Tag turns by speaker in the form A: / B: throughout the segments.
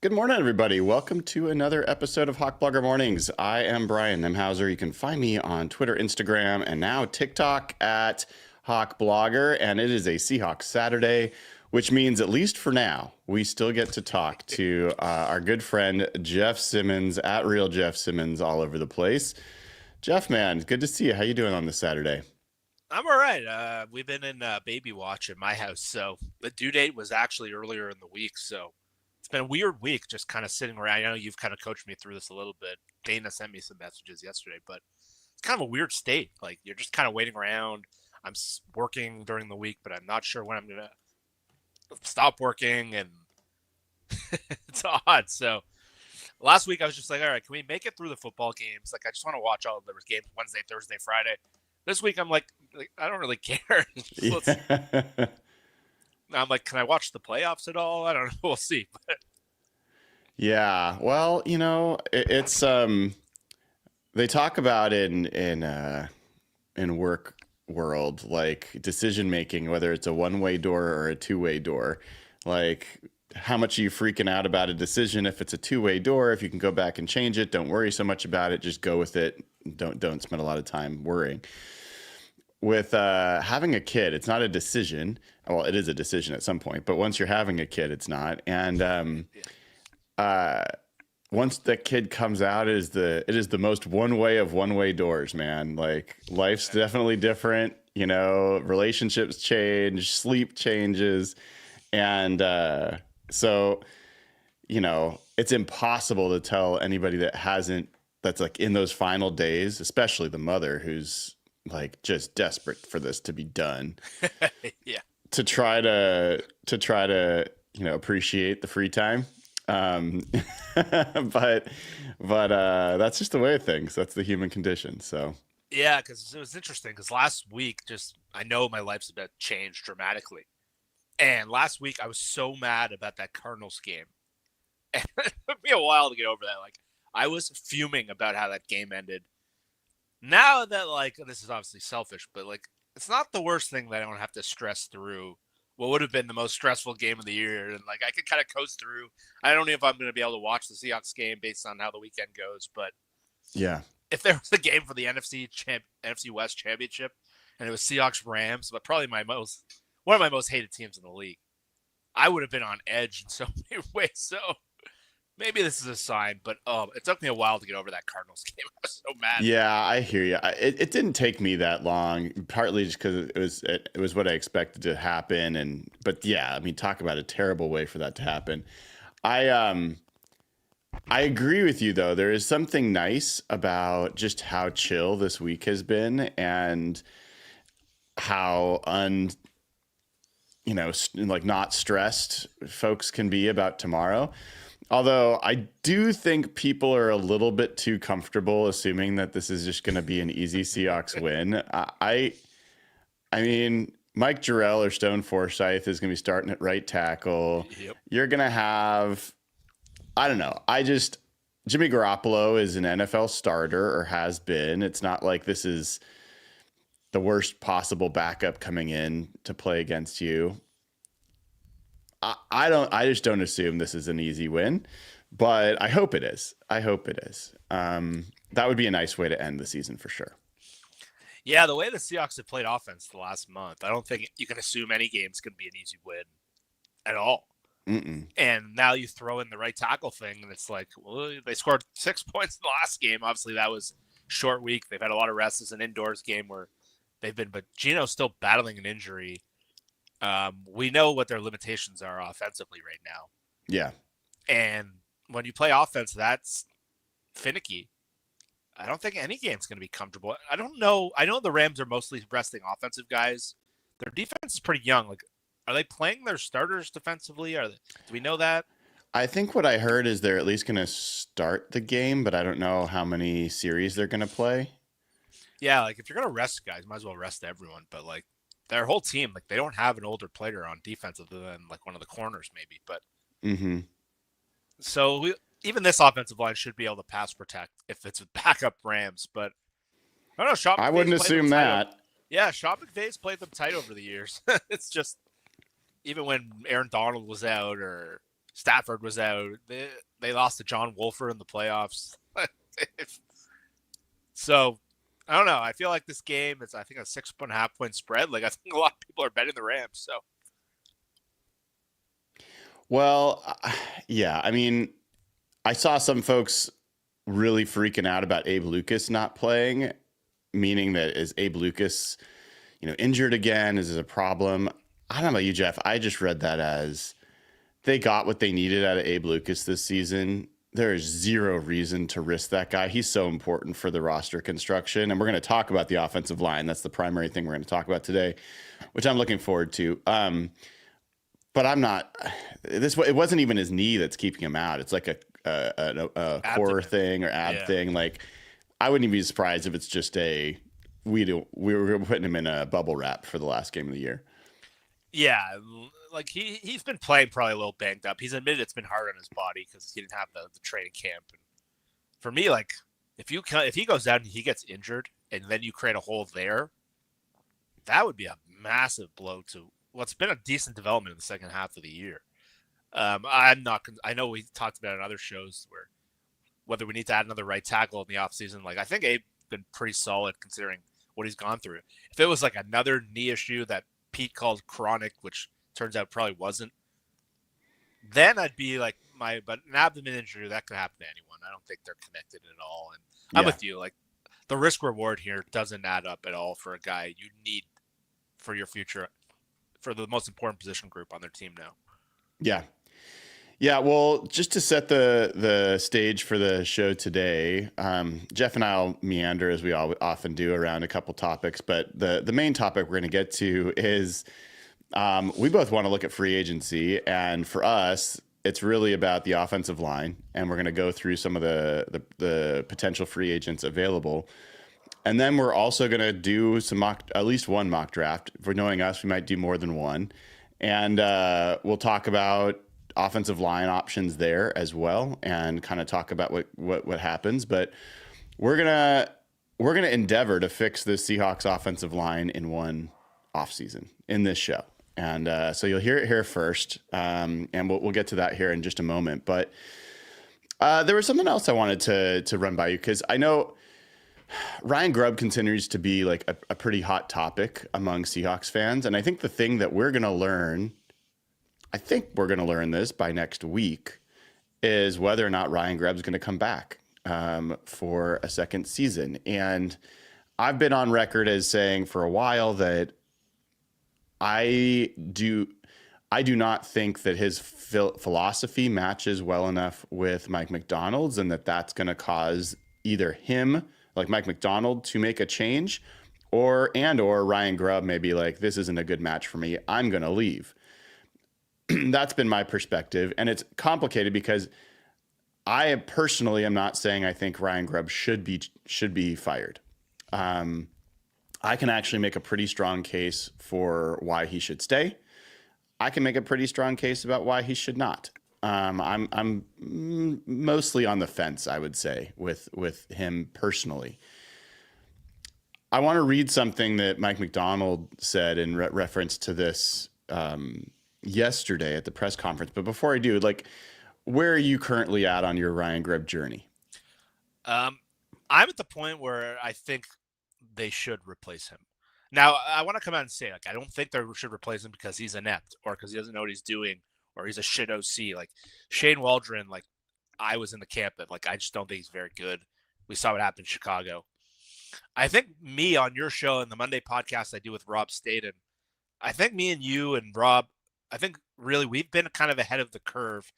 A: Good morning, everybody. Welcome to another episode of Hawk Blogger Mornings. I am Brian Nemhauser. You can find me on Twitter, Instagram, and now TikTok at Hawk Blogger. And it is a Seahawks Saturday, which means, at least for now, we still get to talk to our good friend Jeff Simmons at Real Jeff Simmons all over the place. Jeff, man, good to see you. How you doing on this Saturday?
B: I'm all right. We've been in baby watch at my house, so the due date was actually earlier in the week. So it's been a weird week, just kind of sitting around. I know you've kind of coached me through this a little bit. Dana sent me some messages yesterday, but it's kind of a weird state. Like you're just kind of waiting around. I'm working during the week, but I'm not sure when I'm gonna stop working, and it's odd. So last week I was just like, all right, can we make it through the football games? Like I just want to watch all of the games Wednesday, Thursday, Friday. This week I'm like I don't really care.
A: Yeah.
B: I'm like, can I watch the playoffs at all? I don't know. We'll see. But
A: Yeah. Well, it's they talk about in work world, like decision making, whether it's a one-way door or a two-way door. Like, how much are you freaking out about a decision if it's a two-way door? If you can go back and change it, don't worry so much about it. Just go with it. Don't spend a lot of time worrying. With having a kid, it's not a decision. Well, it is a decision at some point, but once you're having a kid, it's not. And
B: yeah,
A: uh, once the kid comes out, it is the most one way doors, man. Like, life's definitely different. Relationships change, sleep changes, and so it's impossible to tell anybody that's like in those final days, especially the mother who's like just desperate for this to be done,
B: yeah,
A: to try to appreciate the free time. um but that's just the way of things. That's the human condition. So
B: yeah. Because it was interesting. Because last week, just I know my life's about changed dramatically, and last week I was so mad about that Cardinals game, and it took me a while to get over that. Like I was fuming about how that game ended. Now that like this is obviously selfish, but like it's not the worst thing that I don't have to stress through what would have been the most stressful game of the year, and like I could kind of coast through. I don't know if I'm going to be able to watch the Seahawks game based on how the weekend goes, but
A: yeah.
B: if there was a game for the NFC West championship and it was Seahawks Rams, but probably my most one of my most hated teams in the league, I would have been on edge in so many ways. So maybe this is a sign, but it took me a while to get over that Cardinals game. I was so mad.
A: Yeah, I hear you. It didn't take me that long, partly just because it was what I expected to happen. And but yeah, I mean, talk about a terrible way for that to happen. I agree with you, though. There is something nice about just how chill this week has been, and how like not stressed folks can be about tomorrow. Although I do think people are a little bit too comfortable assuming that this is just going to be an easy Seahawks win. I mean, Mike Jarrell or Stone Forsythe is going to be starting at right tackle.
B: Yep.
A: You're going to have, I don't know. Jimmy Garoppolo is an NFL starter, or has been. It's not like this is the worst possible backup coming in to play against you. I just don't assume this is an easy win, but I hope it is. I hope it is. That would be a nice way to end the season for sure.
B: Yeah, the way the Seahawks have played offense the last month, I don't think you can assume any game's going to be an easy win at all.
A: Mm-mm.
B: And now you throw in the right tackle thing, and it's like, well, they scored 6 points in the last game. Obviously, that was short week. They've had a lot of rest. It's an indoors game where they've been, but Gino's still battling an injury. We know what their limitations are offensively right now.
A: Yeah.
B: And when you play offense, that's finicky. I don't think any game's going to be comfortable. I don't know. I know the Rams are mostly resting offensive guys. Their defense is pretty young. Like, are they playing their starters defensively? Do we know that?
A: I think what I heard is they're at least going to start the game, but I don't know how many series they're going to play.
B: Yeah, like if you're going to rest guys, might as well rest everyone. But like their whole team, like they don't have an older player on defense other than like one of the corners maybe. But
A: Mm-hmm.
B: so even this offensive line should be able to pass protect if it's a backup Rams. But I don't know. Sean
A: I
B: McVay's
A: wouldn't
B: played them
A: assume
B: tight
A: that.
B: Yeah, Sean McVay's played them tight over the years. It's just even when Aaron Donald was out, or Stafford was out. They lost to John Wolfer in the playoffs. So I don't know. I feel like this game is, I think, a 6.5 point spread. Like, I think a lot of people are betting the Rams. So
A: Well, yeah. I mean, I saw some folks really freaking out about Abe Lucas not playing, meaning that is Abe Lucas, injured again? Is this a problem? I don't know about you, Jeff. I just read that as they got what they needed out of Abe Lucas this season. There is zero reason to risk that guy. He's so important for the roster construction. And we're going to talk about the offensive line. That's the primary thing we're going to talk about today, which I'm looking forward to. But I'm not. It wasn't even his knee that's keeping him out. It's like a core thing or ab thing. Like, I wouldn't even be surprised if it's just we were putting him in a bubble wrap for the last game of the year.
B: Yeah, like he's been playing probably a little banged up. He's admitted it's been hard on his body because he didn't have the training camp. And for me, like, if he goes out and he gets injured and then you create a hole there, that would be a massive blow to what's been a decent development in the second half of the year. I'm not. I know we talked about it on other shows whether we need to add another right tackle in the offseason. Like, I think Abe's been pretty solid considering what he's gone through. If it was like another knee issue that Pete called chronic, which turns out probably wasn't, then I'd be like, but an abdomen injury, that could happen to anyone. I don't think they're connected at all. And I'm with you. Like, the risk reward here doesn't add up at all for a guy you need for your future, for the most important position group on their team now.
A: Yeah. Yeah, well, just to set the stage for the show today, Jeff and I will meander as we often do around a couple topics, but the main topic we're going to get to is we both want to look at free agency, and for us, it's really about the offensive line, and we're going to go through some of the potential free agents available, and then we're also going to do at least one mock draft. For knowing us, we might do more than one, and we'll talk about offensive line options there as well, and kind of talk about what happens. But we're gonna endeavor to fix the Seahawks offensive line in one offseason in this show, and so you'll hear it here first, and we'll get to that here in just a moment. But there was something else I wanted to run by you, because I know Ryan Grubb continues to be like a pretty hot topic among Seahawks fans, and I think the thing that we're gonna learn. I think we're going to learn this by next week, is whether or not Ryan Grubb is going to come back for a second season. And I've been on record as saying for a while that I do not think that his philosophy matches well enough with Mike Macdonald's, and that's going to cause either him, like Mike Macdonald, to make a change, or Ryan Grubb may be like, this isn't a good match for me, I'm going to leave. That's been my perspective, and it's complicated because I personally am not saying I think Ryan Grubb should be fired. I can actually make a pretty strong case for why he should stay. I can make a pretty strong case about why he should not. I'm mostly on the fence, I would say, with him personally. I want to read something that Mike Macdonald said in reference to this yesterday at the press conference. But before I do, like, where are you currently at on your Ryan Grubb journey?
B: I'm at the point where I think they should replace him. Now, I want to come out and say, like, I don't think they should replace him because he's inept or because he doesn't know what he's doing or he's a shit OC. Like, Shane Waldron, like, I was in the camp that, like, I just don't think he's very good. We saw what happened in Chicago. I think me on your show and the Monday podcast I do with Rob Staten, I think me and you and Rob, I think really we've been kind of ahead of the curve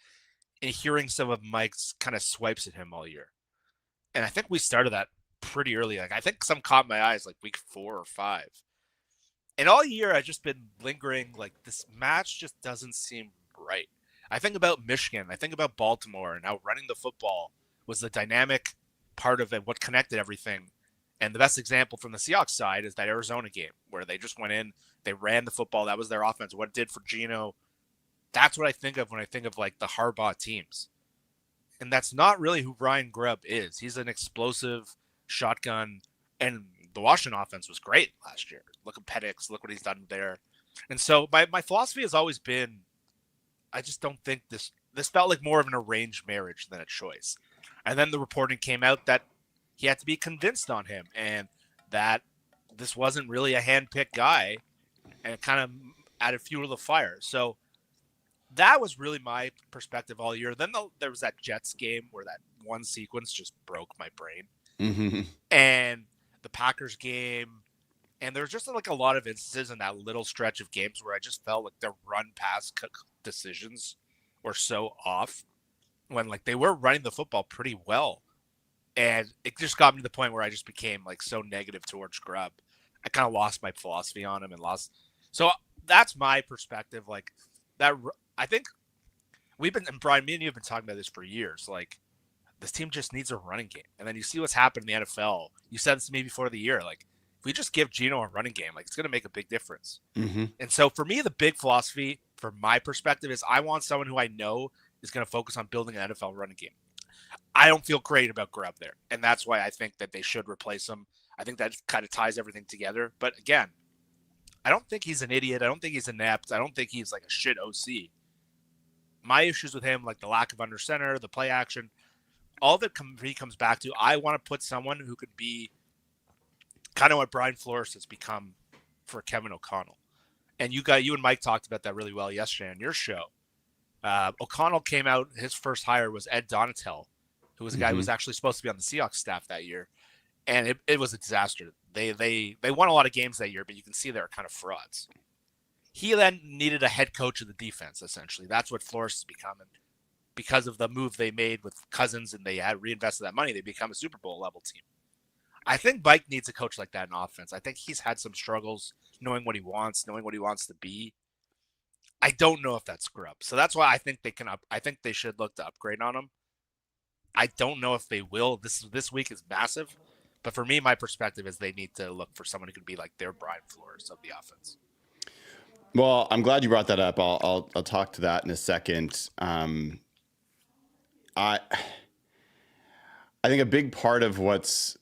B: in hearing some of Mike's kind of swipes at him all year. And I think we started that pretty early. Like, I think some caught my eyes like week 4 or 5. And all year I've just been lingering, like, this match just doesn't seem right. I think about Michigan. I think about Baltimore and how running the football was the dynamic part of it, what connected everything. And the best example from the Seahawks side is that Arizona game where they just went in, they ran the football. That was their offense. What it did for Geno, that's what I think of when I think of, like, the Harbaugh teams. And that's not really who Ryan Grubb is. He's an explosive shotgun, and the Washington offense was great last year. Look at Penix. Look what he's done there. And so my philosophy has always been, I just don't think this this felt like more of an arranged marriage than a choice. And then the reporting came out that he had to be convinced on him and that this wasn't really a hand-picked guy, and it kind of added fuel to the fire. So that was really my perspective all year. Then there was that Jets game where that one sequence just broke my brain.
A: Mm-hmm.
B: And the Packers game. And there's just like a lot of instances in that little stretch of games where I just felt like their run pass decisions were so off when like they were running the football pretty well. And it just got me to the point where I just became like so negative towards Grubb. I kind of lost my philosophy on him and lost. So that's my perspective. Like that, I think and Brian, me and you have been talking about this for years. Like this team just needs a running game. And then you see what's happened in the NFL. You said this to me before the year. Like if we just give Geno a running game, like it's going to make a big difference.
A: Mm-hmm.
B: And so for me, the big philosophy from my perspective is I want someone who I know is going to focus on building an NFL running game. I don't feel great about Grubb there. And that's why I think that they should replace him. I think that kind of ties everything together. But again, I don't think he's an idiot. I don't think he's inept. I don't think he's like a shit OC. My issues with him, like the lack of under center, the play action, all that he comes back to, I want to put someone who could be kind of what Brian Flores has become for Kevin O'Connell. And you and Mike talked about that really well yesterday on your show. O'Connell came out, his first hire was Ed Donatel, who was a guy who was actually supposed to be on the Seahawks staff that year. And it was a disaster. They won a lot of games that year, but you can see they're kind of frauds. He then needed a head coach of the defense, essentially. That's what Flores has become. And because of the move they made with Cousins and they had reinvested that money, they become a Super Bowl level team. I think Mike needs a coach like that in offense. I think he's had some struggles knowing what he wants to be. I don't know if that's Grubb. So that's why I think I think they should look to upgrade on him. I don't know if they will. This week is massive. But for me, my perspective is they need to look for someone who can be like their Brian Flores of the offense.
A: Well, I'm glad you brought that up. I'll talk to that in a second. I think a big part of what's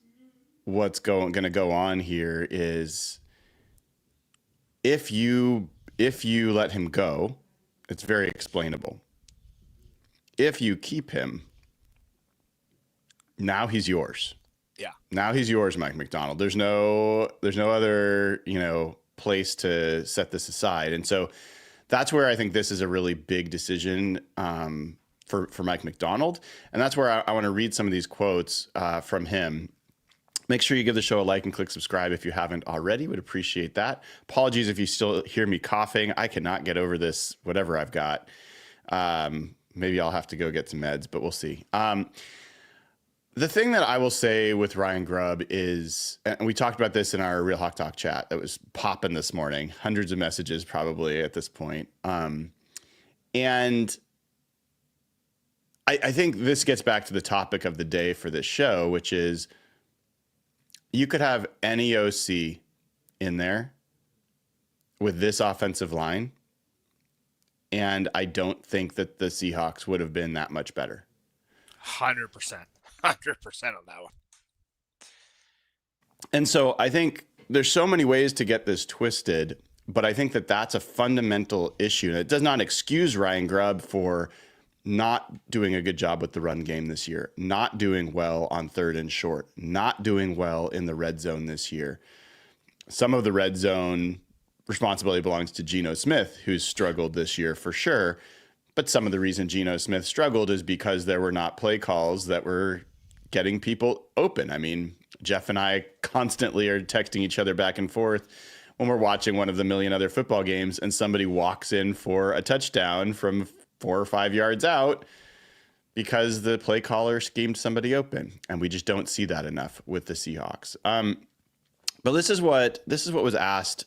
A: going to go on here is if you let him go, it's very explainable. If you keep him, now he's yours.
B: Yeah.
A: Now he's yours, Mike Macdonald. There's no other, place to set this aside. And so that's where I think this is a really big decision for Mike Macdonald. And that's where I want to read some of these quotes from him. Make sure you give the show a like and click subscribe if you haven't already. Would appreciate that. Apologies if you still hear me coughing. I cannot get over this, whatever I've got. Maybe I'll have to go get some meds, but we'll see. The thing that I will say with Ryan Grubb is, and we talked about this in our Real Hawk Talk chat that was popping this morning, hundreds of messages probably at this point. And I think this gets back to the topic of the day for this show, which is you could have any OC in there with this offensive line, and I don't think that the Seahawks would have been that much better.
B: 100%. 100% on that one.
A: And so I think there's so many ways to get this twisted, but I think that that's a fundamental issue. And it does not excuse Ryan Grubb for not doing a good job with the run game this year, not doing well on third and short, not doing well in the red zone this year. Some of the red zone responsibility belongs to Geno Smith, who's struggled this year for sure. But some of the reason Geno Smith struggled is because there were not play calls that were getting people open. I mean, Jeff and I constantly are texting each other back and forth when we're watching one of the million other football games and somebody walks in for a touchdown from 4 or 5 yards out because the play caller schemed somebody open. And we just don't see that enough with the Seahawks. But this is what was asked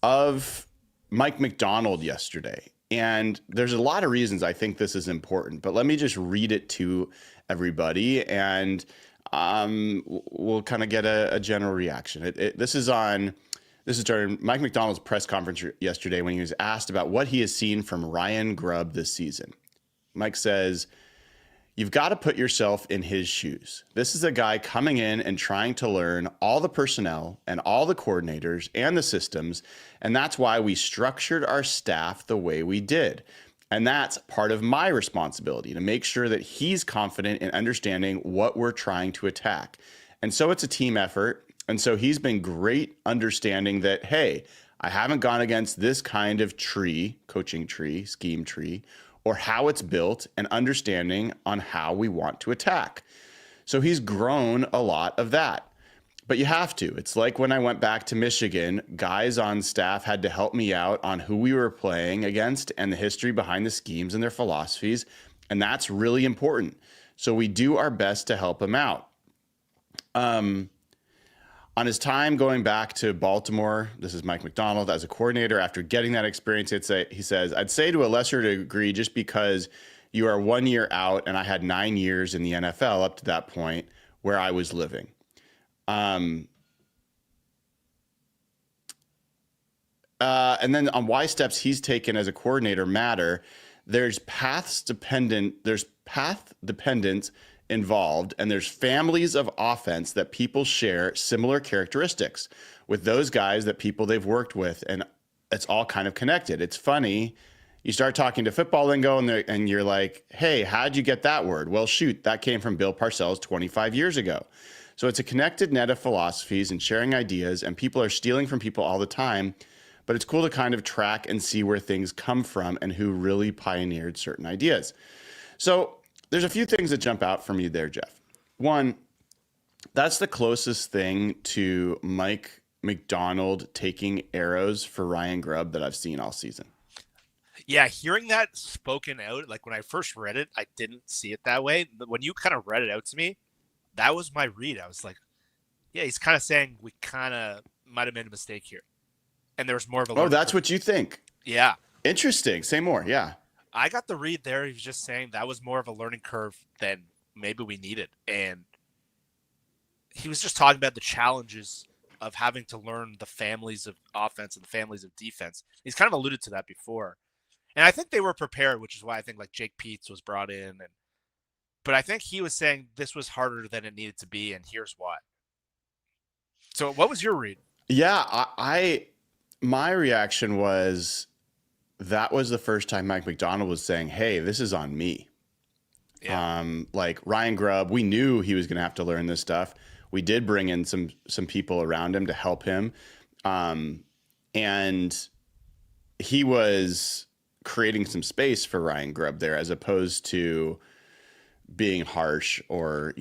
A: of Mike Macdonald yesterday. And there's a lot of reasons I think this is important, but let me just read it to everybody and we'll kind of get a general reaction. This is during Mike Macdonald's press conference yesterday when he was asked about what he has seen from Ryan Grubb this season. Mike says, "You've got to put yourself in his shoes. This is a guy coming in and trying to learn all the personnel and all the coordinators and the systems, and that's why we structured our staff the way we did. And that's part of my responsibility to make sure that he's confident in understanding what we're trying to attack. And so it's a team effort. And so he's been great understanding that, hey, I haven't gone against this kind of tree, coaching tree, scheme tree, or how it's built and understanding on how we want to attack. So he's grown a lot of that. But you have to. It's like when I went back to Michigan, guys on staff had to help me out on who we were playing against and the history behind the schemes and their philosophies. And that's really important. So we do our best to help him out. On his time going back to Baltimore, this is Mike Macdonald, as a coordinator, after getting that experience, he says, I'd say to a lesser degree, just because you are 1 year out and I had 9 years in the NFL up to that point where I was living. And then on why steps he's taken as a coordinator matter, there's path dependence involved, and there's families of offense that people share similar characteristics with those guys that people they've worked with, and it's all kind of connected. It's funny. You start talking to football lingo and you're like, hey, how'd you get that word? Well, shoot, that came from Bill Parcells 25 years ago. So it's a connected net of philosophies and sharing ideas, and people are stealing from people all the time. But it's cool to kind of track and see where things come from and who really pioneered certain ideas. So there's a few things that jump out for me there, Jeff. One, that's the closest thing to Mike Macdonald taking arrows for Ryan Grubb that I've seen all season.
B: Yeah, hearing that spoken out, like when I first read it, I didn't see it that way. But when you kind of read it out to me, that was my read. I was like, yeah, he's kind of saying we kind of might have made a mistake here. And there was more of a...
A: Oh, that's what you think?
B: Yeah.
A: Interesting. Say more. Yeah.
B: I got the read there. He was just saying that was more of a learning curve than maybe we needed. And he was just talking about the challenges of having to learn the families of offense and the families of defense. He's kind of alluded to that before. And I think they were prepared, which is why I think like Jake Peets was brought in. But I think he was saying this was harder than it needed to be, and here's why. So what was your read?
A: Yeah, my reaction was that was the first time Mike Macdonald was saying, hey, this is on me. Yeah. Like Ryan Grubb, we knew he was going to have to learn this stuff. We did bring in some people around him to help him. And he was creating some space for Ryan Grubb there as opposed to being harsh or,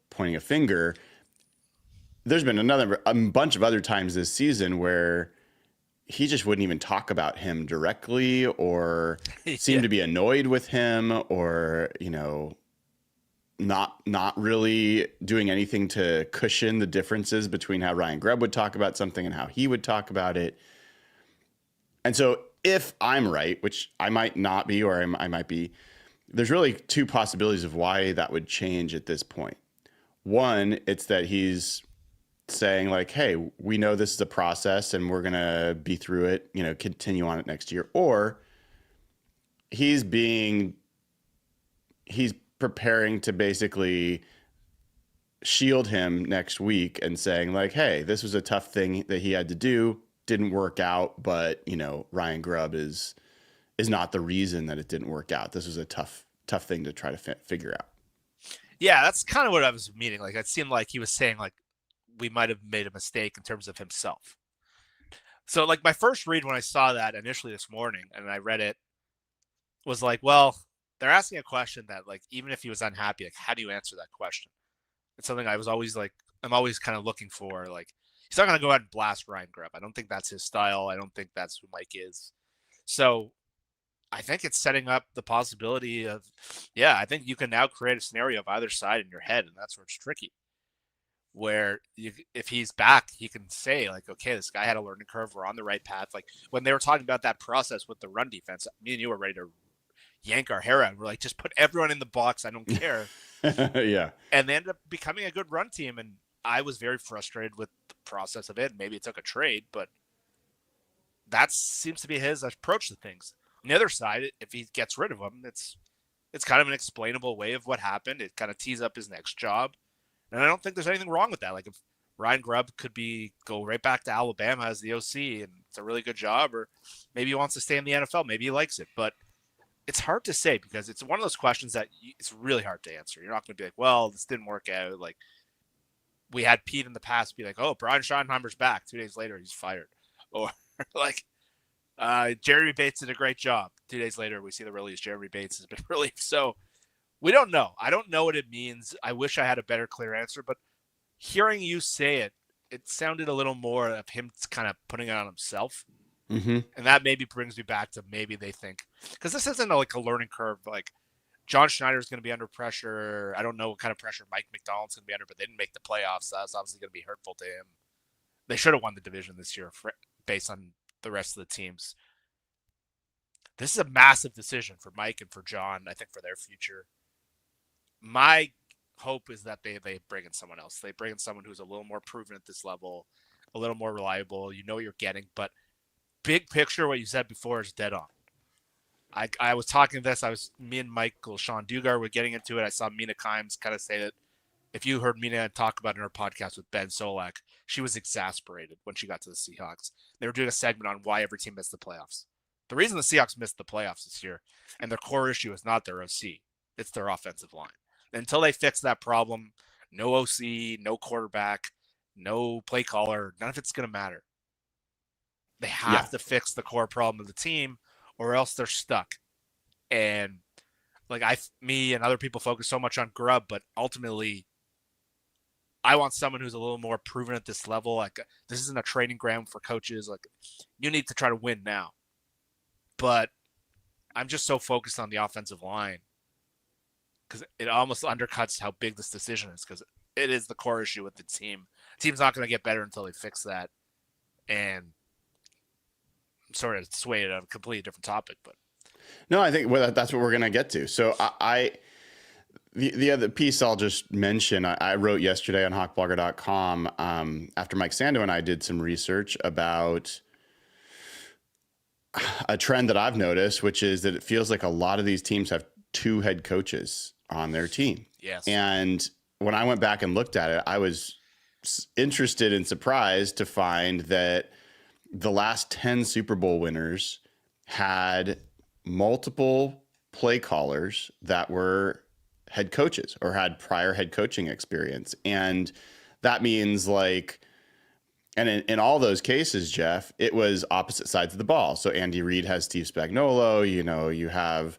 A: pointing a finger. There's been a bunch of other times this season where he just wouldn't even talk about him directly or seem to be annoyed with him or, not really doing anything to cushion the differences between how Ryan Grubb would talk about something and how he would talk about it. And so if I'm right, which I might not be, or I might be, there's really two possibilities of why that would change at this point. One, it's that he's saying like, hey, we know this is a process and we're going to be through it, continue on it next year. Or he's preparing to basically shield him next week and saying like, hey, this was a tough thing that he had to do. Didn't work out, but Ryan Grubb is not the reason that it didn't work out. This was a tough thing to try to figure out.
B: Yeah, that's kind of what I was meaning. Like it seemed like he was saying like we might have made a mistake in terms of himself. So like my first read when I saw that initially this morning and I read it was like, well, they're asking a question that like even if he was unhappy, like how do you answer that question? It's something I was always like I'm always kind of looking for. Like he's not going to go out and blast Ryan Grubb. I don't think that's his style. I don't think that's who Mike is. So I think it's setting up the possibility of, I think you can now create a scenario of either side in your head, and that's where it's tricky. Where if he's back, he can say like, okay, this guy had a learning curve. We're on the right path. Like when they were talking about that process with the run defense, me and you were ready to yank our hair out. We're like, just put everyone in the box. I don't care.
A: Yeah.
B: And they ended up becoming a good run team. And I was very frustrated with the process of it. Maybe it took a trade, but that seems to be his approach to things. On the other side, if he gets rid of him, it's kind of an explainable way of what happened. It kind of tees up his next job. And I don't think there's anything wrong with that. Like if Ryan Grubb could go right back to Alabama as the OC and it's a really good job, or maybe he wants to stay in the NFL. Maybe he likes it. But It's hard to say because it's one of those questions that it's really hard to answer. You're not going to be like, well, this didn't work out. Like we had Pete in the past be like, oh, Brian Schottenheimer's back. 2 days later, he's fired. Or like Jeremy Bates did a great job. 2 days later, we see the release. Jeremy Bates has been relieved. So we don't know. I don't know what it means. I wish I had a better, clear answer. But hearing you say it, it sounded a little more of him kind of putting it on himself.
A: Mm-hmm.
B: And that maybe brings me back to maybe they think, because this isn't like a learning curve. Like John Schneider is going to be under pressure. I don't know what kind of pressure Mike McDonald's going to be under, but they didn't make the playoffs. So that's obviously going to be hurtful to him. They should have won the division this year based on the rest of the teams. This is a massive decision for Mike and for John, I think, for their future. My hope is that they bring in someone else. They bring in someone who's a little more proven at this level, a little more reliable. You know what you're getting, but big picture, what you said before is dead on. I was talking this. Me and Michael Sean Dugar were getting into it. I saw Mina Kimes kind of say that if you heard Mina talk about it in her podcast with Ben Solak, she was exasperated when she got to the Seahawks. They were doing a segment on why every team missed the playoffs. The reason the Seahawks missed the playoffs this year, and their core issue is not their OC, it's their offensive line. Until they fix that problem, no OC, no quarterback, no play caller, none of it's going to matter. They have to fix the core problem of the team, or else they're stuck. And like me and other people focus so much on Grubb, but ultimately, I want someone who's a little more proven at this level. Like this isn't a training ground for coaches. Like you need to try to win now. But I'm just so focused on the offensive line because it almost undercuts how big this decision is because it is the core issue with the team. The team's not going to get better until they fix that. And I'm sorry to sway it on a completely different topic, but
A: no, I think that's what we're going to get to. So the other piece I'll just mention, I wrote yesterday on hawkblogger.com after Mike Sando and I did some research about a trend that I've noticed, which is that it feels like a lot of these teams have two head coaches on their team.
B: Yes.
A: And when I went back and looked at it, I was interested and surprised to find that the last 10 Super Bowl winners had multiple play callers that were head coaches or had prior head coaching experience. And that means like, and in all those cases, Jeff, it was opposite sides of the ball. So Andy Reid has Steve Spagnuolo, you have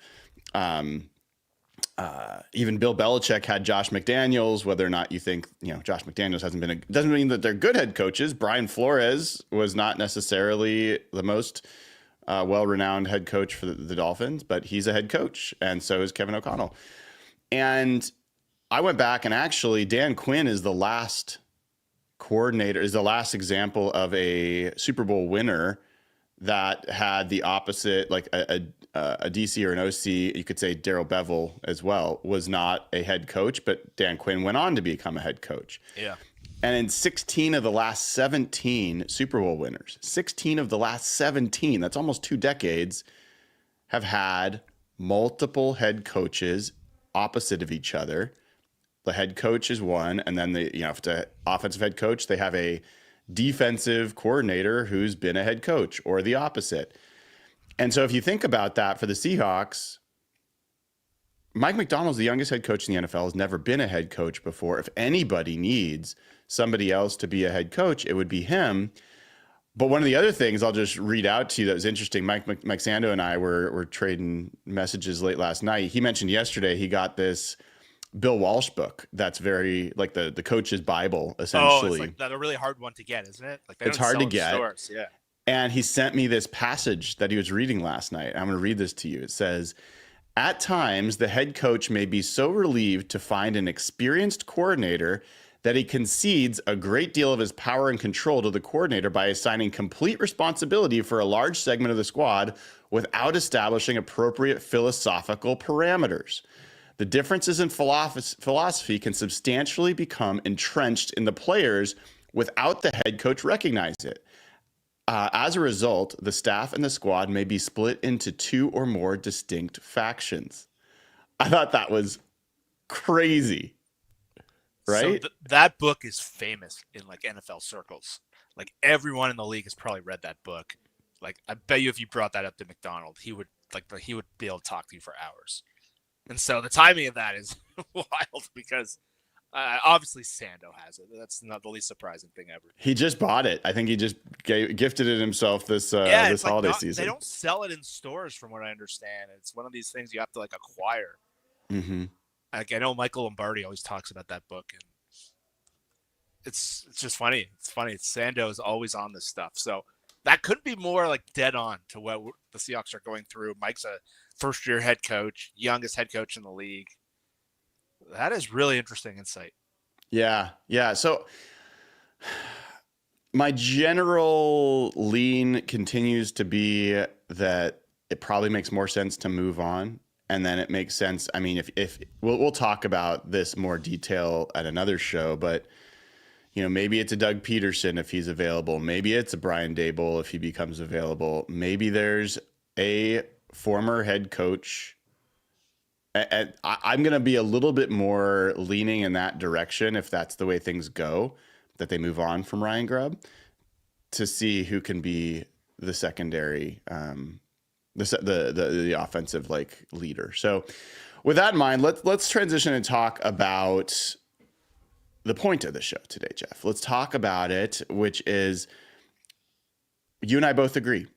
A: even Bill Belichick had Josh McDaniels, whether or not you think, Josh McDaniels doesn't mean that they're good head coaches. Brian Flores was not necessarily the most well-renowned head coach for the Dolphins, but he's a head coach. And so is Kevin O'Connell. And I went back and actually Dan Quinn is the last example of a Super Bowl winner that had the opposite, like a DC or an OC. You could say Darrell Bevell as well was not a head coach, but Dan Quinn went on to become a head coach.
B: Yeah.
A: And in 16 of the last 17 Super Bowl winners, 16 of the last 17, that's almost 2 decades, have had multiple head coaches opposite of each other. The head coach is one, and then if it's an offensive head coach, they have a defensive coordinator who's been a head coach, or the opposite. And so if you think about that for the Seahawks, Mike Macdonald's the youngest head coach in the NFL, has never been a head coach before. If anybody needs somebody else to be a head coach, it would be him. But one of the other things I'll just read out to you that was interesting, Mike Sando and I were trading messages late last night. He mentioned yesterday he got this Bill Walsh book that's very like the coach's Bible, essentially.
B: Oh, it's like a really hard one to get, isn't it? Like
A: it's hard to get.
B: Stores. Yeah.
A: And he sent me this passage that he was reading last night. I'm going to read this to you. It says, "At times, the head coach may be so relieved to find an experienced coordinator that he concedes a great deal of his power and control to the coordinator by assigning complete responsibility for a large segment of the squad without establishing appropriate philosophical parameters. The differences in philosophy can substantially become entrenched in the players without the head coach recognize it. As a result, the staff and the squad may be split into 2 or more distinct factions." I thought that was crazy, right?
B: So that book is famous in like NFL circles. Like everyone in the league has probably read that book. Like I bet you if you brought that up to McDonald, he would he would be able to talk to you for hours. And so the timing of that is wild because obviously Sando has it. That's not the least surprising thing ever.
A: He just bought it. I think he just gifted it himself this
B: It's
A: holiday
B: like
A: season.
B: They don't sell it in stores, from what I understand. It's one of these things you have to like acquire.
A: Mm-hmm.
B: Like I know Michael Lombardi always talks about that book, and it's just funny. It's funny. Sando is always on this stuff, so that couldn't be more like dead on to what the Seahawks are going through. Mike's a first-year head coach, youngest head coach in the league. That is really interesting insight.
A: Yeah. So my general lean continues to be that it probably makes more sense to move on. And then it makes sense. I mean, if we'll talk about this more detail at another show, but maybe it's a Doug Peterson if he's available. Maybe it's a Brian Daboll if he becomes available. Maybe there's a former head coach. And I'm going to be a little bit more leaning in that direction if that's the way things go, that they move on from Ryan Grubb to see who can be the secondary, the offensive leader. So with that in mind, let's transition and talk about the point of the show today, Jeff. Let's talk about it, which is you and I both agree.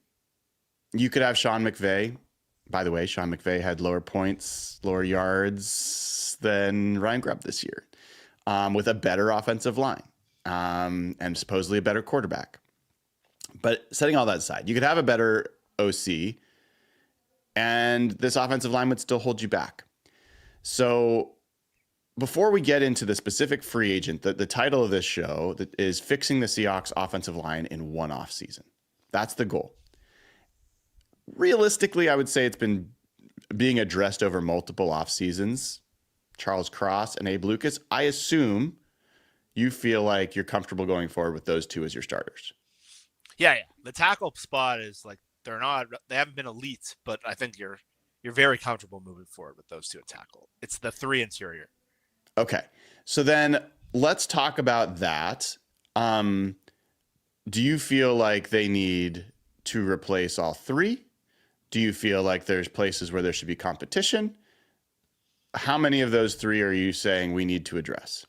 A: You could have Sean McVay. By the way, Sean McVay had lower points, lower yards than Ryan Grubb this year, with a better offensive line and supposedly a better quarterback. But setting all that aside, you could have a better OC, and this offensive line would still hold you back. So before we get into the specific free agent, the title of this show is Fixing the Seahawks Offensive Line in One Offseason. That's the goal. Realistically, I would say it's been being addressed over multiple off seasons. Charles Cross and Abe Lucas. I assume you feel like you're comfortable going forward with those two as your starters.
B: Yeah. The tackle spot is like they haven't been elite, but I think you're very comfortable moving forward with those two at tackle. It's the three interior.
A: Okay, so then let's talk about that. Do you feel like they need to replace all three? Do you feel like there's places where there should be competition? How many of those three are you saying we need to address?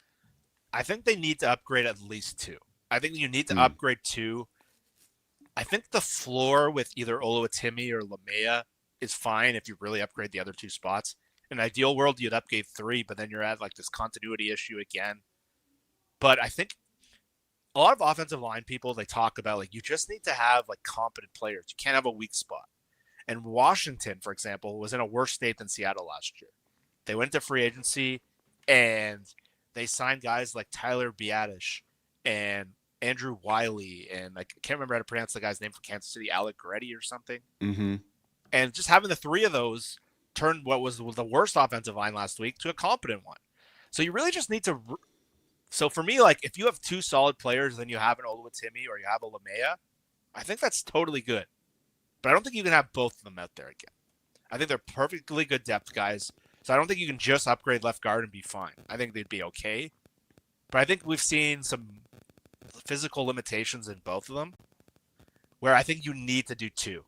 B: I think they need to upgrade at least two. I think you need to upgrade two. I think the floor with either Oluwatimi or Lamea is fine if you really upgrade the other two spots. In an ideal world, you'd upgrade three, but then you're at like this continuity issue again. But I think a lot of offensive line people, they talk about like you just need to have like competent players. You can't have a weak spot. And Washington, for example, was in a worse state than Seattle last year. They went to free agency and they signed guys like Tyler Biadasz and Andrew Wiley and I can't remember how to pronounce the guy's name from Kansas City, Alec Reddy or something.
A: Mm-hmm.
B: And just having the three of those turned what was the worst offensive line last week to a competent one. So you really just need to. So for me, like if you have two solid players, then you have an Oluwatimi or you have a Lamea, I think that's totally good. But I don't think you can have both of them out there again. I think they're perfectly good depth guys. So I don't think you can just upgrade left guard and be fine. I think they'd be okay. But I think we've seen some physical limitations in both of them where I think you need to do two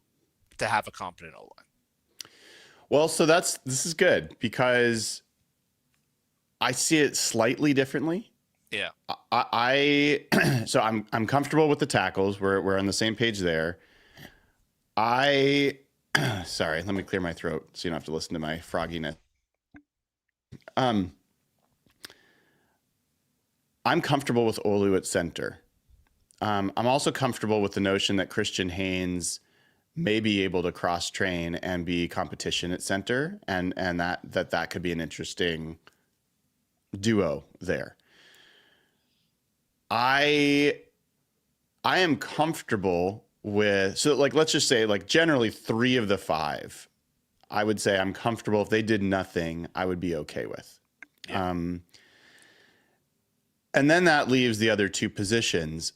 B: to have a competent O-line.
A: Well, so this is good because I see it slightly differently.
B: Yeah.
A: So I'm comfortable with the tackles. We're on the same page there. Sorry, let me clear my throat so you don't have to listen to my frogginess. I'm comfortable with Olu at center. I'm also comfortable with the notion that Christian Haynes may be able to cross train and be competition at center, and that could be an interesting duo there. I am comfortable with, so like let's just say like generally 3 of the 5 I would say I'm comfortable. If they did nothing, I would be okay with. Yeah. And then that leaves the other 2 positions.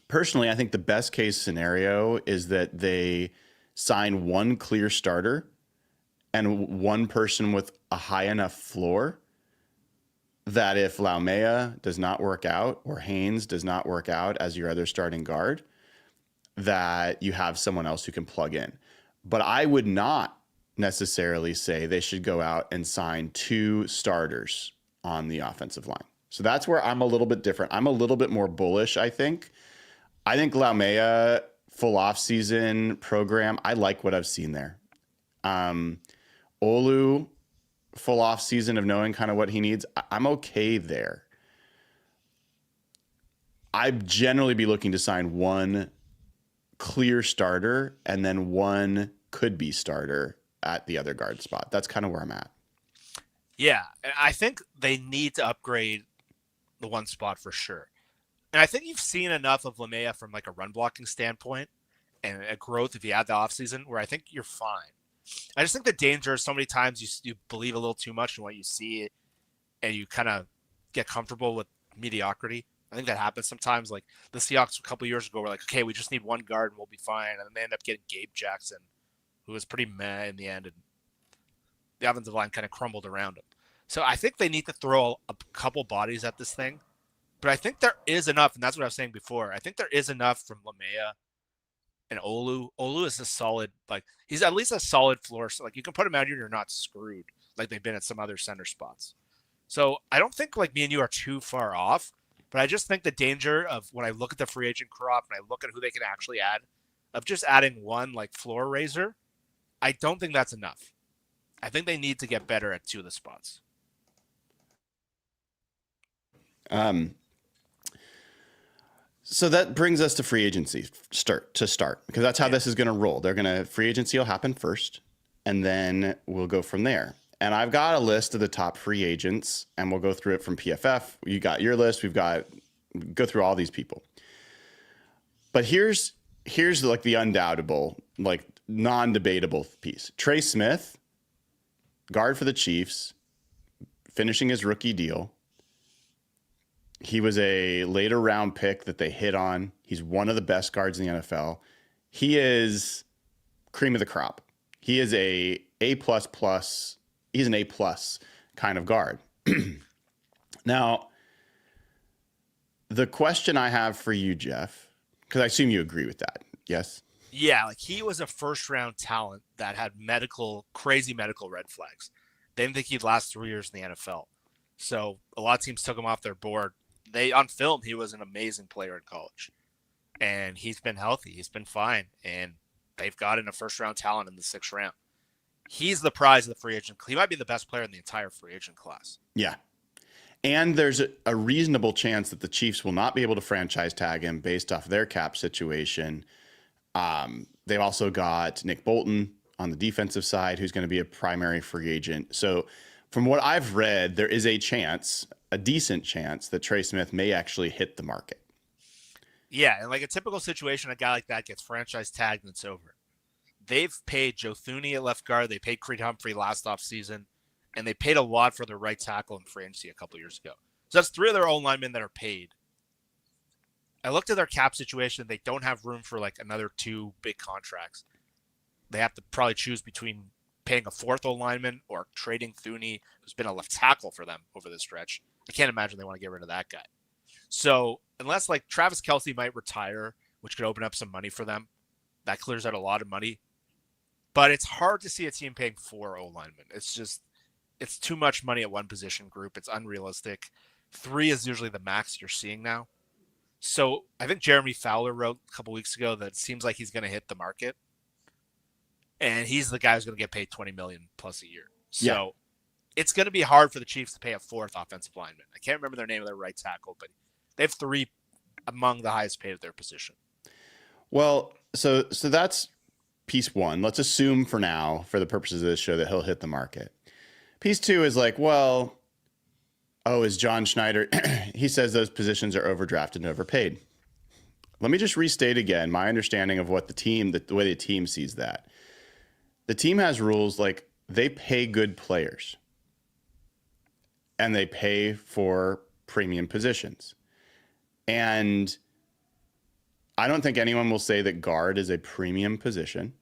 A: Personally, I think the best case scenario is that they sign one clear starter and one person with a high enough floor that if Laumea does not work out or Haynes does not work out as your other starting guard, that you have someone else who can plug in. but I would not necessarily say they should go out and sign 2 starters on the offensive line. So that's where I'm a little bit different. I'm a little bit more bullish, I think. I think Laumea full off-season program, I like what I've seen there. Olu full off-season of knowing kind of what he needs, I'm okay there. I'd generally be looking to sign 1 clear starter and then 1 could-be starter at the other guard spot. That's kind of where I'm at.
B: Yeah, I think they need to upgrade the 1 spot for sure. And I think you've seen enough of Laumea from like a run blocking standpoint and a growth if you add the offseason where I think you're fine. I just think the danger is so many times you believe a little too much in what you see and you kind of get comfortable with mediocrity. I think that happens sometimes. Like the Seahawks a couple years ago were like, okay, we just need 1 guard and we'll be fine. And then they end up getting Gabe Jackson, who was pretty meh in the end. And the offensive line kind of crumbled around him. So I think they need to throw a couple bodies at this thing. But I think there is enough, and that's what I was saying before. I think there is enough from Laumea and Olu. Olu is a solid, like he's at least a solid floor. So like you can put him out here and you're not screwed like they've been at some other center spots. So I don't think like me and you are too far off, but I just think the danger of when I look at the free agent crop and I look at who they can actually add, of just adding 1 like floor raiser, I don't think that's enough. I think they need to get better at 2 of the spots.
A: So that brings us to free agency start because that's how this is going to roll. Free agency will happen first, and then we'll go from there. And I've got a list of the top free agents, and we'll go through it from PFF. You got your list. Go through all these people. But here's like the undoubtable, like non-debatable piece. Trey Smith, guard for the Chiefs, finishing his rookie deal. He was a later round pick that they hit on. He's one of the best guards in the NFL. He is cream of the crop. He is A++. He's an A+ kind of guard. Now, the question I have for you, Jeff, because I assume you agree with that. Yes?
B: Yeah, like he was a first-round talent that had crazy medical red flags. They didn't think he'd last 3 years in the NFL. So a lot of teams took him off their board. On film, he was an amazing player in college. And he's been healthy. He's been fine. And they've gotten a first-round talent in the 6th round. He's the prize of the free agent. He might be the best player in the entire free agent class.
A: Yeah. And there's a reasonable chance that the Chiefs will not be able to franchise tag him based off their cap situation. They've also got Nick Bolton on the defensive side, who's going to be a primary free agent. So from what I've read, there is a decent chance that Trey Smith may actually hit the market.
B: Yeah, and like a typical situation, a guy like that gets franchise tagged and it's over. They've paid Joe Thuney at left guard. They paid Creed Humphrey last offseason, and they paid a lot for their right tackle in free agency a couple years ago. So that's 3 of their own linemen that are paid. I looked at their cap situation. They don't have room for like another 2 big contracts. They have to probably choose between paying a 4th old lineman or trading Thuney, who's been a left tackle for them over this stretch. I can't imagine they want to get rid of that guy. So unless like Travis Kelce might retire, which could open up some money for them, that clears out a lot of money. But it's hard to see a team paying 4 old linemen. It's too much money at one position group. It's unrealistic. 3 is usually the max you're seeing now. So I think Jeremy Fowler wrote a couple weeks ago that it seems like he's going to hit the market. And he's the guy who's going to get paid $20 million plus a year. So It's going to be hard for the Chiefs to pay a 4th offensive lineman. I can't remember their name of their right tackle, but they have 3 among the highest paid at their position. Well,
A: so that's piece 1. Let's assume for now, for the purposes of this show, that he'll hit the market. Piece 2 is like, well, is John Schneider, he says those positions are overdrafted and overpaid. Let me just restate again my understanding of what the way the team sees that. The team has rules like they pay good players and they pay for premium positions. And I don't think anyone will say that guard is a premium position.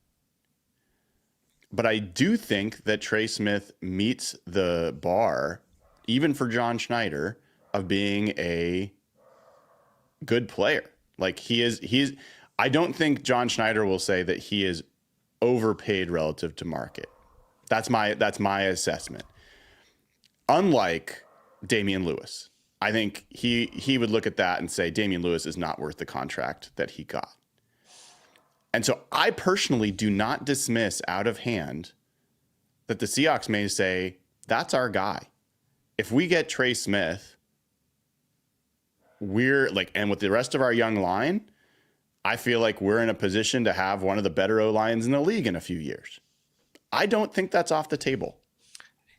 A: But I do think that Trey Smith meets the bar, even for John Schneider, of being a good player. Like he's I don't think John Schneider will say that he is overpaid relative to market. That's my assessment. Unlike Damian Lewis, I think he would look at that and say Damian Lewis is not worth the contract that he got. And so I personally do not dismiss out of hand that the Seahawks may say, that's our guy. If we get Trey Smith, we're like, and with the rest of our young line, I feel like we're in a position to have one of the better O-lines in the league in a few years. I don't think that's off the table.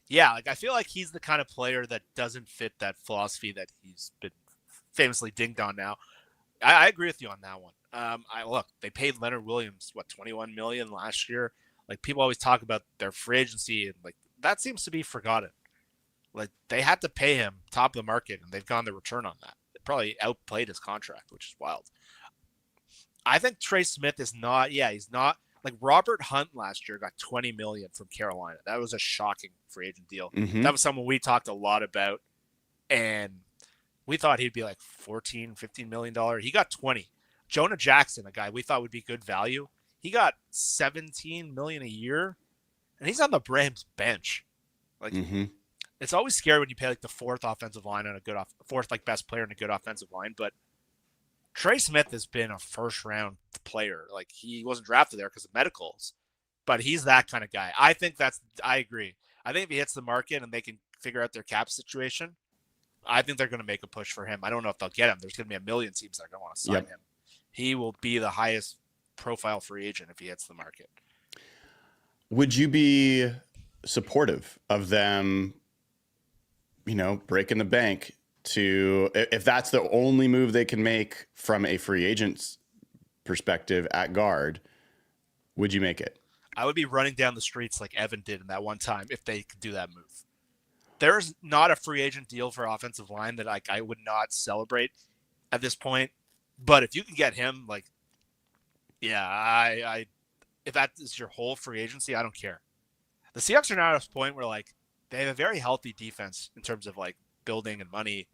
B: Yeah, like I feel like he's the kind of player that doesn't fit that philosophy that he's been famously dinged on now. I agree with you on that one. They paid Leonard Williams $21 million last year. Like people always talk about their free agency, and like that seems to be forgotten. Like they had to pay him top of the market, and they've gone the return on that. They probably outplayed his contract, which is wild. I think Trey Smith is not. Yeah, he's not. Like Robert Hunt last year got $20 million from Carolina. That was a shocking free agent deal.
A: Mm-hmm.
B: That was someone we talked a lot about, and we thought he'd be like $14-15 million. He got 20. Jonah Jackson, a guy we thought would be good value, he got $17 million a year, and he's on the Rams bench. Like it's always scary when you pay like the fourth offensive line on fourth like best player in a good offensive line, but Trey Smith has been a first-round player. Like, he wasn't drafted there because of medicals, but he's that kind of guy. I agree. I think if he hits the market and they can figure out their cap situation, I think they're going to make a push for him. I don't know if they'll get him. There's going to be a million teams that are going to want to sign him. He will be the highest profile free agent if he hits the market.
A: Would you be supportive of them, breaking the bank to, if that's the only move they can make from a free agent's perspective at guard, would you make it?
B: I would be running down the streets like Evan did in that one time if they could do that move. There's not a free agent deal for offensive line that I would not celebrate at this point. But if you can get him, like, yeah, if that is your whole free agency, I don't care. The Seahawks are now at a point where like they have a very healthy defense in terms of like building and money.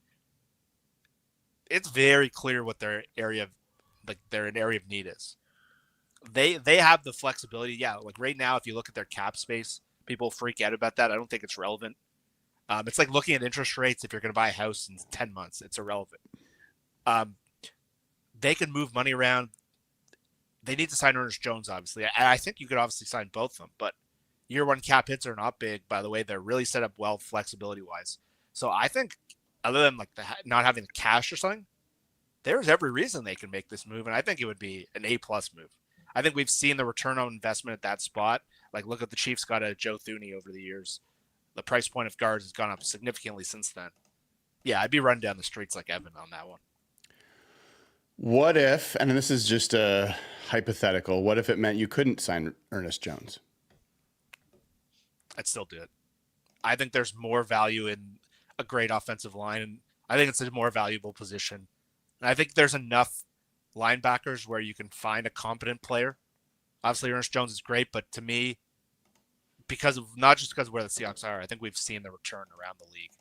B: It's very clear what their area of need is. They have the flexibility. Yeah, like right now, if you look at their cap space, people freak out about that. I don't think it's relevant. It's like looking at interest rates. If you're going to buy a house in 10 months, it's irrelevant. They can move money around. They need to sign Ernest Jones, obviously. I think you could obviously sign both of them, but year one cap hits are not big. By the way, they're really set up well flexibility-wise. So I think other than like not having the cash or something, there's every reason they can make this move, and I think it would be an A-plus move. I think we've seen the return on investment at that spot. Like, look at the Chiefs got a Joe Thuney over the years. The price point of guards has gone up significantly since then. Yeah, I'd be running down the streets like Evan on that one.
A: What if, and this is just a hypothetical, what if it meant you couldn't sign Ernest Jones?
B: I'd still do it. I think there's more value in a great offensive line, and I think it's a more valuable position. And I think there's enough linebackers where you can find a competent player. Obviously, Ernest Jones is great, but to me, not just because of where the Seahawks are, I think we've seen the return around the league.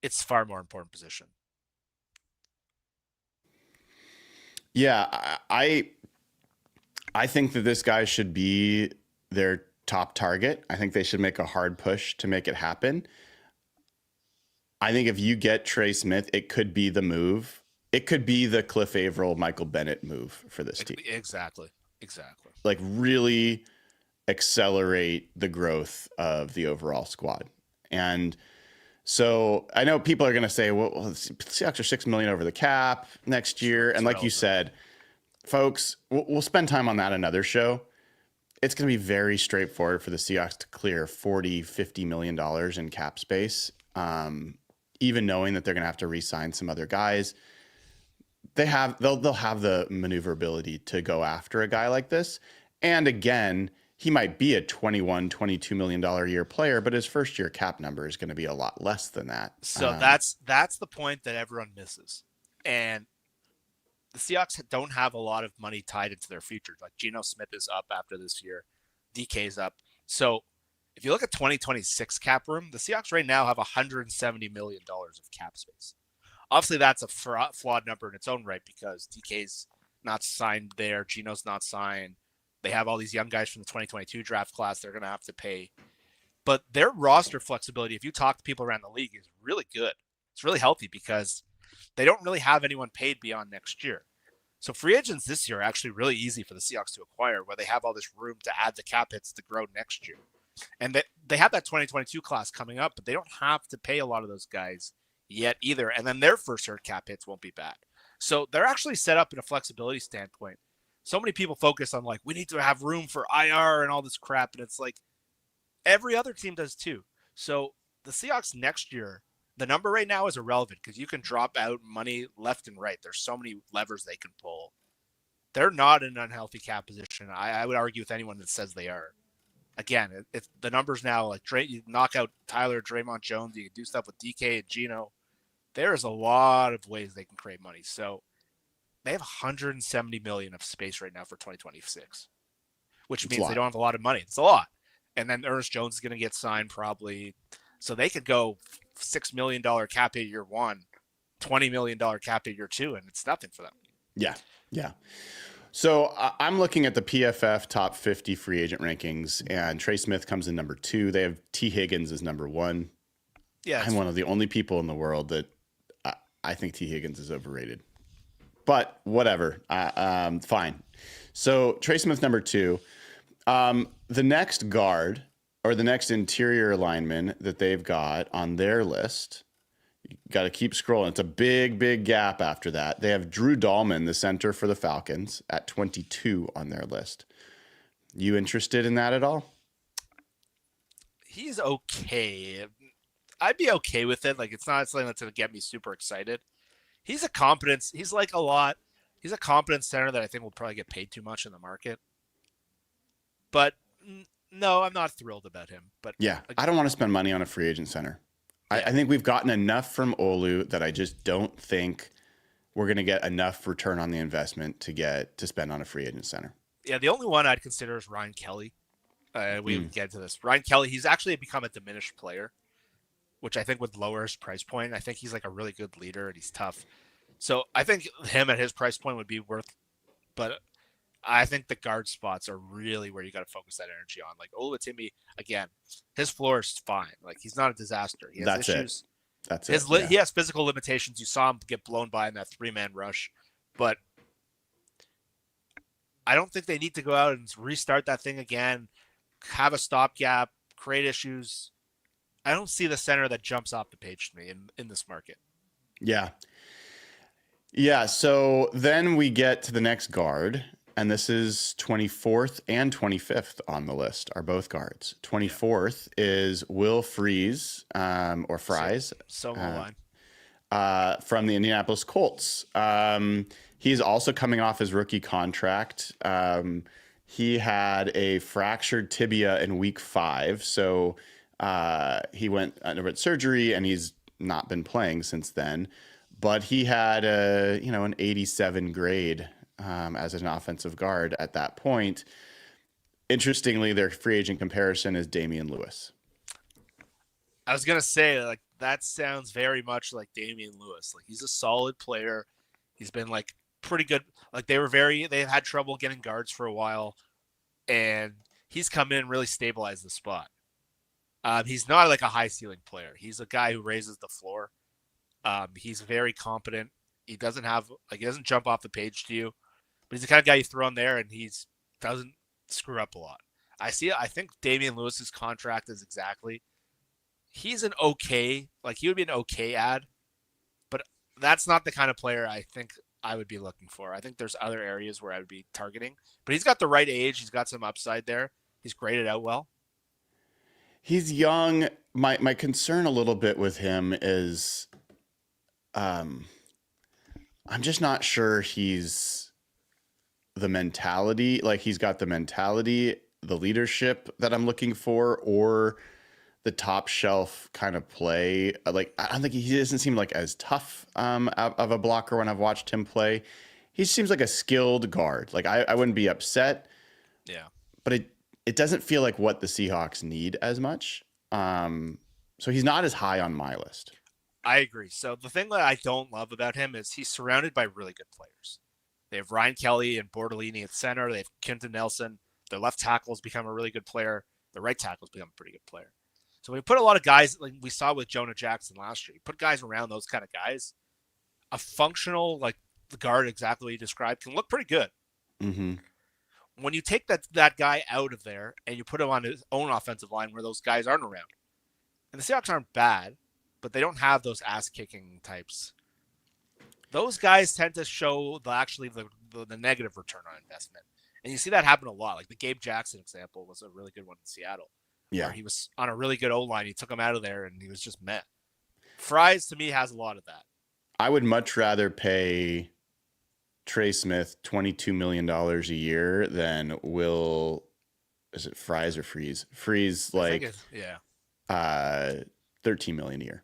B: It's far more important position.
A: Yeah, I think that this guy should be their top target. I think they should make a hard push to make it happen. I think if you get Trey Smith, it could be the move. It could be the Cliff Averill, Michael Bennett move for this team.
B: Exactly.
A: Like really accelerate the growth of the overall squad. And so I know people are going to say, well, the Seahawks are $6 million over the cap next year. And like you said, folks, we'll spend time on that another show. It's going to be very straightforward for the Seahawks to clear $40-50 million in cap space. Even knowing that they're going to have to re-sign some other guys, they'll have the maneuverability to go after a guy like this. And again, he might be a $21-22 million a year player, but his first year cap number is going to be a lot less than that.
B: So that's the point that everyone misses. And the Seahawks don't have a lot of money tied into their future. Like Geno Smith is up after this year. DK's up. So if you look at 2026 cap room, the Seahawks right now have $170 million of cap space. Obviously, that's a flawed number in its own right because DK's not signed there. Geno's not signed. They have all these young guys from the 2022 draft class they're going to have to pay. But their roster flexibility, if you talk to people around the league, is really good. It's really healthy because they don't really have anyone paid beyond next year. So free agents this year are actually really easy for the Seahawks to acquire, where they have all this room to add the cap hits to grow next year. And they have that 2022 class coming up, but they don't have to pay a lot of those guys yet either. And then their first year cap hits won't be bad. So they're actually set up in a flexibility standpoint. So many people focus on like, we need to have room for IR and all this crap. And it's like every other team does too. So the Seahawks next year, the number right now is irrelevant because you can drop out money left and right. There's so many levers they can pull. They're not in an unhealthy cap position. I would argue with anyone that says they are. Again, it's the numbers now, like you knock out Tyler, Draymond Jones, you can do stuff with DK and Geno. There is a lot of ways they can create money. So they have 170 million of space right now for 2026, which means they don't have a lot of money. It's a lot. And then Ernest Jones is going to get signed probably. So they could go $6 million cap hit year one, $20 million cap hit year two, and it's nothing for them.
A: Yeah. Yeah. So I'm looking at the PFF top 50 free agent rankings, and Trey Smith comes in number 2. They have T. Higgins as number 1.
B: Yeah.
A: I'm one of the only people in the world that I think T. Higgins is overrated. But whatever. Fine. So Trey Smith number 2. The next guard or the next interior lineman that they've got on their list, you got to keep scrolling. It's a big, big gap after that. They have Drew Dahlman, the center for the Falcons, at 22 on their list. You interested in that at all?
B: He's okay. I'd be okay with it. Like, it's not something that's going to get me super excited. He's a competent center that I think will probably get paid too much in the market. But no, I'm not thrilled about him. But
A: yeah, I don't want to spend money on a free agent center. Yeah. I think we've gotten enough from Olu that I just don't think we're going to get enough return on the investment to spend on a free agent center.
B: Yeah, the only one I'd consider is Ryan Kelly. We would get to this. Ryan Kelly, he's actually become a diminished player, which I think would lower his price point. I think he's like a really good leader and he's tough. So I think him at his price point would be worth, but I think the guard spots are really where you got to focus that energy on. Like Oluwatimi, again, his floor is fine. Like he's not a disaster. He has issues.
A: That's it.
B: He has physical limitations. You saw him get blown by in that 3-man rush, but I don't think they need to go out and restart that thing again, have a stopgap, create issues. I don't see the center that jumps off the page to me in this market.
A: Yeah. Yeah. So then we get to the next guard. And this is 24th and 25th on the list are both guards. 24th is Will Fries, or Fries.
B: Line.
A: From the Indianapolis Colts. He's also coming off his rookie contract. He had a fractured tibia in week 5. So he underwent surgery and he's not been playing since then. But he had an 87 grade as an offensive guard at that point. Interestingly, their free agent comparison is Damian Lewis.
B: I was going to say, like, that sounds very much like Damian Lewis. Like, he's a solid player. He's been, like, pretty good. Like, they've had trouble getting guards for a while, and he's come in and really stabilized the spot. He's not, like, a high ceiling player. He's a guy who raises the floor. He's very competent. He doesn't jump off the page to you. But he's the kind of guy you throw in there, and he doesn't screw up a lot. I think Damian Lewis's contract is he's an okay, like he would be an okay ad, but that's not the kind of player I think I would be looking for. I think there's other areas where I would be targeting. But he's got the right age. He's got some upside there. He's graded out well.
A: He's young. My concern a little bit with him is I'm just not sure he's the mentality, like he's got the mentality, the leadership that I'm looking for, or the top shelf kind of play. Like, I don't think he doesn't seem like as tough of a blocker when I've watched him play. He seems like a skilled guard. Like I wouldn't be upset.
B: Yeah.
A: But it doesn't feel like what the Seahawks need as much. So he's not as high on my list.
B: I agree. So the thing that I don't love about him is he's surrounded by really good players. They have Ryan Kelly and Bortolini at center. They have Quentin Nelson. Their left tackle's become a really good player. The right tackle's become a pretty good player. So when you put a lot of guys, like we saw with Jonah Jackson last year, you put guys around those kind of guys, a functional, like the guard exactly what you described, can look pretty good.
A: Mm-hmm.
B: When you take that guy out of there and you put him on his own offensive line where those guys aren't around, and the Seahawks aren't bad, but they don't have those ass-kicking types. Those guys tend to show the negative return on investment. And you see that happen a lot. Like the Gabe Jackson example was a really good one in Seattle.
A: Yeah.
B: Where he was on a really good O-line. He took him out of there, and he was just meh. Fries, to me, has a lot of that.
A: I would much rather pay Trey Smith $22 million a year than is it Fries or Freeze? Freeze, like, $13 million a year.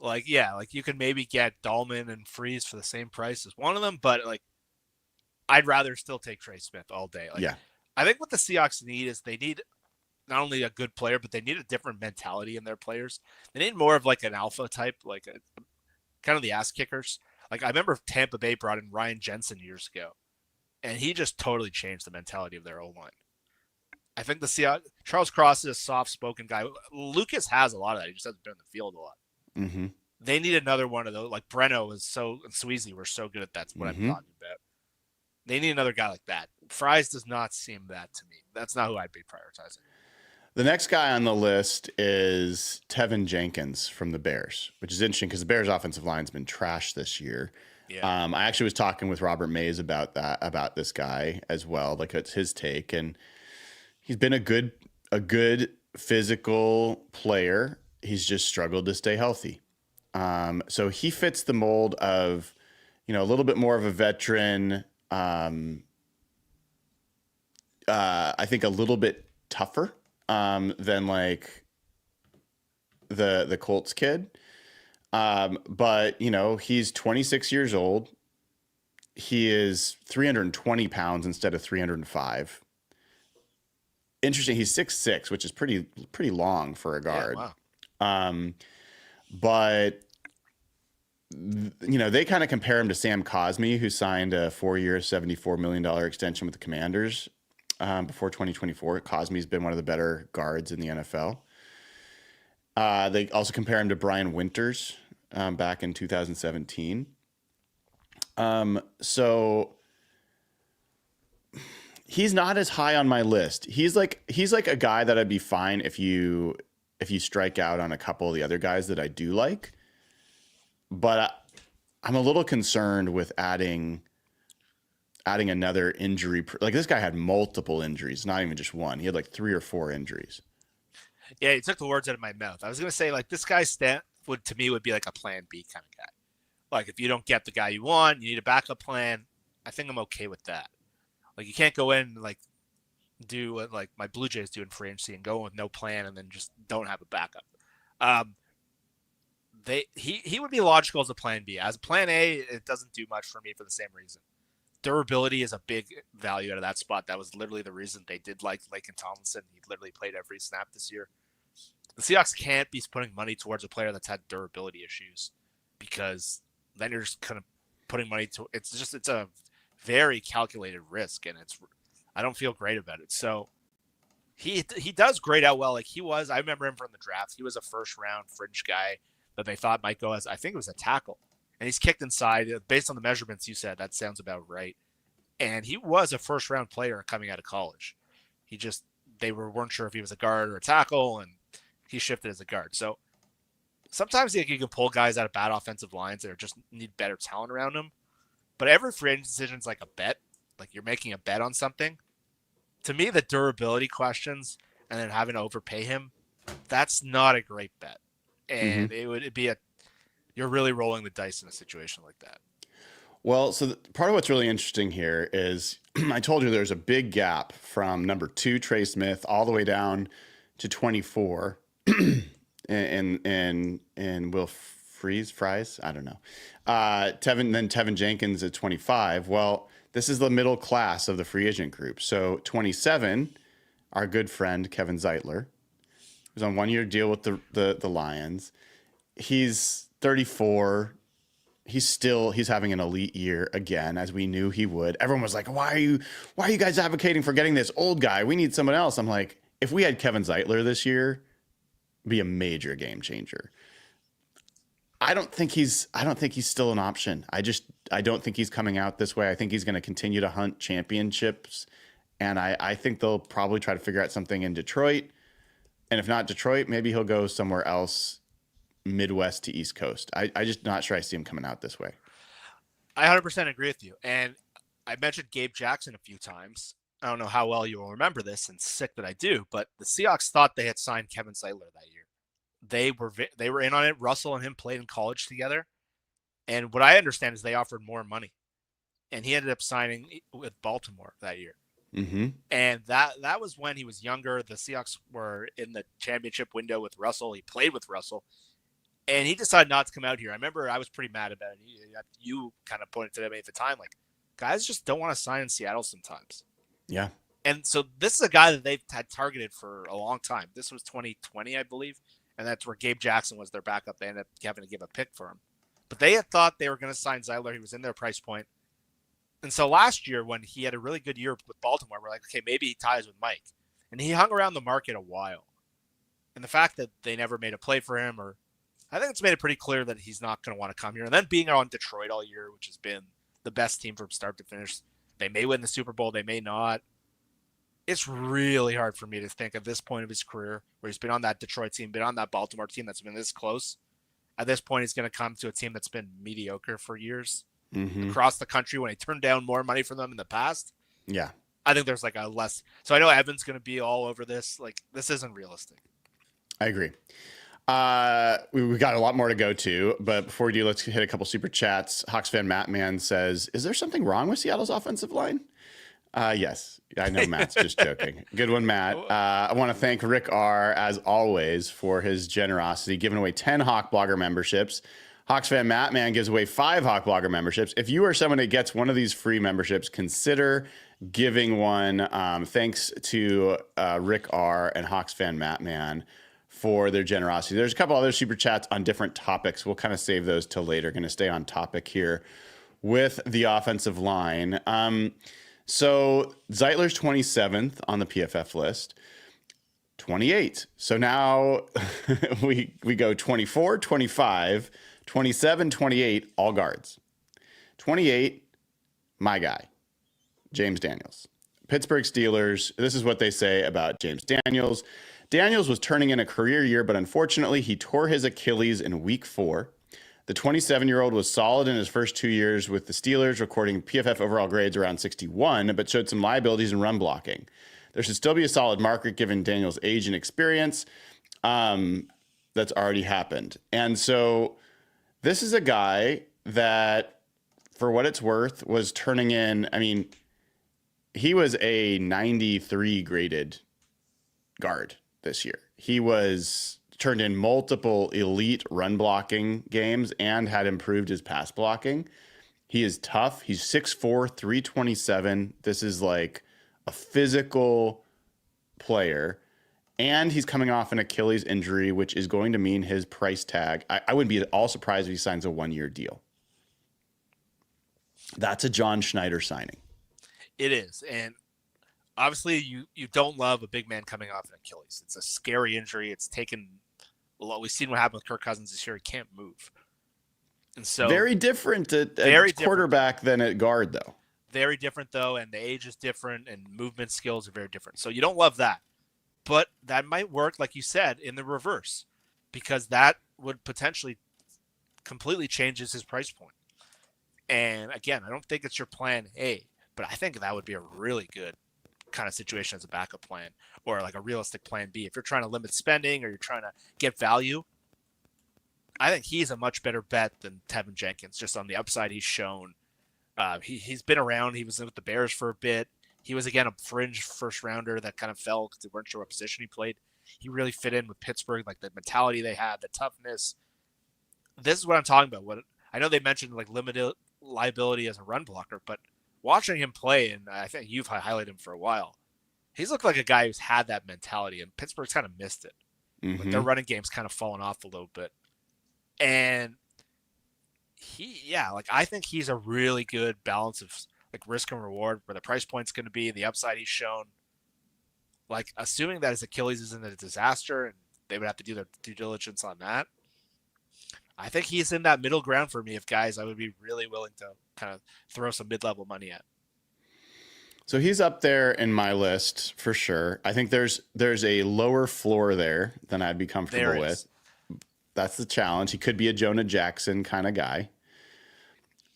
B: Like you could maybe get Dahlman and Freeze for the same price as one of them, but like I'd rather still take Trey Smith all day. Like,
A: yeah.
B: I think what the Seahawks need is they need not only a good player, but they need a different mentality in their players. They need more of like an alpha type, like kind of the ass kickers. Like I remember Tampa Bay brought in Ryan Jensen years ago, and he just totally changed the mentality of their O-line. I think the Seahawks, Charles Cross is a soft-spoken guy. Lucas has a lot of that. He just hasn't been in the field a lot.
A: Mm-hmm.
B: They need another one of those. Like Breno and Sweezy were so good at that. That's what I'm talking about. They need another guy like that. Fries does not seem that to me. That's not who I'd be prioritizing.
A: The next guy on the list is Tevin Jenkins from the Bears, which is interesting because the Bears' offensive line's been trashed this year.
B: Yeah.
A: I actually was talking with Robert Mays about this guy as well. Like it's his take, and he's been a good physical player. He's just struggled to stay healthy. So he fits the mold of, a little bit more of a veteran. I think a little bit tougher than like the Colts kid. But he's 26 years old. He is 320 pounds instead of 305. Interesting. He's 6'6", which is pretty long for a guard.
B: Yeah,
A: wow. But they kind of compare him to Sam Cosmi, who signed a 4-year, $74 million extension with the Commanders before 2024. Cosmi's been one of the better guards in the NFL. They also compare him to Brian Winters back in 2017. So he's not as high on my list. He's like a guy that I'd be fine if you strike out on a couple of the other guys that I do like. But I'm a little concerned with adding another injury. Like this guy had multiple injuries, not even just one. He had like 3 or 4 injuries.
B: Yeah, you took the words out of my mouth. I was going to say, like, this guy would be like a plan B kind of guy. Like, if you don't get the guy you want, you need a backup plan. I think I'm okay with that. Like, you can't go in and, like, do what, like, my Blue Jays do in free agency and go with no plan and then just don't have a backup. He would be logical as a plan B. As a plan A, it doesn't do much for me for the same reason. Durability is a big value out of that spot. That was literally the reason they did like Laken Tomlinson. He literally played every snap this year. The Seahawks can't be putting money towards a player that's had durability issues because then you're just kind of putting money to it's a very calculated risk, and I don't feel great about it. So he does grade out well. Like I remember him from the draft. He was a first round fringe guy that they thought might go as, I think it was a tackle. And he's kicked inside. Based on the measurements you said, that sounds about right. And he was a first-round player coming out of college. They weren't sure if he was a guard or a tackle, and he shifted as a guard. So sometimes you can pull guys out of bad offensive lines that just need better talent around them. But every free agent decision is like a bet. Like you're making a bet on something. To me, the durability questions and then having to overpay him, that's not a great bet. And it would be you're really rolling the dice in a situation like that.
A: Well, so part of what's really interesting here is I told you there's a big gap from number 2, Trey Smith, all the way down to 24 and Will Fries. I don't know. Tevin Jenkins at 25. Well, this is the middle class of the free agent group. So 27, our good friend, Kevin Zeitler, who's on 1-year deal with the Lions. He's 34. he's having an elite year again, as we knew he would. Everyone was like, why are you guys advocating for getting this old guy? We need someone else. I'm like, if we had Kevin Zeitler this year, it'd be a major game changer. I don't think he's still an option. I don't think he's coming out this way. I think he's going to continue to hunt championships. And I think they'll probably try to figure out something in Detroit. And if not Detroit, maybe he'll go somewhere else, Midwest to East Coast. I just not sure I see him coming out this way.
B: I 100% agree with you. And I mentioned Gabe Jackson a few times. I don't know how well you will remember this, and sick that I do, but the Seahawks thought they had signed Kevin Zeitler that year. They were in on it. Russell and him played in college together. And what I understand is they offered more money. And he ended up signing with Baltimore that year.
A: Mm-hmm.
B: And that was when he was younger. The Seahawks were in the championship window with Russell. He played with Russell. And he decided not to come out here. I remember I was pretty mad about it. You kind of pointed to me at the time, like, guys just don't want to sign in Seattle sometimes.
A: Yeah.
B: And so this is a guy that they've had targeted for a long time. This was 2020, I believe. And that's where Gabe Jackson was their backup. They ended up having to give a pick for him. But they had thought they were going to sign Zeitler. He was in their price point. And so last year, when he had a really good year with Baltimore, we're like, okay, maybe he ties with Mike. And he hung around the market a while. And the fact that they never made a play for him, or I think it's made it pretty clear that he's not going to want to come here. And then being on Detroit all year, which has been the best team from start to finish, they may win the Super Bowl, they may not. It's really hard for me to think at this point of his career, where he's been on that Detroit team, been on that Baltimore team that's been this close. At this point, he's going to come to a team that's been mediocre for years. Mm-hmm. Across the country when he turned down more money from them in the past.
A: Yeah.
B: I think there's like a less. So I know Evan's going to be all over this. Like, this isn't realistic.
A: I agree. We've got a lot more to go to, but before we do, let's hit a couple super chats. Hawks fan Matt Man says, is there something wrong with Seattle's offensive line? Yes. I know Matt's just joking. Good one, Matt. I want to thank Rick R, as always, for his generosity, giving away 10 Hawk Blogger memberships. Hawks fan Matt Man gives away 5 Hawk Blogger memberships. If you are someone that gets one of these free memberships, consider giving one. Thanks to Rick R and Hawks fan Matt Man for their generosity. There's a couple other super chats on different topics. We'll kind of save those till later. Going to stay on topic here with the offensive line. So Zeitler's 27th on the PFF list. 28. So now we go 24, 25, 27, 28, all guards. 28, my guy, James Daniels. Pittsburgh Steelers, this is what they say about James Daniels. Daniels was turning in a career year, but unfortunately he tore his Achilles in week 4. The 27-year-old was solid in his first 2 years with the Steelers, recording PFF overall grades around 61, but showed some liabilities in run blocking. There should still be a solid market given Daniels' age and experience. That's already happened. And so this is a guy that, for what it's worth, was turning in, I mean, he was a 93 graded guard this year. He was turned in multiple elite run blocking games and had improved his pass blocking. He is tough. He's 6'4", 327. This is like a physical player. And he's coming off an Achilles injury, which is going to mean his price tag. I wouldn't be at all surprised if he signs a 1-year deal. That's a John Schneider signing.
B: It is. And obviously you don't love a big man coming off an Achilles. It's a scary injury. It's taken a lot. We've seen what happened with Kirk Cousins this year. He can't move. And so
A: very different at quarterback than at guard, though.
B: Very different, though. And the age is different and movement skills are very different. So you don't love that. But that might work, like you said, in the reverse, because that would potentially completely changes his price point. And again, I don't think it's your plan A, but I think that would be a really good kind of situation as a backup plan, or like a realistic plan B. If you're trying to limit spending or you're trying to get value, I think he's a much better bet than Tevin Jenkins, just on the upside he's shown. He's been around. He was with the Bears for a bit. He was, again, a fringe first rounder that kind of fell because they weren't sure what position he played. He really fit in with Pittsburgh, like the mentality they had, the toughness. This is what I'm talking about. What I know they mentioned like limited liability as a run blocker, but watching him play, and I think you've highlighted him for a while, he's looked like a guy who's had that mentality, and Pittsburgh's kind of missed it. Mm-hmm. Like their running game's kind of fallen off a little bit. And like I think he's a really good balance of like risk and reward where the price point's going to be, the upside he's shown. Like assuming that his Achilles isn't a disaster and they would have to do their due diligence on that. I think he's in that middle ground for me of guys I would be really willing to kind of throw some mid-level money at.
A: So he's up there in my list for sure. I think there's a lower floor there than I'd be comfortable with. That's the challenge. He could be a Jonah Jackson kind of guy.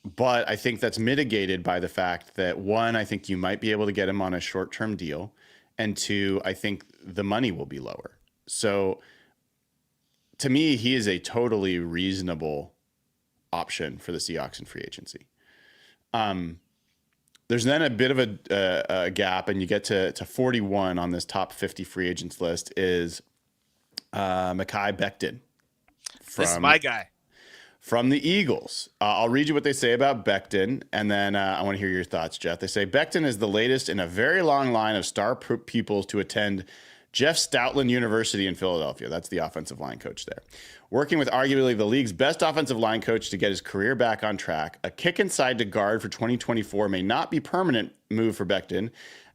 A: But I think that's mitigated by the fact that one, I think you might be able to get him on a short-term deal. And two, I think the money will be lower. So to me, he is a totally reasonable option for the Seahawks in free agency. There's then a bit of a gap, and you get to 41 on this top 50 free agents list is Mekhi Becton.
B: This is my guy.
A: From the Eagles. I'll read you what they say about Becton, and then I want to hear your thoughts, Jeff. They say, Becton is the latest in a very long line of star pupils to attend Jeff Stoutland University in Philadelphia. That's the offensive line coach there. Working with arguably the league's best offensive line coach to get his career back on track, a kick inside to guard for 2024 may not be permanent move for Becton,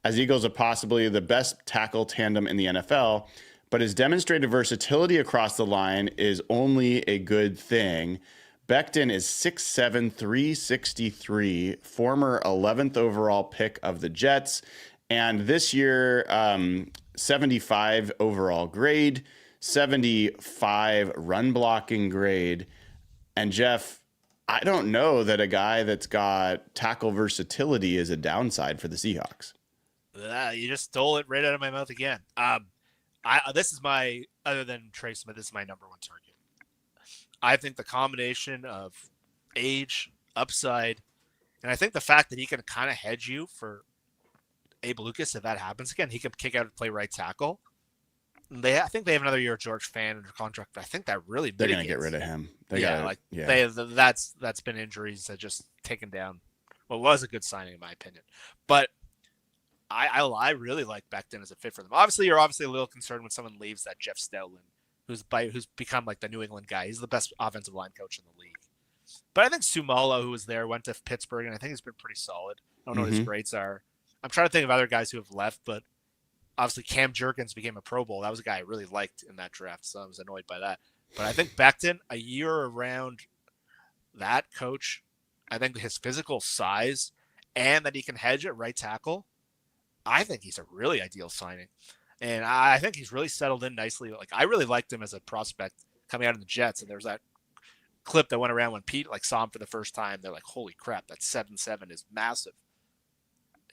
A: as Eagles are possibly the best tackle tandem in the NFL, but his demonstrated versatility across the line is only a good thing. Becton is 6'7", 363, former 11th overall pick of the Jets, and this year, 75 overall grade, 75 run blocking grade. And Jeff, I don't know that a guy that's got tackle versatility is a downside for the Seahawks.
B: You just stole it right out of my mouth again. This is my, other than Trey Smith, this is my number one target. I think the combination of age, upside, and I think the fact that he can kind of hedge you for Abe Lucas, if that happens again, he can kick out and play right tackle. I think they have another year of George Fan under contract, but I think that really
A: they're going to get rid of him.
B: That's been injuries that just taken down what was a good signing in my opinion. But I really like Becton as a fit for them. Obviously, you're a little concerned when someone leaves that Jeff Stoutland, who's become like the New England guy. He's the best offensive line coach in the league. But I think Sumalo, who was there, went to Pittsburgh, and I think he's been pretty solid. I don't know what his grades are. I'm trying to think of other guys who have left, but obviously Cam Jurgens became a Pro Bowl. That was a guy I really liked in that draft, so I was annoyed by that. But I think Becton, a year around that coach, I think his physical size and that he can hedge at right tackle, I think he's a really ideal signing. And I think he's really settled in nicely. Like I really liked him as a prospect coming out of the Jets. And there was that clip that went around when Pete saw him for the first time. They're like, holy crap, that 7'7" is massive.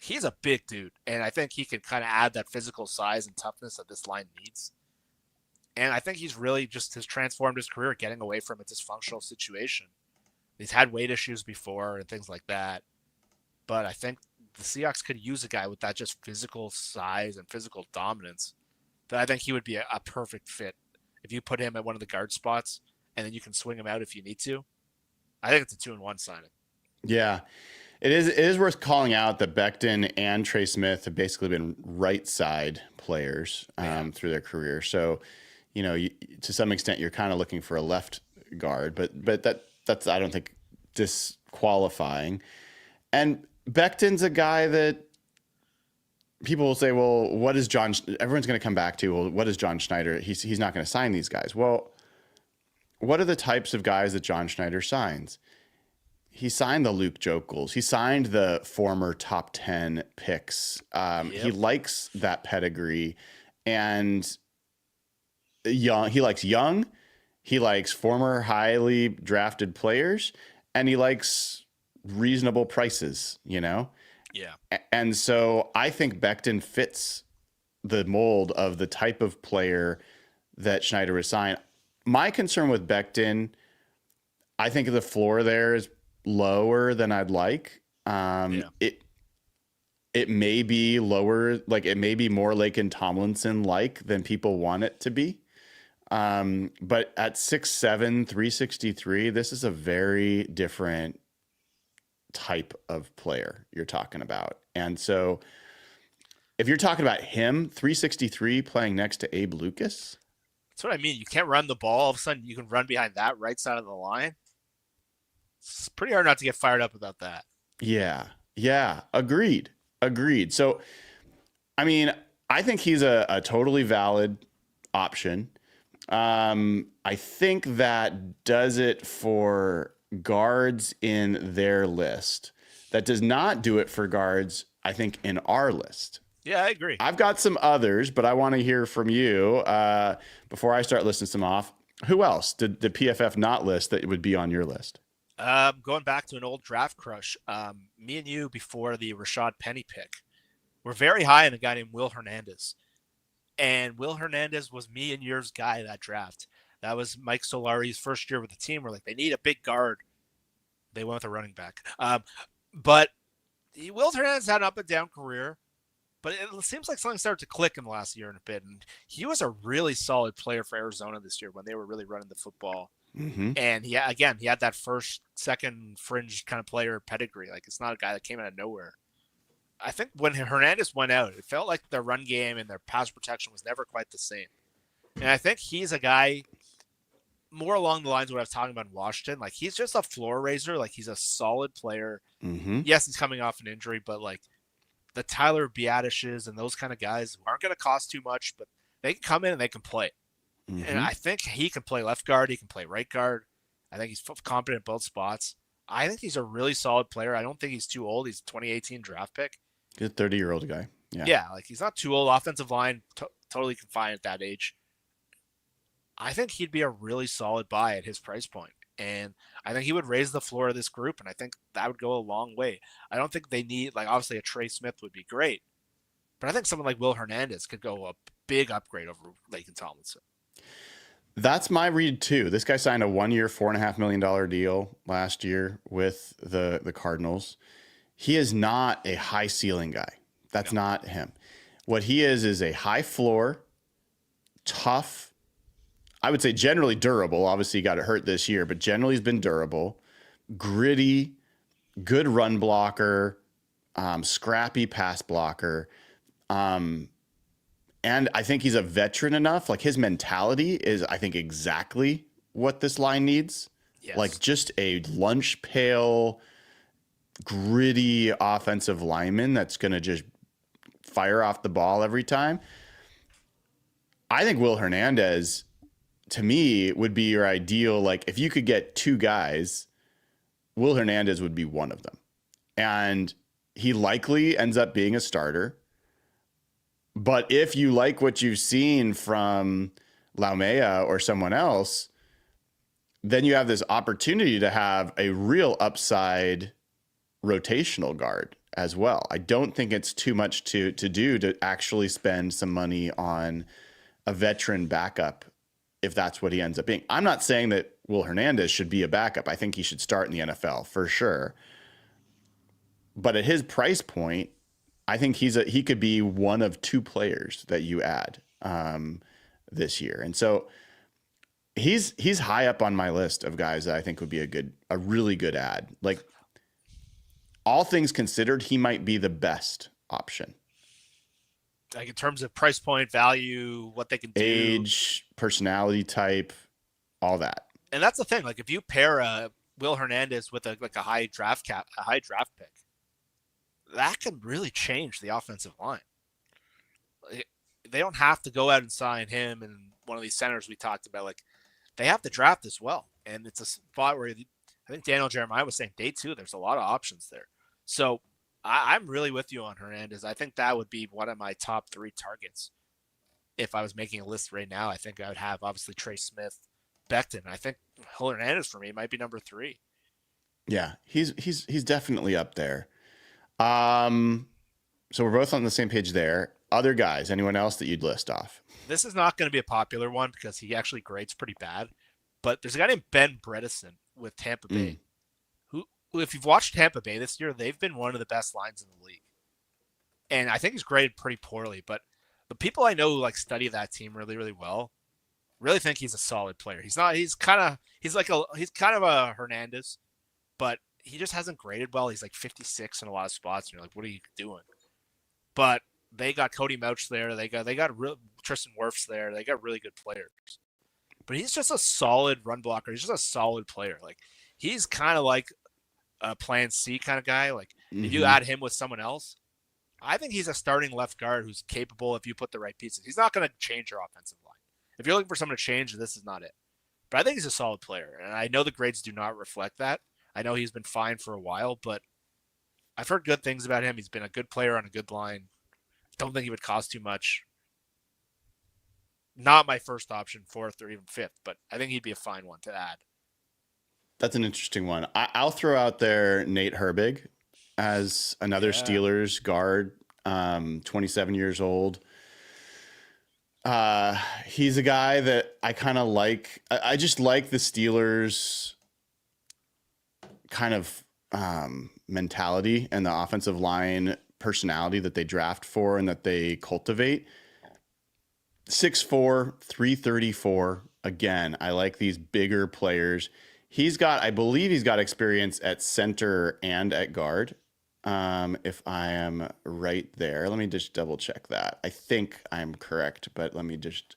B: He's a big dude. And I think he can kind of add that physical size and toughness that this line needs. And I think he's really has transformed his career getting away from a dysfunctional situation. He's had weight issues before and things like that. But I think the Seahawks could use a guy with that just physical size and physical dominance. That I think he would be a perfect fit if you put him at one of the guard spots and then you can swing him out if you need to. I think it's a 2-in-1 signing.
A: Yeah, it is worth calling out that Becton and Trey Smith have basically been right side players through their career. So, to some extent, you're kind of looking for a left guard, but that's I don't think disqualifying. And Becton's a guy that people will say, well, what is John? Everyone's going to come back to, well, what is John Schneider? He's not going to sign these guys. Well, what are the types of guys that John Schneider signs? He signed the Luke Jokels. He signed the former top 10 picks. He likes that pedigree, and young. He likes young. He likes former highly drafted players, and he likes reasonable prices, Yeah. And so I think Becton fits the mold of the type of player that Schneider would sign. My concern with Becton, I think the floor there is lower than I'd like. It may be lower, like it may be more Laken Tomlinson like than people want it to be. But at 6'7", 363, this is a very different type of player you're talking about. And so if you're talking about him, 363 playing next to Abe Lucas.
B: That's what I mean. You can't run the ball. All of a sudden you can run behind that right side of the line. It's pretty hard not to get fired up about that.
A: Yeah. Yeah. Agreed. So, I mean, I think he's a totally valid option. I think that does it for guards in their list. That does not do it for guards, I think, in our list.
B: Yeah, I agree.
A: I've got some others, but I want to hear from you before I start listing some off. Who else did the PFF not list that would be on your list?
B: Going back to an old draft crush, me and you before the Rashad Penny pick, were very high on a guy named Will Hernandez. And Will Hernandez was me and yours guy that draft. That was Mike Solari's first year with the team. We're like, they need a big guard. They went with a running back. But Will Hernandez had an up and down career, but it seems like something started to click in the last year and a bit. And he was a really solid player for Arizona this year when they were really running the football.
A: Mm-hmm.
B: And he had that first, second fringe kind of player pedigree. Like, it's not a guy that came out of nowhere. I think when Hernandez went out, it felt like their run game and their pass protection was never quite the same. And I think he's a guy more along the lines of what I was talking about in Washington. Like, he's just a floor raiser. Like, he's a solid player.
A: Mm-hmm.
B: Yes, he's coming off an injury, but like the Tyler Biadishes and those kind of guys aren't going to cost too much, but they can come in and they can play.
A: Mm-hmm.
B: And I think he can play left guard. He can play right guard. I think he's competent at both spots. I think he's a really solid player. I don't think he's too old. He's a 2018 draft pick.
A: He's a 30-year-old guy.
B: Yeah, like he's not too old. Offensive line, totally confined at that age. I think he'd be a really solid buy at his price point. And I think he would raise the floor of this group, and I think that would go a long way. I don't think they need, like, obviously a Trey Smith would be great, but I think someone like Will Hernandez could go a big upgrade over Laken Tomlinson.
A: That's my read too. This guy signed a 1-year, $4.5 million deal last year with the Cardinals. He is not a high ceiling guy. That's not him. What he is a high floor, tough, I would say generally durable. Obviously, he got hurt this year, but generally he's been durable, gritty, good run blocker, scrappy pass blocker. And I think he's a veteran enough. Like, his mentality is, I think, exactly what this line needs.
B: Yes.
A: Like, just a lunch pail, gritty offensive lineman that's going to just fire off the ball every time. I think Will Hernandez, to me, would be your ideal. Like, if you could get two guys, Will Hernandez would be one of them. And he likely ends up being a starter. But if you like what you've seen from Laumea or someone else, then you have this opportunity to have a real upside rotational guard as well. I don't think it's too much to do to actually spend some money on a veteran backup if that's what he ends up being. I'm not saying that Will Hernandez should be a backup. I think he should start in the NFL for sure. But at his price point, I think he could be one of two players that you add this year. And so he's high up on my list of guys that I think would be a really good add. Like, all things considered, he might be the best option.
B: Like, in terms of price point, value, what they can do,
A: age, personality type, all that.
B: And that's the thing. Like, if you pair Will Hernandez with a high draft pick, that can really change the offensive line. They don't have to go out and sign him and one of these centers we talked about. Like, they have to draft as well. And it's a spot where I think Daniel Jeremiah was saying day 2, there's a lot of options there. So I'm really with you on Hernandez. I think that would be one of my top 3 targets. If I was making a list right now, I think I would have obviously Trey Smith, Becton. I think Hernandez for me might be number 3.
A: Yeah, he's definitely up there. So we're both on the same page there. Other guys, anyone else that you'd list off?
B: This is not going to be a popular one because he actually grades pretty bad. But there's a guy named Ben Bredesen with Tampa Bay, who, if you've watched Tampa Bay this year, they've been one of the best lines in the league. And I think he's graded pretty poorly, but the people I know who like study that team really, really well, really think he's a solid player. He's kind of a Hernandez, but he just hasn't graded well. He's like 56 in a lot of spots, and you're like, what are you doing? But they got Cody Mouch there. They got Tristan Wirfs there. They got really good players. But he's just a solid run blocker. He's just a solid player. Like, he's kind of like a plan C kind of guy. Like if you
A: Hmm.
B: add him with someone else, I think he's a starting left guard who's capable if you put the right pieces. He's not going to change your offensive line. If you're looking for someone to change, this is not it. But I think he's a solid player, and I know the grades do not reflect that. I know he's been fine for a while, but I've heard good things about him. He's been a good player on a good line. Don't think he would cost too much. Not my first option, fourth or even fifth, but I think he'd be a fine one to add.
A: That's an interesting one. I'll throw out there Nate Herbig as another
B: Yeah.
A: Steelers guard, 27 years old. He's a guy that I kind of like. I just like the Steelers kind of mentality and the offensive line personality that they draft for and that they cultivate. 6'4", 334. Again, I like these bigger players. I believe he's got experience at center and at guard. If I am right there, let me just double check that. I think I'm correct, but let me just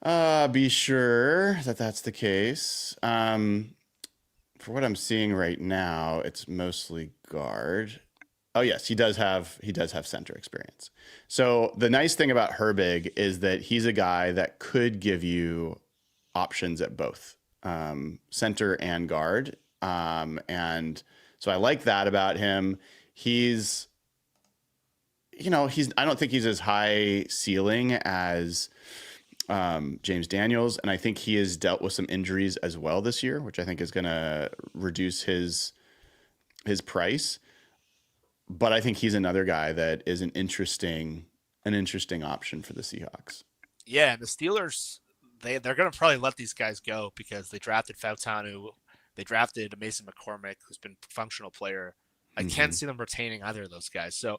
A: be sure that that's the case. For what I'm seeing right now, it's mostly guard. Oh yes, he does have center experience. So the nice thing about Herbig is that he's a guy that could give you options at both center and guard. And so I like that about him. He's, I don't think he's as high ceiling as James Daniels, and I think he has dealt with some injuries as well this year, which I think is going to reduce his price. But I think he's another guy that is an interesting option for the Seahawks.
B: Yeah, and the Steelers, they're going to probably let these guys go because they drafted Fautanu, they drafted Mason McCormick, who's been a functional player. I can't
A: Mm-hmm.
B: see them retaining either of those guys. So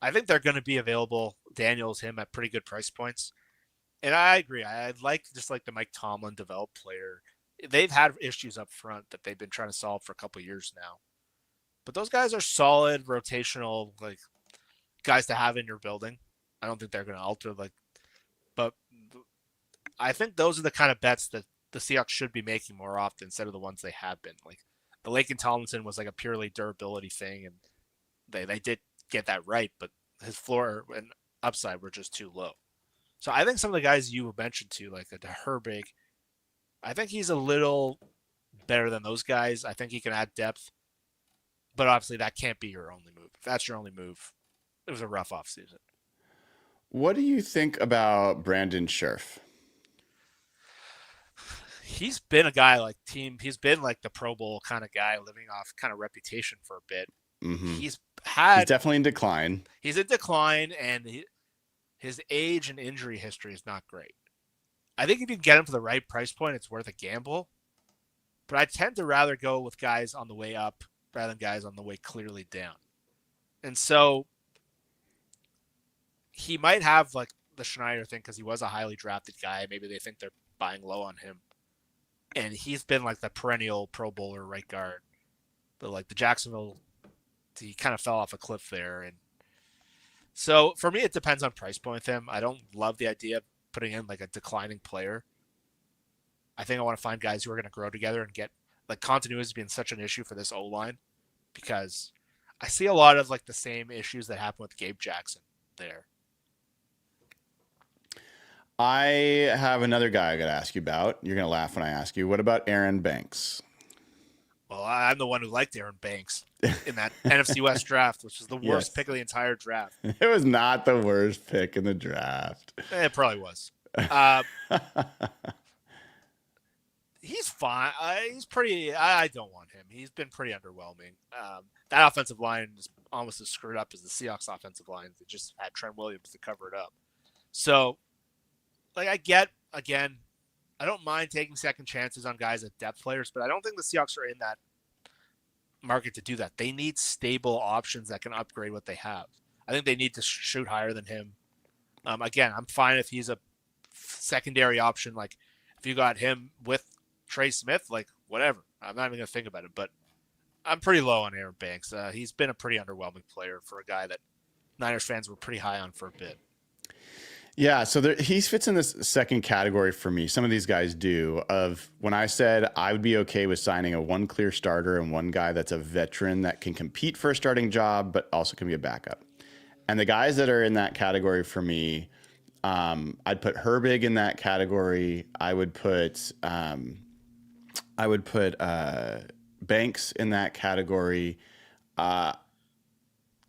B: I think they're going to be available, Daniels, him, at pretty good price points. And I agree. I like just like the Mike Tomlin developed player. They've had issues up front that they've been trying to solve for a couple years now. But those guys are solid rotational like guys to have in your building. I don't think they're going to alter but I think those are the kind of bets that the Seahawks should be making more often instead of the ones they have been. Like the Lake and Tomlinson was like a purely durability thing, and they did get that right, but his floor and upside were just too low. So I think some of the guys you mentioned too, like the Herbig, I think he's a little better than those guys. I think he can add depth, but obviously that can't be your only move. If that's your only move, it was a rough offseason.
A: What do you think about Brandon Scherf?
B: He's been a guy like team. He's been like the Pro Bowl kind of guy, living off kind of reputation for a bit.
A: Mm-hmm.
B: He's
A: He's
B: had
A: definitely in decline.
B: he's in decline, and his age and injury history is not great. I think if you can get him for the right price point, it's worth a gamble. But I tend to rather go with guys on the way up rather than guys on the way clearly down. And so he might have like the Schneider thing because he was a highly drafted guy. Maybe they think they're buying low on him. And he's been like the perennial Pro Bowler right guard. But like the Jacksonville, he kind of fell off a cliff there. And so for me, it depends on price point with him. I don't love the idea of putting in like a declining player. I think I want to find guys who are going to grow together and get like continuity has been such an issue for this O line because I see a lot of like the same issues that happened with Gabe Jackson there.
A: I have another guy I got to ask you about. You're going to laugh when I ask you. What about Aaron Banks?
B: Well, I'm the one who liked Aaron Banks in that NFC West draft, which was the worst
A: Yes.
B: pick of the entire draft.
A: It was not the worst pick in the draft.
B: It probably was. Uh, he's fine. He's pretty. I don't want him. He's been pretty underwhelming. That offensive line is almost as screwed up as the Seahawks offensive line. They just had Trent Williams to cover it up. So, like, I get again. I don't mind taking second chances on guys at depth players, but I don't think the Seahawks are in that market to do that. They need stable options that can upgrade what they have. I think they need to shoot higher than him. Again, I'm fine if he's a secondary option. Like if you got him with Trey Smith, like whatever. I'm not even gonna think about it. But I'm pretty low on Aaron Banks. He's been a pretty underwhelming player for a guy that Niners fans were pretty high on for a bit.
A: Yeah, so he fits in this second category for me. Some of these guys do. Of when I said I would be okay with signing a one clear starter and one guy that's a veteran that can compete for a starting job, but also can be a backup. And the guys that are in that category for me, I'd put Herbig in that category. I would put Banks in that category. Uh,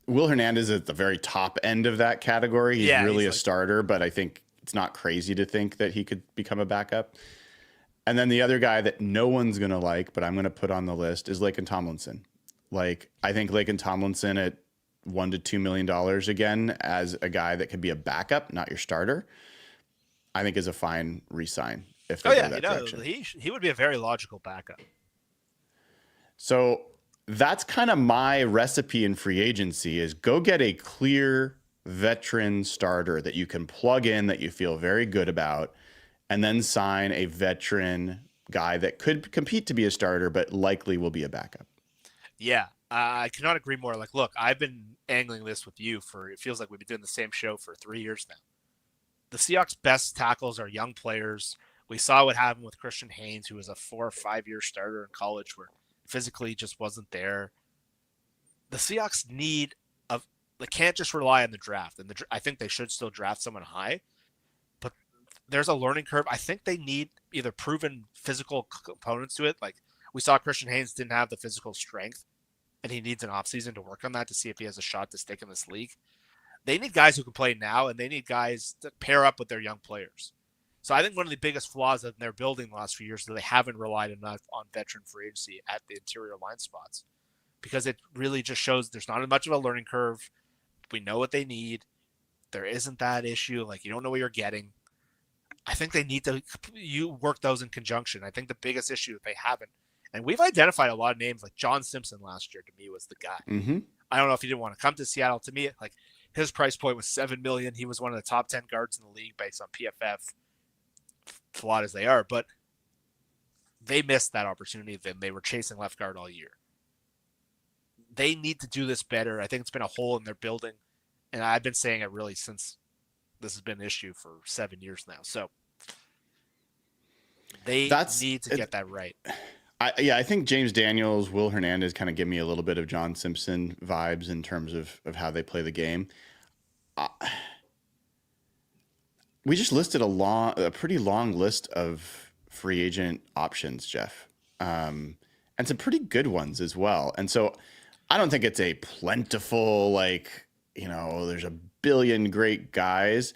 A: Will Hernandez is at the very top end of that category. He's
B: Yeah,
A: really
B: he's
A: a
B: like,
A: starter, but I think it's not crazy to think that he could become a backup. And then the other guy that no one's going to like, but I'm going to put on the list is Laken Tomlinson. Like, I think Laken Tomlinson at $1 to $2 million again as a guy that could be a backup, not your starter, I think is a fine re-sign if
B: oh
A: they go
B: yeah,
A: that direction.
B: he would be a very logical backup.
A: So that's kind of my recipe in free agency is go get a clear veteran starter that you can plug in that you feel very good about, and then sign a veteran guy that could compete to be a starter, but likely will be a backup.
B: Yeah, I cannot agree more. Like, look, I've been angling this with you for, it feels like we've been doing the same show for 3 years now. The Seahawks' best tackles are young players. We saw what happened with Christian Haynes, who was a 4 or 5 year starter in college, where physically just wasn't there. The Seahawks need a, they can't just rely on the draft, and I think they should still draft someone high. But there's a learning curve. I think they need either proven physical components to it. Like we saw Christian Haynes didn't have the physical strength, and he needs an offseason to work on that to see if he has a shot to stick in this league. They need guys who can play now, and they need guys to pair up with their young players. So I think one of the biggest flaws in their building the last few years is that they haven't relied enough on veteran free agency at the interior line spots, because it really just shows there's not as much of a learning curve. We know what they need. There isn't that issue. Like, you don't know what you're getting. I think they need to work those in conjunction. I think the biggest issue that they haven't, and we've identified a lot of names, like John Simpson last year to me was the guy.
A: Mm-hmm.
B: I don't know if he didn't want to come to Seattle. To me, like his price point was $7 million. He was one of the top 10 guards in the league based on PFF, flawed as they are, but they missed that opportunity. Then they were chasing left guard all year. They need to do this better. I think it's been a hole in their building, and I've been saying it really since this has been an issue for 7 years now. So they need to get that right.
A: I think James Daniels, Will Hernandez kind of give me a little bit of John Simpson vibes in terms of how they play the game. We just listed a pretty long list of free agent options, Jeff, and some pretty good ones as well. And so I don't think it's a plentiful, there's a billion great guys.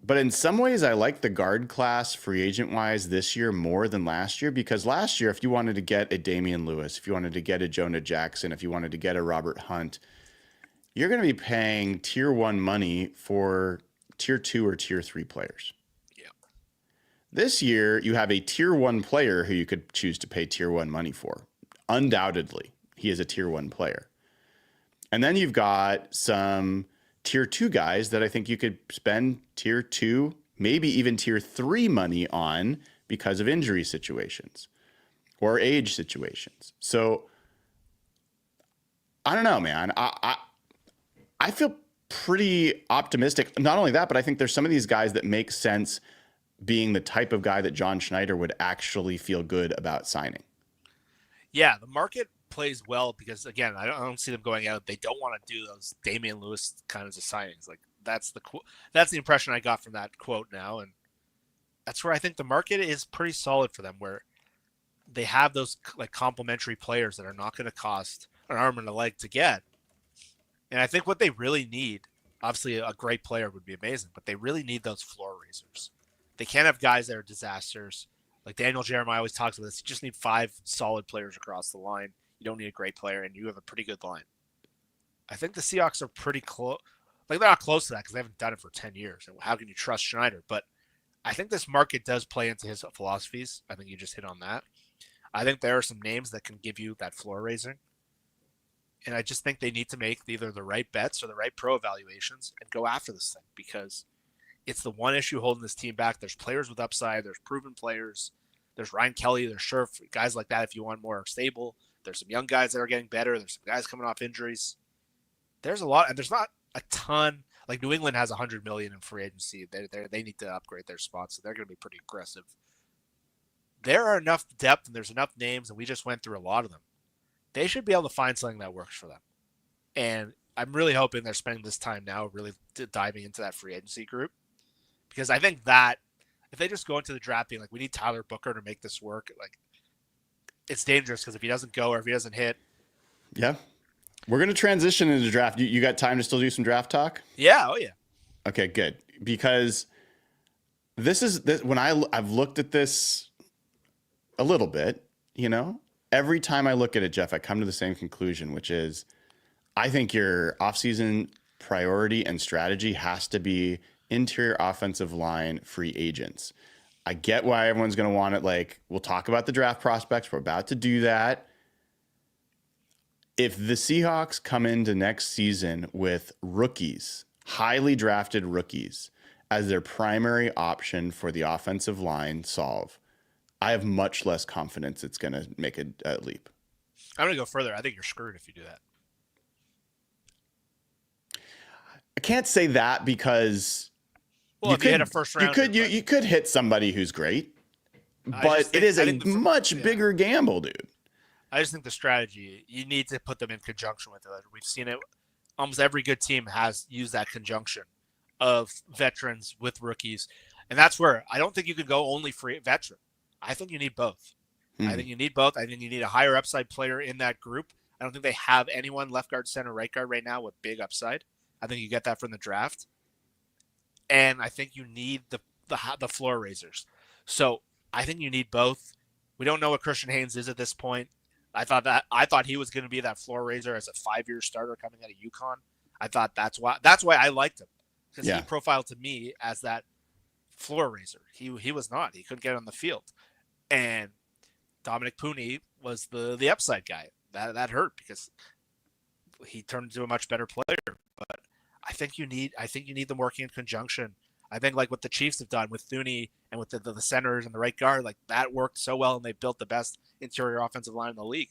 A: But in some ways, I like the guard class free agent wise this year more than last year, because last year, if you wanted to get a Damian Lewis, if you wanted to get a Jonah Jackson, if you wanted to get a Robert Hunt, you're going to be paying tier 1 money for tier 2 or tier 3 players.
B: Yeah.
A: This year, you have a tier 1 player who you could choose to pay tier 1 money for. Undoubtedly, he is a tier 1 player. And then you've got some tier 2 guys that I think you could spend tier 2, maybe even tier 3 money on because of injury situations or age situations. So I don't know, man. I feel pretty optimistic. Not only that, but I think there's some of these guys that make sense being the type of guy that John Schneider would actually feel good about signing.
B: Yeah, the market plays well because, again, I don't see them going out. They don't want to do those Damian Lewis kinds of signings. Like that's the impression I got from that quote now, and that's where I think the market is pretty solid for them, where they have those like complementary players that are not going to cost an arm and a leg to get. And I think what they really need, obviously a great player would be amazing, but they really need those floor raisers. They can't have guys that are disasters. Like Daniel Jeremiah always talks about this. You just need 5 solid players across the line. You don't need a great player, and you have a pretty good line. I think the Seahawks are pretty close. Like, they're not close to that because they haven't done it for 10 years. And how can you trust Schneider? But I think this market does play into his philosophies. I think you just hit on that. I think there are some names that can give you that floor raising. And I just think they need to make either the right bets or the right pro evaluations and go after this thing, because it's the one issue holding this team back. There's players with upside. There's proven players. There's Ryan Kelly. There's Scherf, guys like that if you want more stable. There's some young guys that are getting better. There's some guys coming off injuries. There's a lot, and there's not a ton. Like New England has $100 million in free agency. They need to upgrade their spots, so they're going to be pretty aggressive. There are enough depth and there's enough names, and we just went through a lot of them. They should be able to find something that works for them. And I'm really hoping they're spending this time now really diving into that free agency group, because I think that if they just go into the draft being like, we need Tyler Booker to make this work, like it's dangerous, because if he doesn't go or if he doesn't hit.
A: Yeah. We're going to transition into draft. You got time to still do some draft talk?
B: Yeah. Oh, yeah.
A: Okay, good. Because when I've looked at this a little bit, every time I look at it, Jeff, I come to the same conclusion, which is I think your offseason priority and strategy has to be interior offensive line free agents. I get why everyone's going to want it. Like, we'll talk about the draft prospects. We're about to do that. If the Seahawks come into next season with rookies, highly drafted rookies, as their primary option for the offensive line solve, I have much less confidence it's going to make a leap.
B: I'm going to go further. I think you're screwed if you do that.
A: I can't say that because
B: you hit a first round.
A: You could hit somebody who's great, but it is a much bigger gamble, dude.
B: I just think the strategy, you need to put them in conjunction with it. We've seen it. Almost every good team has used that conjunction of veterans with rookies. And that's where I don't think you could go only free veteran. I think you need both. I think you need both. I think you need a higher upside player in that group. I don't think they have anyone left guard, center, right guard right now with big upside. I think you get that from the draft. And I think you need the floor raisers. So I think you need both. We don't know what Christian Haynes is at this point. I thought he was going to be that floor raiser as a 5-year starter coming out of UConn. I thought that's why I liked him, because he profiled to me as that floor raiser. He was not. He couldn't get on the field. And Dominic Pooney was the upside guy. That hurt because he turned into a much better player. But I think you need them working in conjunction. I think like what the Chiefs have done with Thuney and with the centers and the right guard, like that worked so well, and they built the best interior offensive line in the league.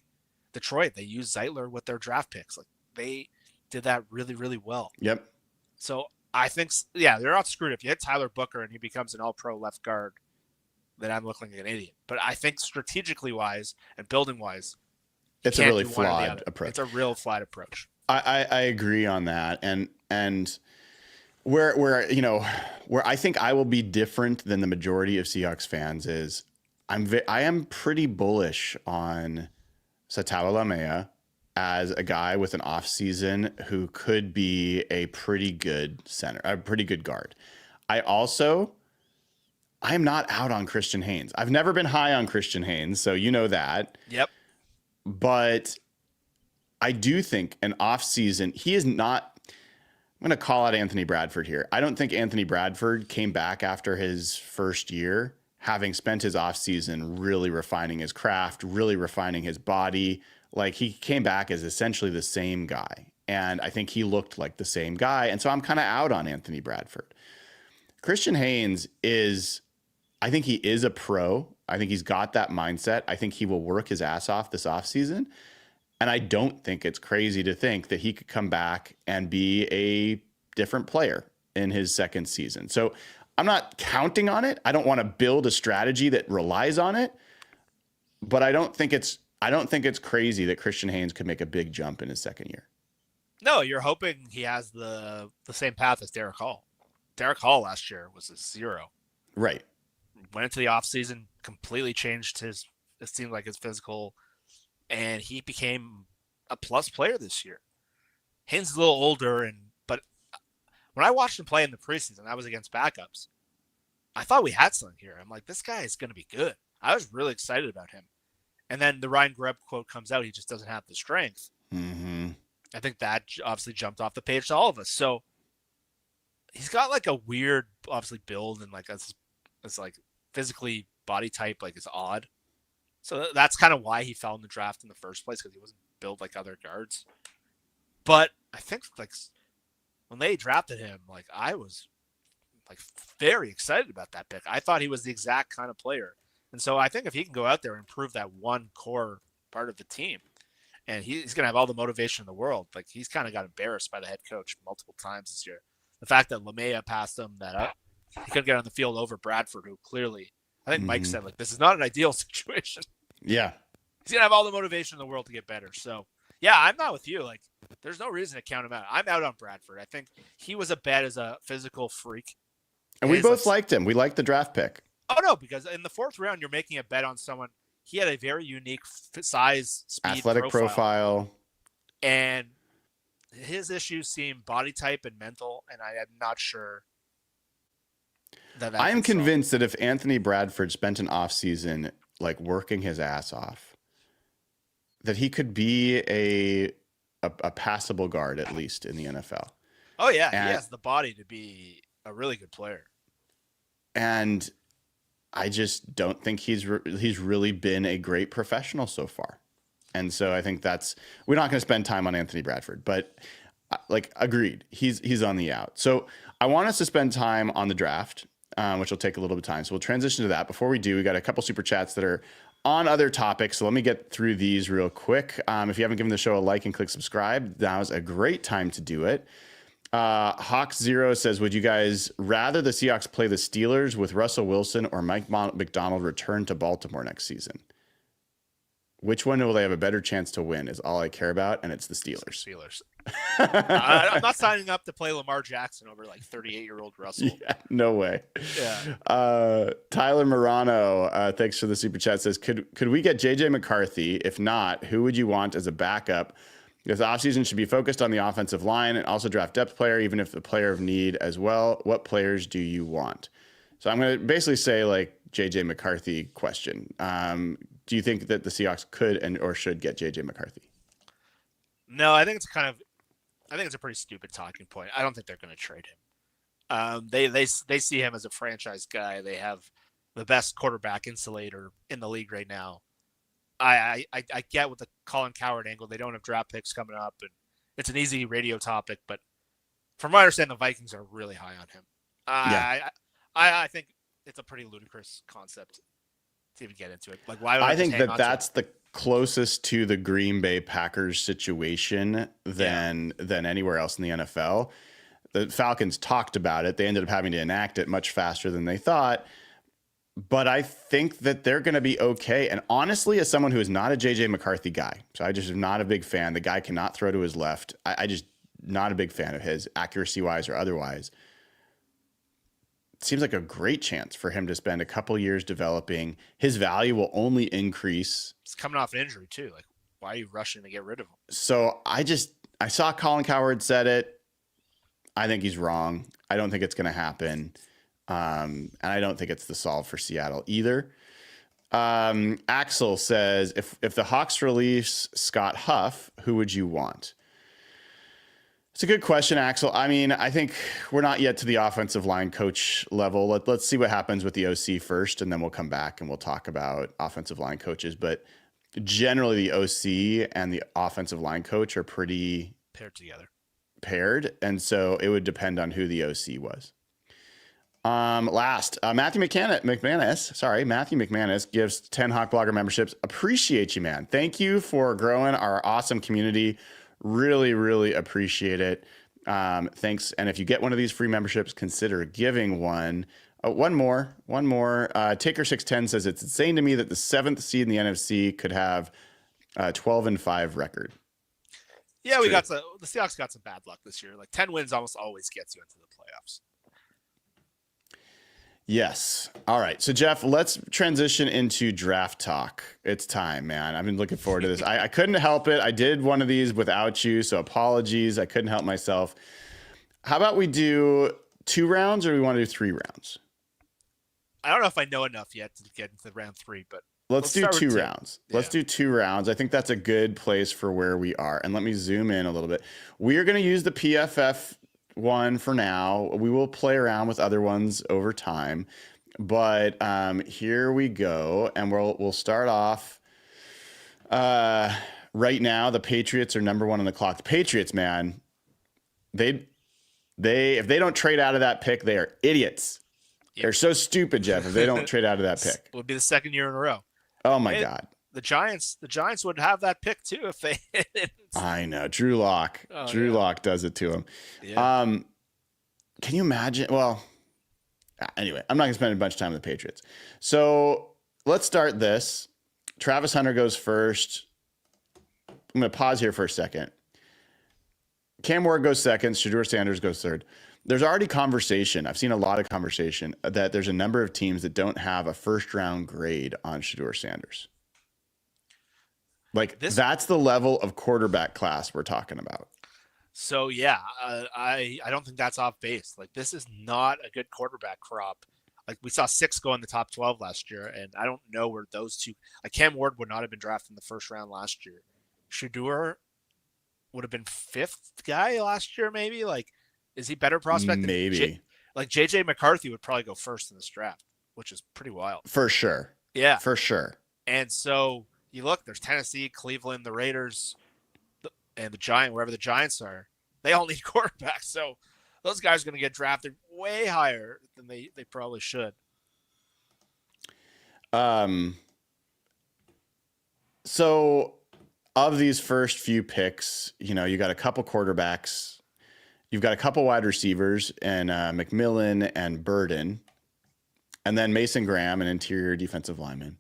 B: Detroit, they used Zeitler with their draft picks. Like they did that really, really well.
A: Yep.
B: So I think, they're not screwed. If you hit Tyler Booker and he becomes an all-pro left guard, then I'm looking like an idiot. But I think strategically wise and building wise,
A: it's a really flawed approach.
B: It's a real flawed approach.
A: I agree on that. And where I think I will be different than the majority of Seahawks fans is I am pretty bullish on Satawa Lamea as a guy with an offseason who could be a pretty good center, a pretty good guard. I am not out on Christian Haynes. I've never been high on Christian Haynes, so you know that.
B: Yep.
A: But I do think an offseason, he is not. I'm going to call out Anthony Bradford here. I don't think Anthony Bradford came back after his first year, having spent his offseason really refining his craft, really refining his body. Like, he came back as essentially the same guy. And I think he looked like the same guy. And so I'm kind of out on Anthony Bradford. Christian Haynes I think he is a pro. I think he's got that mindset. I think he will work his ass off this offseason. And I don't think it's crazy to think that he could come back and be a different player in his second season. So I'm not counting on it. I don't want to build a strategy that relies on it. But I don't think it's crazy that Christian Haynes could make a big jump in his second year.
B: No, you're hoping he has the same path as Derek Hall. Derek Hall last year was a 0.
A: Right.
B: Went into the offseason, completely changed it seemed like his physical, and he became a plus player this year. Haynes is a little older, but when I watched him play in the preseason, I was against backups. I thought we had something here. I'm like, this guy is going to be good. I was really excited about him. And then the Ryan Grubb quote comes out. He just doesn't have the strength.
A: Mm-hmm.
B: I think that obviously jumped off the page to all of us. So he's got like a weird, obviously, build, and like it's like physically body type, like is odd. So that's kind of why he fell in the draft in the first place, because he wasn't built like other guards. But I think like when they drafted him, like I was like very excited about that pick. I thought he was the exact kind of player. And so I think if he can go out there and improve that one core part of the team, and he's going to have all the motivation in the world. Like, he's kind of got embarrassed by the head coach multiple times this year. the fact that LeMaya passed him, that he couldn't get on the field over Bradford, who clearly, I think Mike said, like, this is not an ideal situation.
A: Yeah.
B: He's going to have all the motivation in the world to get better. So, yeah, I'm not with you. Like, there's no reason to count him out. I'm out on Bradford. I think he was a bet as a physical freak.
A: And we both liked him. We liked the draft pick.
B: Oh, no, because in the 4th round, you're making a bet on someone. He had a very unique size, speed,
A: athletic profile.
B: And his issues seem body type and mental, and I am not sure that
A: I am convinced that if Anthony Bradford spent an offseason like working his ass off, that he could be a passable guard, at least in the NFL.
B: Oh, yeah. He has the body to be a really good player.
A: And I just don't think he's really been a great professional so far. And so I think we're not going to spend time on Anthony Bradford, but like agreed, he's on the out. So I want us to spend time on the draft, which will take a little bit of time. So we'll transition to that. Before we do, we got a couple super chats that are on other topics. So let me get through these real quick. If you haven't given the show a like and click subscribe, now is a great time to do it. Hawk0 says, would you guys rather the Seahawks play the Steelers with Russell Wilson or Mike McDonald return to Baltimore next season? Which one will they have a better chance to win is all I care about, and it's the Steelers.
B: I'm not signing up to play Lamar Jackson over like 38-year-old Russell.
A: Yeah, no way.
B: Yeah.
A: Tyler Morano, thanks for the super chat, says, could we get JJ McCarthy? If not, who would you want as a backup? Because the offseason should be focused on the offensive line and also draft depth player, even if the player of need as well. What players do you want? So I'm going to basically say like JJ McCarthy question. Do you think that the Seahawks could or should get JJ McCarthy?
B: No, I think it's a pretty stupid talking point. I don't think they're going to trade him. They see him as a franchise guy. They have the best quarterback insulator in the league right now. I get with the Colin Cowherd angle, they don't have draft picks coming up, and it's an easy radio topic. But from what I understand, the Vikings are really high on him. I think it's a pretty ludicrous concept to even get into it. Like, why?
A: I think that's the closest to the Green Bay Packers situation than anywhere else in the NFL. The Falcons talked about it. They ended up having to enact it much faster than they thought. But I think that they're going to be okay. And honestly, as someone who is not a JJ McCarthy guy, so I just am not a big fan. The guy cannot throw to his left. I just not a big fan of his, accuracy-wise or otherwise. It seems like a great chance for him to spend a couple years developing. His value will only increase.
B: He's coming off an injury too. Like, why are you rushing to get rid of him?
A: So I saw Colin Cowherd said it. I think he's wrong. I don't think it's going to happen. And I don't think it's the solve for Seattle either. Axel says, if the Hawks release Scott Huff, who would you want? It's a good question, Axel. I mean, I think we're not yet to the offensive line coach level. Let's see what happens with the OC first, and then we'll come back and we'll talk about offensive line coaches. But generally, the OC and the offensive line coach are pretty paired. And so it would depend on who the OC was. Matthew McManus gives 10 Hawk Blogger memberships. Appreciate you, man. Thank you for growing our awesome community. Really, really appreciate it. Thanks. And if you get one of these free memberships, consider giving one. One more. Taker610 says, it's insane to me that the 7th seed in the NFC could have a 12-5 record.
B: Yeah, the Seahawks got some bad luck this year. Like 10 wins almost always gets you into the playoffs.
A: Yes. All right. So, Jeff, let's transition into draft talk. It's time, man. I've been looking forward to this. I couldn't help it. I did one of these without you, so apologies. I couldn't help myself. How about we do 2 rounds, or do we want to do 3 rounds?
B: I don't know if I know enough yet to get into round 3, but
A: let's do 2 rounds. Yeah. Let's do 2 rounds. I think that's a good place for where we are. And let me zoom in a little bit. We are going to use the PFF one for now. We will play around with other ones over time, but here we go, and we'll start off. Right now, the Patriots are number 1 on the clock. The Patriots, man, they if they don't trade out of that pick, they are idiots. Yep. They're so stupid, Jeff. If they don't trade out of that pick,
B: it would be the 2nd year in a row.
A: Oh my God.
B: The Giants would have that pick too if they didn't.
A: I know. Drew Lock. Lock does it to him.
B: Yeah.
A: can you imagine? Well, anyway, I'm not going to spend a bunch of time with the Patriots. So let's start this. Travis Hunter goes first. I'm going to pause here for a second. Cam Ward goes second. Shedeur Sanders goes third. There's already conversation. I've seen a lot of conversation that there's a number of teams that don't have a first round grade on Shedeur Sanders. Like that's the level of quarterback class we're talking about.
B: So yeah, I don't think that's off base. Like this is not a good quarterback crop. Like we saw 6 go in the top 12 last year, and I don't know where those two. Like Cam Ward would not have been drafted in the first round last year. Shedeur would have been 5th guy last year, maybe. Like, is he better prospect?
A: Maybe.
B: Like JJ McCarthy would probably go first in this draft, which is pretty wild.
A: For sure.
B: Yeah,
A: for sure.
B: And so you look, there's Tennessee, Cleveland, the Raiders, and the Giants, wherever the Giants are. They all need quarterbacks, so those guys are going to get drafted way higher than they probably should.
A: So of these first few picks, you know, you got a couple quarterbacks, you've got a couple wide receivers, and McMillan and Burden, and then Mason Graham, an interior defensive lineman.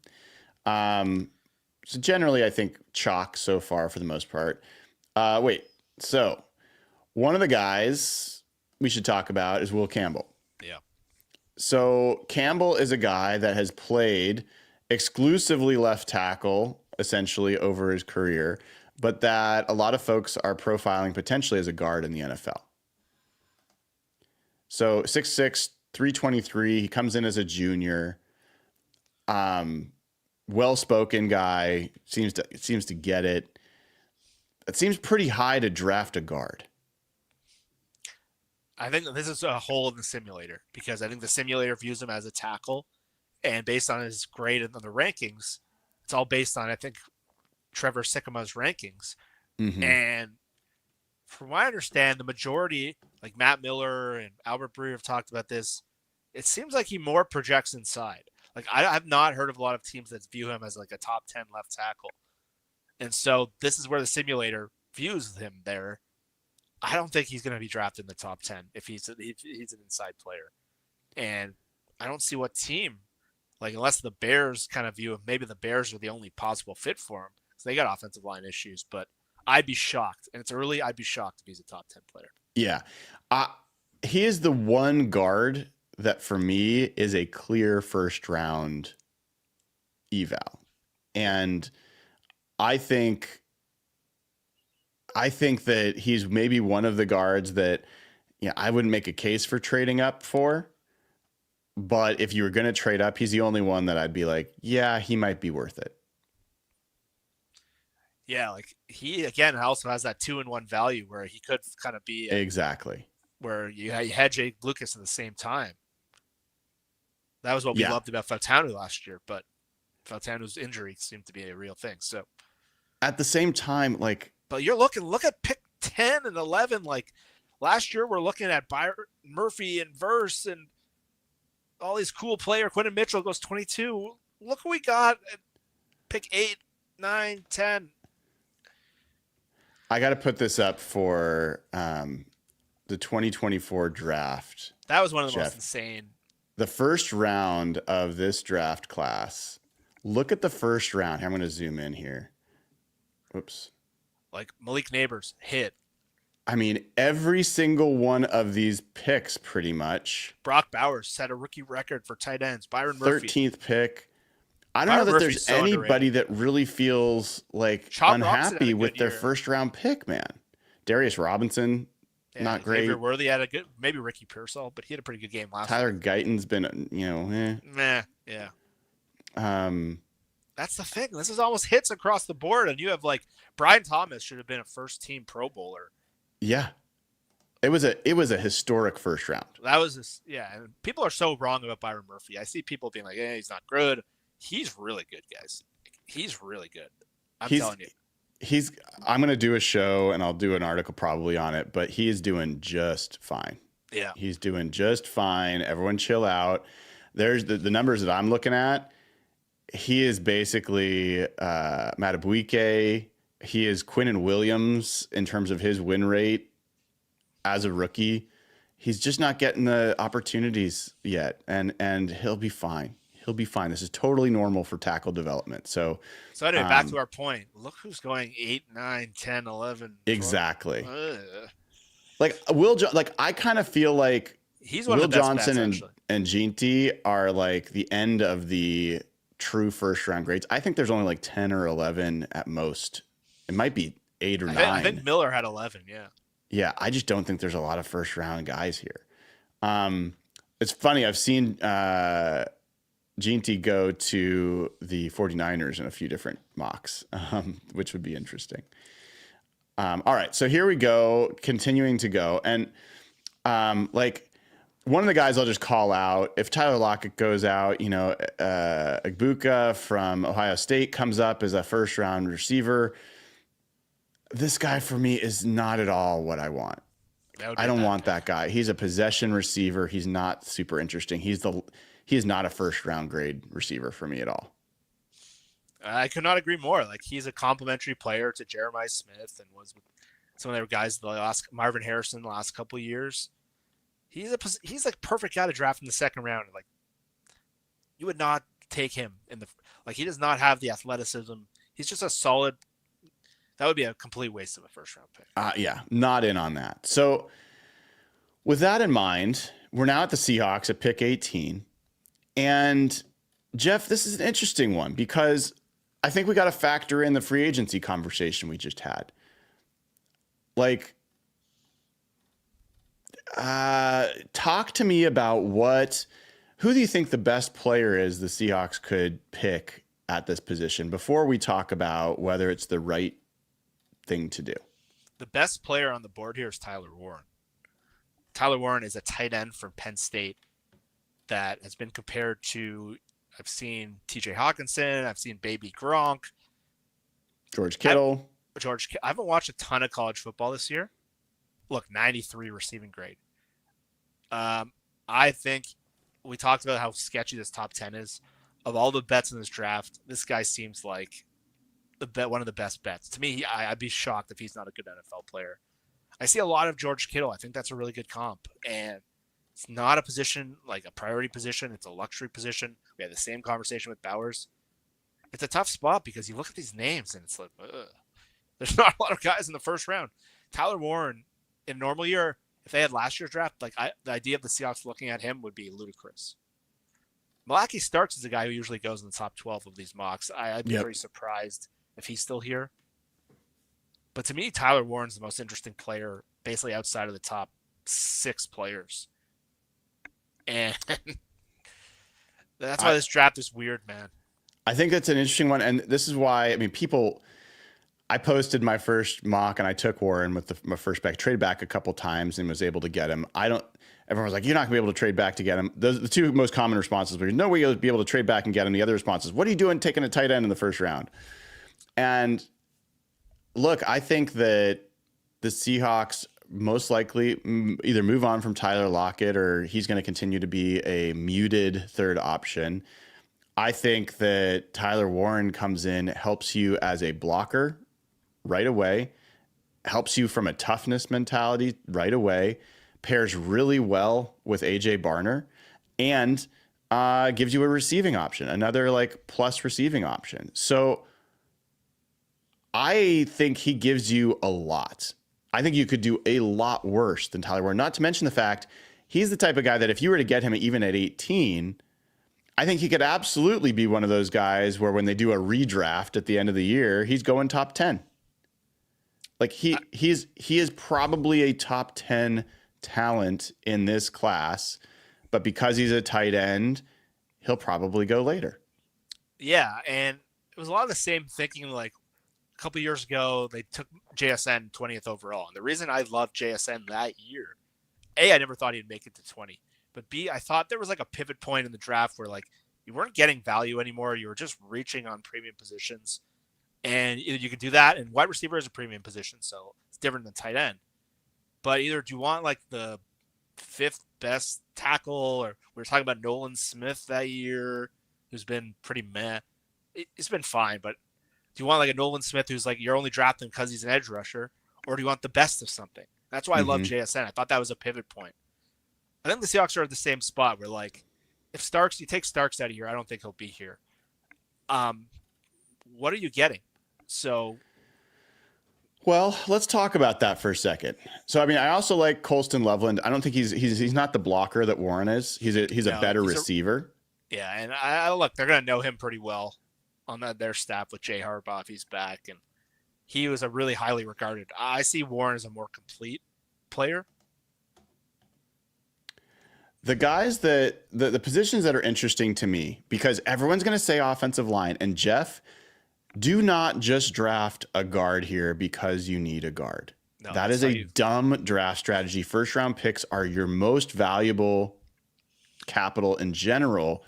A: So generally, I think chalk so far for the most part. So one of the guys we should talk about is Will Campbell.
B: Yeah.
A: So Campbell is a guy that has played exclusively left tackle essentially over his career, but that a lot of folks are profiling potentially as a guard in the NFL. So 6'6", 323. He comes in as a junior. Well-spoken guy, seems to get it. It seems pretty high to draft a guard.
B: I think this is a hole in the simulator because I think the simulator views him as a tackle, and based on his grade in the rankings, it's all based on, I think, Trevor Sycamores rankings.
A: Mm-hmm.
B: And from what I understand, the majority, like Matt Miller and Albert Breer have talked about this, it seems like he more projects inside. Like I've not heard of a lot of teams that view him as like a top 10 left tackle. And so this is where the simulator views him there. I don't think he's going to be drafted in the top 10 if he's an inside player. And I don't see what team, like unless the Bears kind of view him, maybe the Bears are the only possible fit for him because they got offensive line issues, but I'd be shocked. And it's early. I'd be shocked if he's a top 10 player.
A: Yeah. He is the one guard that for me is a clear first round eval. And I think that he's maybe one of the guards that, yeah, I wouldn't make a case for trading up for, but if you were going to trade up, he's the only one that I'd be like, yeah, he might be worth it.
B: Yeah. Like he, again, also has that 2-in-1 value where he could kind of be
A: exactly
B: where you had Jake Lucas at the same time. That was what we loved about Fautanu last year, but Fautanu's injury seemed to be a real thing. So
A: at the same time, like,
B: but look at pick 10 and 11. Like last year, we're looking at Byron Murphy and Verse and all these cool players. Quentin Mitchell goes 22. Look what we got at pick 8, 9, 10.
A: I got to put this up for the 2024 draft.
B: That was one of the most insane.
A: The first round of this draft class. Look at the first round. I'm going to zoom in here. Oops.
B: Like Malik Neighbors hit.
A: I mean, every single one of these picks pretty much.
B: Brock Bowers set a rookie record for tight ends. Byron Murphy.
A: 13th pick. I don't know that there's anybody that really feels like unhappy with their first round pick, man. Darius Robinson, not great.
B: Xavier Worthy had a good, maybe Ricky Pearsall, but he had a pretty good game last
A: Tyler
B: year.
A: Guyton's been,
B: yeah. That's the thing. This is almost hits across the board, and you have like Brian Thomas should have been a first team Pro Bowler.
A: Yeah. It was a historic first round.
B: That was and people are so wrong about Byron Murphy. I see people being like, "Hey, he's not good." He's really good, guys. He's really good. I'm telling you.
A: I'm going to do a show and I'll do an article probably on it, but he is doing just fine.
B: Yeah.
A: He's doing just fine. Everyone chill out. There's the numbers that I'm looking at. He is basically Matabuike. He is Quinnen Williams in terms of his win rate as a rookie. He's just not getting the opportunities yet, and he'll be fine. He'll be fine. This is totally normal for tackle development. So,
B: So anyway, back to our point. Look who's going 8, 9, 10, 11, 12.
A: exactly.
B: Ugh.
A: Like I kind of feel like
B: He's one
A: Will
B: of the best
A: Johnson
B: bets,
A: and
B: actually.
A: and Ginty are like the end of the true first round grades. I think there's only like 10 or 11 at most. It might be 8 or 9.
B: I think Miller had 11, yeah.
A: Yeah, I just don't think there's a lot of first round guys here. It's funny. I've seen Ginty go to the 49ers in a few different mocks, which would be interesting. All right, so here we go, continuing to go. And like one of the guys I'll just call out, if Tyler Lockett goes out, Igbuka from Ohio State comes up as a first round receiver. This guy for me is not at all what I want. I don't want that guy. He's a possession receiver. He's not super interesting. He is not a first round grade receiver for me at all.
B: I could not agree more. Like, he's a complimentary player to Jeremiah Smith and was with some of their guys, Marvin Harrison, the last couple of years. He's like perfect guy to draft in the second round. Like, you would not take him he does not have the athleticism. He's just a solid. That would be a complete waste of a first round pick.
A: Yeah, not in on that. So with that in mind, we're now at the Seahawks at pick 18. And Jeff, this is an interesting one because I think we got to factor in the free agency conversation we just had. Like, talk to me about who do you think the best player is the Seahawks could pick at this position before we talk about whether it's the right thing to do?
B: The best player on the board here is Tyler Warren. Tyler Warren is a tight end from Penn State that has been compared to, I've seen TJ Hawkinson, I've seen Baby Gronk,
A: George Kittle.
B: I haven't watched a ton of college football this year. Look, 93 receiving grade. I think we talked about how sketchy this top 10 is. Of all the bets in this draft, this guy seems like one of the best bets. To me, I'd be shocked if he's not a good NFL player. I see a lot of George Kittle. I think that's a really good comp. And it's not a position, like a priority position. It's a luxury position. We had the same conversation with Bowers. It's a tough spot because you look at these names and it's like, ugh. There's not a lot of guys in the first round. Tyler Warren, in a normal year, if they had last year's draft, the idea of the Seahawks looking at him would be ludicrous. Malaki Starks is a guy who usually goes in the top 12 of these mocks. I'd be very surprised if he's still here. But to me, Tyler Warren's the most interesting player, basically outside of the top 6 players. And that's why this draft is weird, man.
A: I think that's an interesting one. And this is why, I posted my first mock and I took Warren with my first back, traded back a couple times and was able to get him. Everyone was like, you're not gonna be able to trade back to get him. The two most common responses were, no way you'll be able to trade back and get him. The other responses, what are you doing taking a tight end in the first round? And look, I think that the Seahawks most likely either move on from Tyler Lockett or he's going to continue to be a muted third option. I think that Tyler Warren comes in, helps you as a blocker right away, helps you from a toughness mentality right away, pairs really well with AJ Barner, and gives you a receiving option, another like plus receiving option. So I think he gives you a lot. I think you could do a lot worse than Tyler Warren, not to mention the fact he's the type of guy that if you were to get him even at 18, I think he could absolutely be one of those guys where when they do a redraft at the end of the year, he's going top 10. Like he is probably a top 10 talent in this class, but because he's a tight end, he'll probably go later.
B: Yeah, and it was a lot of the same thinking. Like a couple years ago, they took JSN 20th overall, and the reason I loved JSN that year, A, I never thought he'd make it to 20, but B, I thought there was like a pivot point in the draft where like you weren't getting value anymore. You were just reaching on premium positions. And either you could do that, and wide receiver is a premium position, so it's different than tight end. But either do you want like the 5th best tackle, or we were talking about Nolan Smith that year, who's been pretty meh. It's been fine, but do you want like a Nolan Smith who's like you're only drafting because he's an edge rusher, or do you want the best of something? That's why I love JSN. I thought that was a pivot point. I think the Seahawks are at the same spot where, like, if Starks, you take Starks out of here, I don't think he'll be here. Um, what are you getting? So,
A: Well, let's talk about that for a second. So, I mean, I also like Colston Loveland. I don't think he's not the blocker that Warren is. He's a
B: no,
A: better receiver.
B: yeah, and I look, they're going to know him pretty well on their staff with Jay Harbaugh if he's back, and he was a really highly regarded. I see Warren as a more complete player.
A: The guys that the positions that are interesting to me, because everyone's going to say offensive line, and Jeff, do not just draft a guard here because you need a guard.
B: No,
A: that is a dumb draft strategy. First round picks are your most valuable capital in general.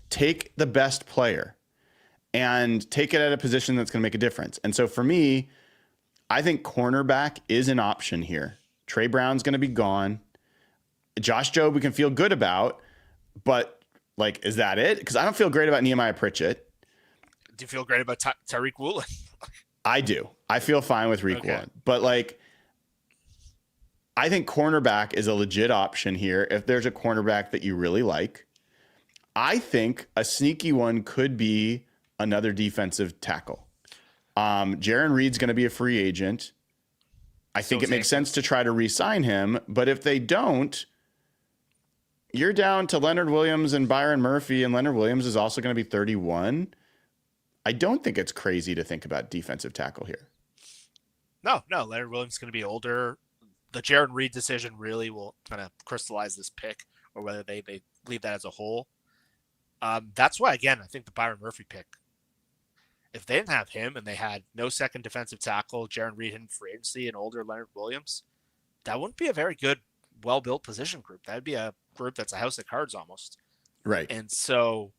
A: Take the best player and take it at a position that's going to make a difference. And so for me, I think cornerback is an option here. Trey Brown's going to be gone. Josh Jobe we can feel good about, but like, is that it? Because I don't feel great about Nehemiah Pritchett.
B: Do you feel great about Tariq Woolen?
A: I do. I feel fine with Tariq Woolen. But like, I think cornerback is a legit option here if there's a cornerback that you really like. I think a sneaky one could be another defensive tackle. Jaron Reed's going to be a free agent. I think it makes sense to try to re-sign him, but if they don't, you're down to Leonard Williams and Byron Murphy, and Leonard Williams is also going to be 31. I don't think it's crazy to think about defensive tackle here.
B: No. Leonard Williams is going to be older. The Jaron Reed decision really will kind of crystallize this pick, or whether they leave that as a whole. That's why, again, I think the Byron Murphy pick, if they didn't have him and they had no second defensive tackle, Jaron Reed in free agency, and older Leonard Williams, that wouldn't be a very good, well-built position group. That would be a group that's a house of cards almost.
A: Right.
B: And so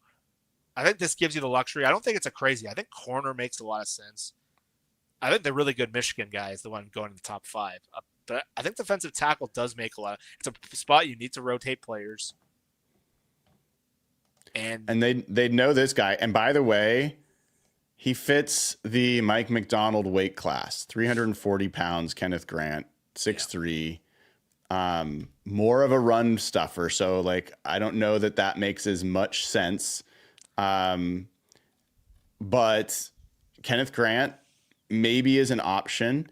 B: I think this gives you the luxury. I don't think it's a crazy. I think corner makes a lot of sense. I think the really good Michigan guy is the one going in the top 5. But I think defensive tackle does make a lot. It's a spot you need to rotate players. And
A: they know this guy. And by the way, he fits the Mike McDonald weight class, 340 pounds, Kenneth Grant, 6'3", more of a run stuffer. So like, I don't know that makes as much sense. But Kenneth Grant maybe is an option.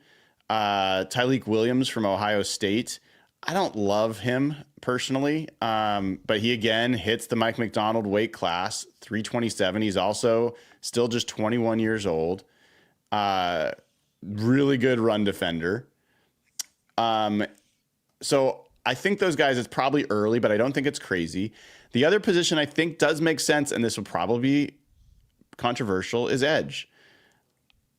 A: Tyleik Williams from Ohio State, I don't love him personally, but he again hits the Mike McDonald weight class, 327. He's also still just 21 years old. Really good run defender. So I think those guys, it's probably early, but I don't think it's crazy. The other position I think does make sense, and this will probably be controversial, is edge.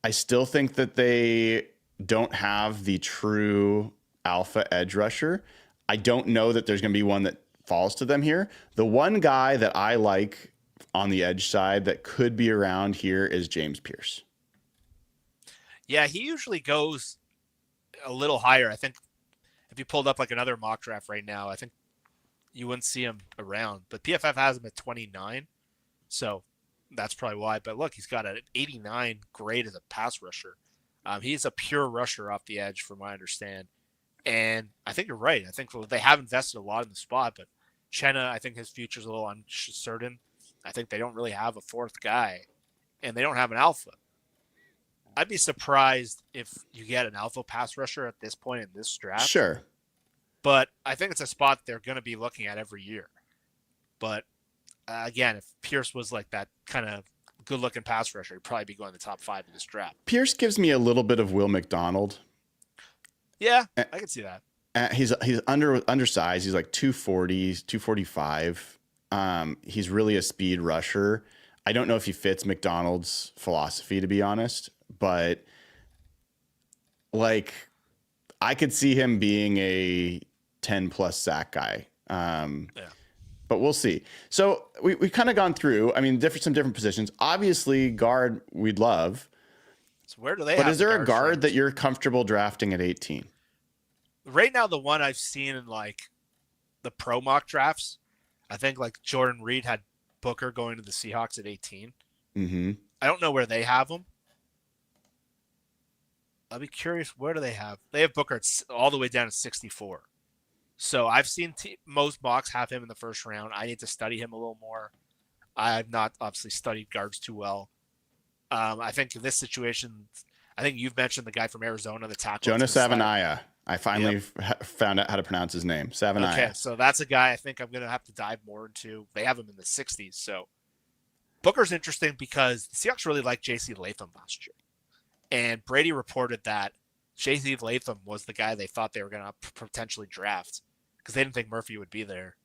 A: I still think that they don't have the true alpha edge rusher. I don't know that there's going to be one that falls to them here. The one guy that I like on the edge side that could be around here is James Pierce.
B: Yeah, he usually goes a little higher. I think if you pulled up like another mock draft right now, I think you wouldn't see him around. But PFF has him at 29, so that's probably why. But look, he's got an 89 grade as a pass rusher. He's a pure rusher off the edge, from what I understand. And I think you're right. I think they have invested a lot in the spot, but Chenna, I think his future's a little uncertain. I think they don't really have a fourth guy, and they don't have an alpha. I'd be surprised if you get an alpha pass rusher at this point in this draft.
A: Sure.
B: But I think it's a spot they're going to be looking at every year. But again, if Pierce was like that kind of good-looking pass rusher, he'd probably be going to the top 5 in this draft.
A: Pierce gives me a little bit of Will McDonald.
B: Yeah, I can see that.
A: He's undersized. He's like 240, 245. He's really a speed rusher. I don't know if he fits McDonald's philosophy, to be honest, but like I could see him being a 10-plus sack guy. But we'll see. So we've kind of gone through, I mean, some different positions. Obviously, guard we'd love.
B: So where do they
A: But
B: have
A: is there a guard
B: from?
A: that you're comfortable drafting at 18?
B: Right now, the one I've seen in like the pro mock drafts, I think like Jordan Reed had Booker going to the Seahawks at 18.
A: Mm-hmm.
B: I don't know where they have him. I'll be curious, where do they have? They have Booker all the way down to 64. So I've seen most mocks have him in the first round. I need to study him a little more. I've not obviously studied guards too well. I think in this situation, I think you've mentioned the guy from Arizona, the tackle.
A: Jonas Savanaia. I finally found out how to pronounce his name. Savanaia.
B: Okay, so that's a guy I think I'm going to have to dive more into. They have him in the 60s. So Booker's interesting because the Seahawks really liked J.C. Latham last year. And Brady reported that J.C. Latham was the guy they thought they were going to potentially draft because they didn't think Murphy would be there.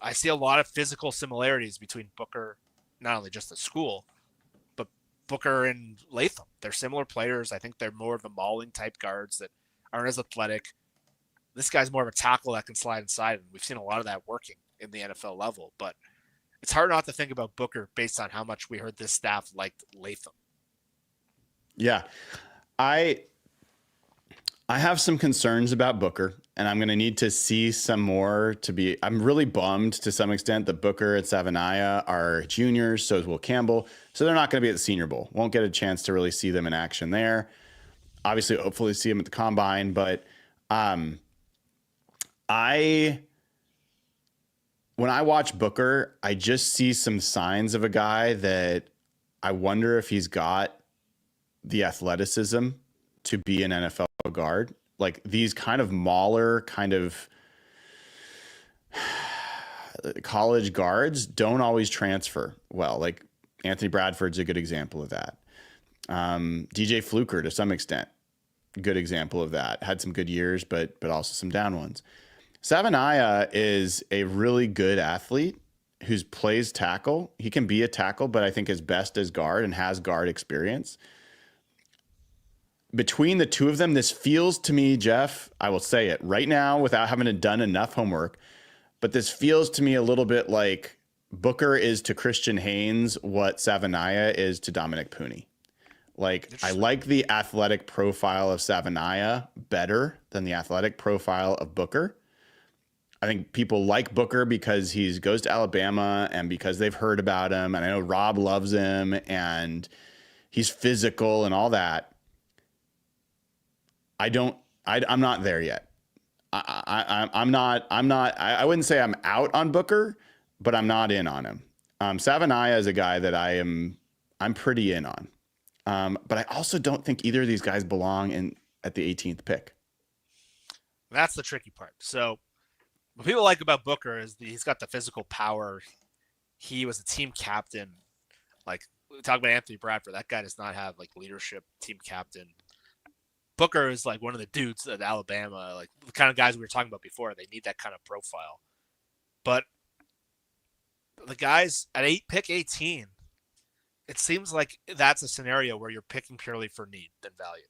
B: I see a lot of physical similarities between Booker, not only just the school, but Booker and Latham. They're similar players. I think they're more of the mauling type guards that aren't as athletic. This guy's more of a tackle that can slide inside, and we've seen a lot of that working in the NFL level. But it's hard not to think about Booker based on how much we heard this staff liked Latham.
A: Yeah. I have some concerns about Booker, and I'm going to need to see some more I'm really bummed to some extent that Booker and Savanaia are juniors. So is Will Campbell. So they're not going to be at the Senior Bowl. Won't get a chance to really see them in action there. Obviously, hopefully see them at the Combine, but when I watch Booker, I just see some signs of a guy that I wonder if he's got the athleticism to be an NFL guard. Like these kind of mauler kind of college guards don't always transfer well. Like Anthony Bradford's a good example of that. DJ Fluker to some extent, good example of that. Had some good years, but also some down ones. Savanaia is a really good athlete who plays tackle. He can be a tackle, but I think is best as guard and has guard experience. Between the two of them, this feels to me, Jeff, I will say it right now without having done enough homework, but this feels to me a little bit like Booker is to Christian Haynes what Savanaia is to Dominic Pooney. Like, I like the athletic profile of Savanaia better than the athletic profile of Booker. I think people like Booker because he goes to Alabama and because they've heard about him. And I know Rob loves him and he's physical and all that. I'm not there yet. I'm not, I wouldn't say I'm out on Booker, but I'm not in on him. Savanaia is a guy that I'm pretty in on. But I also don't think either of these guys belong at the 18th pick.
B: That's the tricky part. So what people like about Booker is he's got the physical power. He was a team captain. Like, we talk about Anthony Bradford. That guy does not have like leadership, team captain. Booker is like one of the dudes at Alabama, like the kind of guys we were talking about before. They need that kind of profile. But the guys at pick 18, it seems like that's a scenario where you're picking purely for need than value.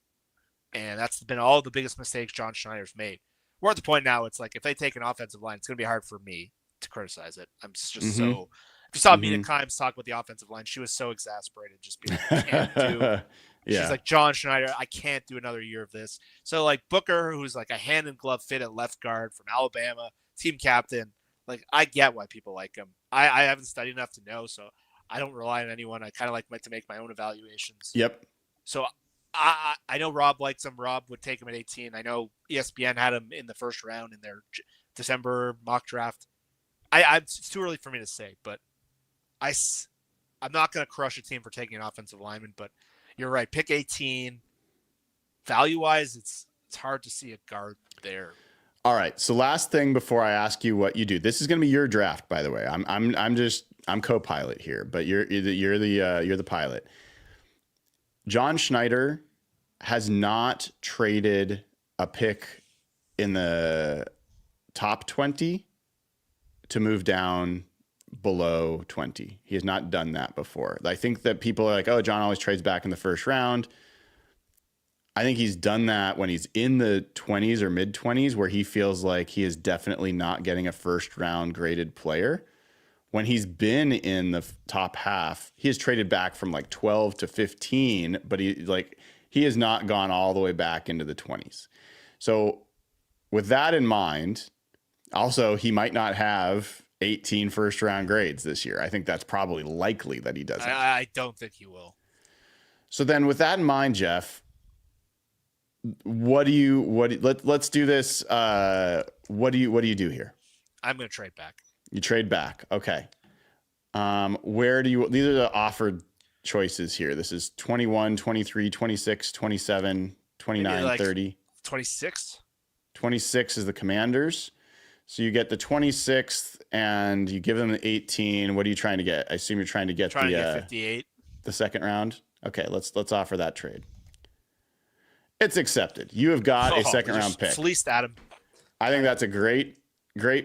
B: And that's been all the biggest mistakes John Schneider's made. We're at the point now, it's like if they take an offensive line, it's going to be hard for me to criticize it. I'm just so... If you saw Mina Kimes talk about the offensive line, she was so exasperated just being like, I can't do... She's like, John Schneider, I can't do another year of this. So, like, Booker, who's like a hand-in-glove fit at left guard from Alabama, team captain, like, I get why people like him. I haven't studied enough to know, so I don't rely on anyone. I kind of like to make my own evaluations.
A: Yep.
B: So, I know Rob likes him. Rob would take him at 18. I know ESPN had him in the first round in their December mock draft. It's too early for me to say, but I'm not going to crush a team for taking an offensive lineman, but you're right. Pick 18. Value-wise, it's hard to see a guard there.
A: All right. So last thing before I ask you what you do. This is going to be your draft, by the way. I'm co-pilot here, but you're the pilot. John Schneider has not traded a pick in the top 20 to move down below 20. He has not done that before. I think that people are like, oh, John always trades back in the first round. I think he's done that when he's in the 20s or mid 20s where he feels like he is definitely not getting a first round graded player. When he's been in the top half, he has traded back from like 12 to 15, but he has not gone all the way back into the 20s. So with that in mind, also he might not have 18 first round grades this year. I think that's probably likely that he doesn't.
B: I don't think he will.
A: So then with that in mind, Jeff, Let's do this. What do you do here?
B: I'm going to trade back.
A: You trade back. Okay. Where do you, these are the offered choices here. This is 21, 23, 26, 27, 29,
B: Maybe
A: 30.
B: 26.
A: 26 is the Commanders. So you get the 26th and you give them the 18. What are you trying to get? I assume you're trying to get
B: 58.
A: The second round. Okay, let's offer that trade. It's accepted. You have got a second round pick.
B: Fleeced Adam.
A: I think that's a great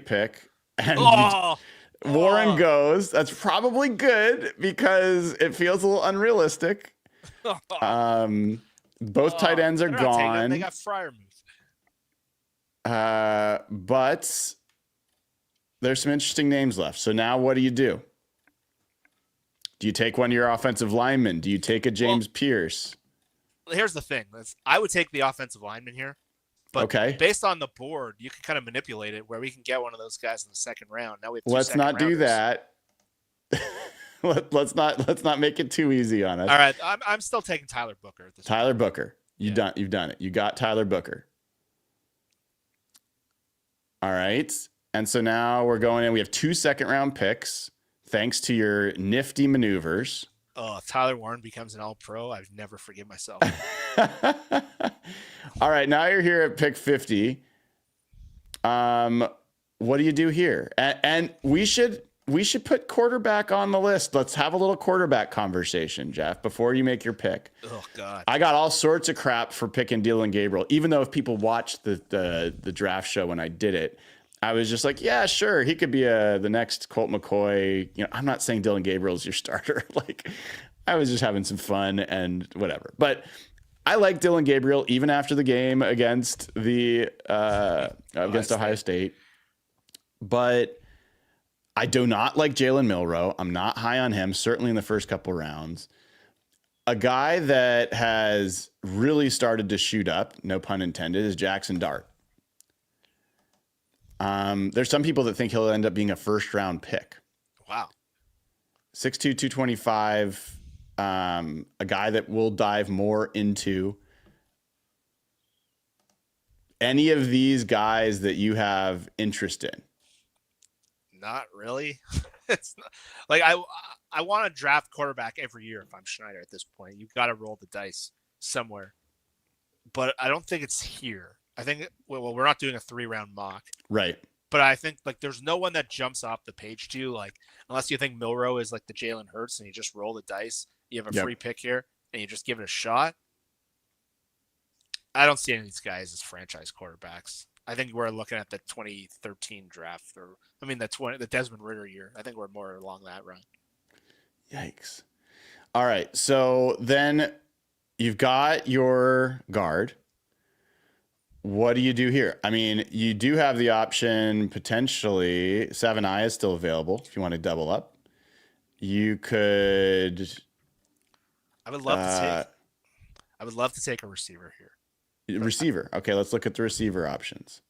A: pick. And Warren goes. That's probably good because it feels a little unrealistic. Both tight ends are gone.
B: They got Freiermuth.
A: But there's some interesting names left. So now what do you do? Do you take one of your offensive linemen? Do you take a James Pierce?
B: Here's the thing. I would take the offensive lineman here. But based on the board, you can kind of manipulate it where we can get one of those guys in the second round. Now we have
A: Let's not do that. let's not make it too easy on us.
B: All right, I'm still taking Tyler Booker at this
A: point. Booker. You've done it. You got Tyler Booker. All right. And so now we're going in. We have 2 second round picks thanks to your nifty maneuvers.
B: Oh, if Tyler Warren becomes an all-pro, I'd never forgive myself.
A: All right, now you're here at pick 50. What do you do here? And we should put quarterback on the list. Let's have a little quarterback conversation, Jeff, before you make your pick.
B: Oh God.
A: I got all sorts of crap for picking Dylan Gabriel, even though if people watched the draft show when I did it, I was just like, yeah, sure, he could be the next Colt McCoy. You know, I'm not saying Dylan Gabriel is your starter. Like, I was just having some fun and whatever. But I like Dylan Gabriel even after the game against Ohio State. But I do not like Jalen Milroe. I'm not high on him, certainly in the first couple rounds. A guy that has really started to shoot up, no pun intended, is Jackson Dart. There's some people that think he'll end up being a first round pick.
B: Wow.
A: 6'2", 225, a guy that will dive more into. Any of these guys that you have interest in?
B: Not really. It's not, like I want to draft quarterback every year if I'm Schneider at this point. You've got to roll the dice somewhere. But I don't think it's here. I think, well, we're not doing a 3-round mock.
A: Right.
B: But I think, like, there's no one that jumps off the page to you, like, unless you think Milroe is like the Jalen Hurts and you just roll the dice. You have a free pick here and you just give it a shot. I don't see any of these guys as franchise quarterbacks. I think we're looking at the 2013 draft, the Desmond Ridder year. I think we're more along that run.
A: Yikes. All right. So then you've got your guard. What do you do here? I mean, you do have the option potentially. 7i is still available if you want to double up. You could.
B: I would love to take a receiver here.
A: Receiver. Okay, let's look at the receiver options.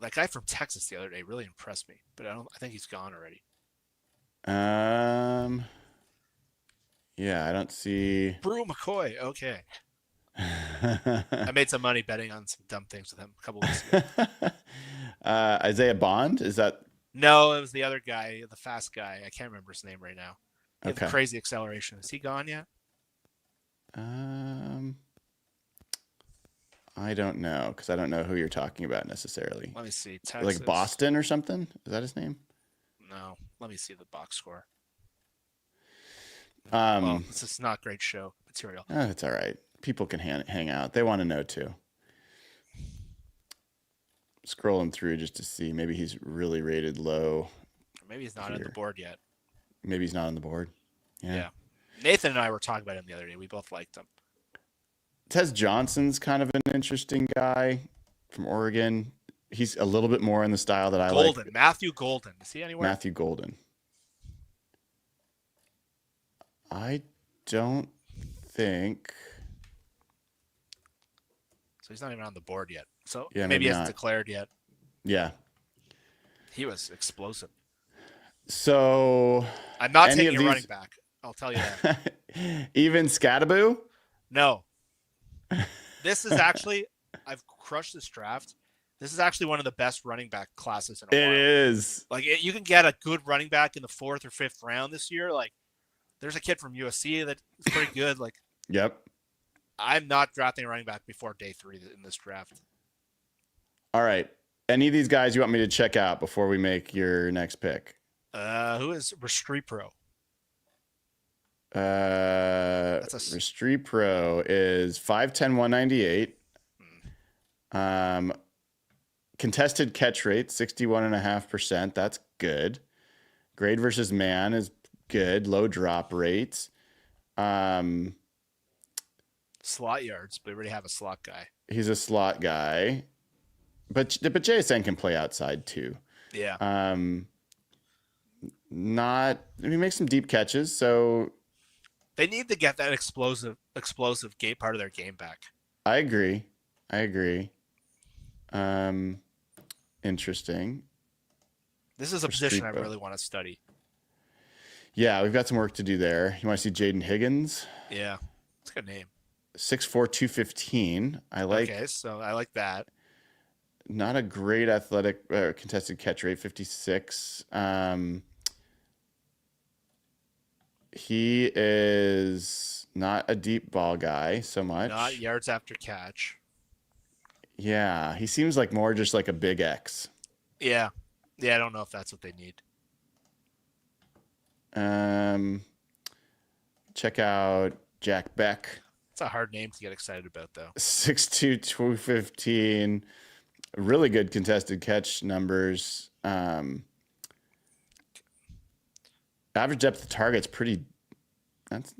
B: That guy from Texas the other day really impressed me, but I think he's gone already.
A: Yeah, I don't see.
B: Brew McCoy. Okay. I made some money betting on some dumb things with him a couple weeks ago.
A: Isaiah Bond? Is that?
B: No, it was the other guy, the fast guy. I can't remember his name right now. He had the crazy acceleration. Is he gone yet?
A: I don't know because I don't know who you're talking about necessarily.
B: Let me see. Texas.
A: Like Boston or something? Is that his name?
B: No. Let me see the box score.
A: Well,
B: this is not great show material.
A: It's all right. People can hang out. They want to know too. Scrolling through just to see. Maybe he's really rated low.
B: Or maybe he's not on the board yet.
A: Maybe he's not on the board. Yeah.
B: Nathan and I were talking about him the other day. We both liked him.
A: Tez Johnson's kind of an interesting guy from Oregon. He's a little bit more in the style that I like.
B: Matthew Golden. Is he anywhere?
A: Matthew Golden. I don't think.
B: So he's not even on the board yet. So
A: yeah,
B: maybe he hasn't declared yet.
A: Yeah.
B: He was explosive.
A: So
B: I'm not taking a running back. I'll tell you that.
A: Even Scattaboo?
B: No. This is actually, I've crushed this draft. This is actually one of the best running back classes in a
A: It
B: while.
A: is.
B: Like, you can get a good running back in the 4th or 5th round this year. Like, there's a kid from USC that's pretty good. Like,
A: Yep.
B: I'm not drafting a running back before day 3 in this draft.
A: All right. Any of these guys you want me to check out before we make your next pick?
B: Who is Restreet Pro?
A: Restreet Pro is 5'10", 198. Contested catch rate, 61.5%. That's good. Grade versus man is good. Low drop rates.
B: Slot yards, but we already have a slot guy.
A: He's a slot guy. But JSN can play outside too.
B: Yeah.
A: He makes some deep catches, so
B: they need to get that explosive game part of their game back.
A: I agree. Interesting.
B: This is a position I really want to study.
A: Yeah, we've got some work to do there. You want to see Jaden Higgins?
B: Yeah, it's a good name.
A: 6'4", 215. I like.
B: Okay, so I like that.
A: Not a great athletic contested catch rate, 56. He is not a deep ball guy so much.
B: Not yards after catch.
A: Yeah, he seems like more just like a big X.
B: Yeah, I don't know if that's what they need.
A: Check out Jack Beck.
B: It's a hard name to get excited about, though.
A: 6'2", 215. Really good contested catch numbers. Average depth of target's pretty. That's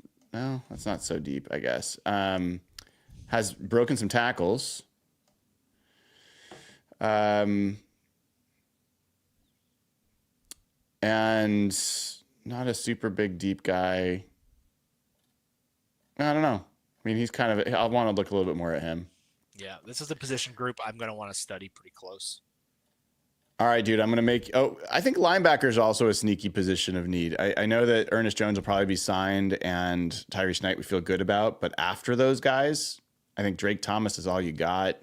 A: not so deep, I guess. Has broken some tackles. And not a super big deep guy. I don't know. I mean, he's kind of. I want to look a little bit more at him.
B: Yeah, this is a position group I'm going to want to study pretty close.
A: All right, dude, I'm going to make... I think linebacker is also a sneaky position of need. I know that Ernest Jones will probably be signed and Tyrese Knight we feel good about, but after those guys, I think Drake Thomas is all you got.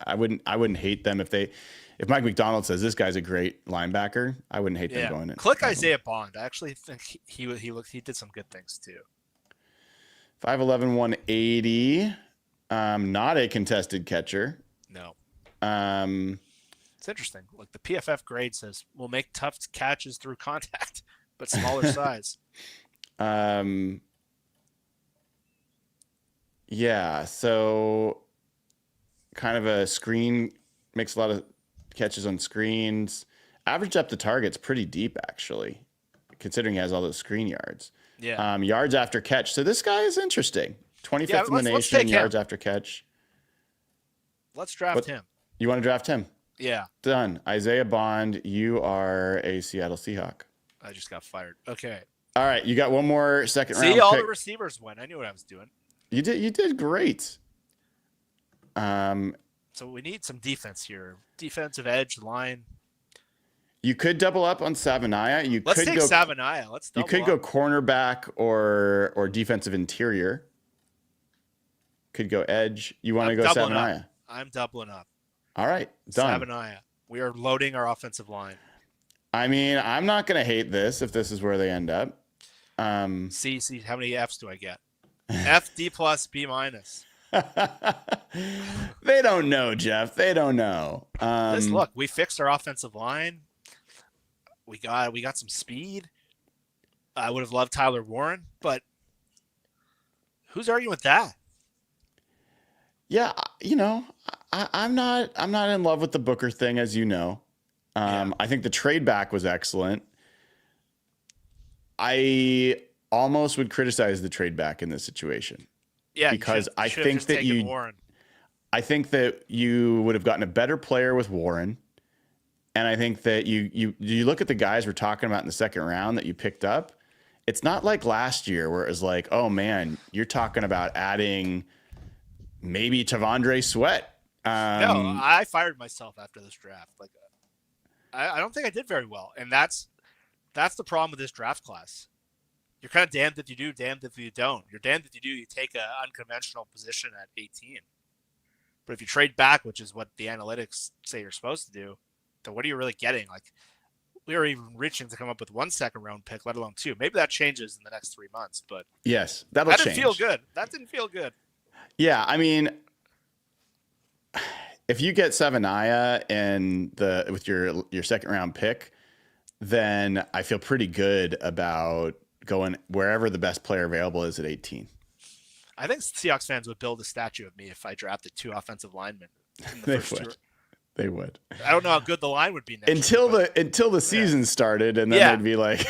A: I wouldn't hate them if Mike McDonald says this guy's a great linebacker. I wouldn't hate them going in.
B: Click Isaiah Bond. I actually think he did some good things too.
A: 5'11", 180. Not a contested catcher.
B: No. It's interesting. Like the PFF grade says, we'll make tough catches through contact, but smaller size.
A: Yeah. So kind of a screen, makes a lot of catches on screens. Average depth of target's pretty deep, actually, considering he has all those screen yards.
B: Yeah.
A: Yards after catch. So this guy is interesting. 25th in the nation, yards after catch.
B: Let's draft him.
A: You want to draft him?
B: Yeah.
A: Done. Isaiah Bond, you are a Seattle Seahawk.
B: I just got fired. Okay.
A: All right, you got one more second round.
B: See, all the receivers went. I knew what I was doing.
A: You did great.
B: So we need some defense here. Defensive edge, line.
A: You could double up on Savanaya.
B: Let's take Savanaya. Let's double up.
A: You could go cornerback or defensive interior. Could go edge. You want to go Savanaya?
B: I'm doubling up.
A: All right, done.
B: Savanaya. We are loading our offensive line.
A: I mean, I'm not going to hate this if this is where they end up.
B: See, how many Fs do I get? F, D plus, B minus.
A: They don't know, Jeff. They don't know.
B: Look, we fixed our offensive line. We got some speed. I would have loved Tyler Warren, but who's arguing with that?
A: Yeah, I'm not in love with the Booker thing, as you know. I think the trade back was excellent. I almost would criticize the trade back in this situation.
B: Yeah,
A: because I think that you would have gotten a better player with Warren. And I think that you look at the guys we're talking about in the second round that you picked up. It's not like last year where it was like, oh man, you're talking about adding maybe Tavondre Sweat.
B: No, I fired myself after this draft. Like, I don't think I did very well, and that's the problem with this draft class. You're kind of damned if you do, damned if you don't. You're damned if you do. You take an unconventional position at 18. But if you trade back, which is what the analytics say you're supposed to do, then what are you really getting? Like, we were even reaching to come up with 1 second round pick, let alone 2. Maybe that changes in the next 3 months, but
A: Yes, that'll
B: that
A: change.
B: didn't feel good. That didn't feel good.
A: Yeah, I mean, if you get Savanaya with your second round pick, then I feel pretty good about going wherever the best player available is at 18.
B: I think Seahawks fans would build a statue of me if I drafted 2 offensive linemen in the
A: They
B: first
A: would.
B: tour.
A: They would.
B: I don't know how good the line would be next year,
A: until the season started, and then
B: Yeah.
A: they'd be like,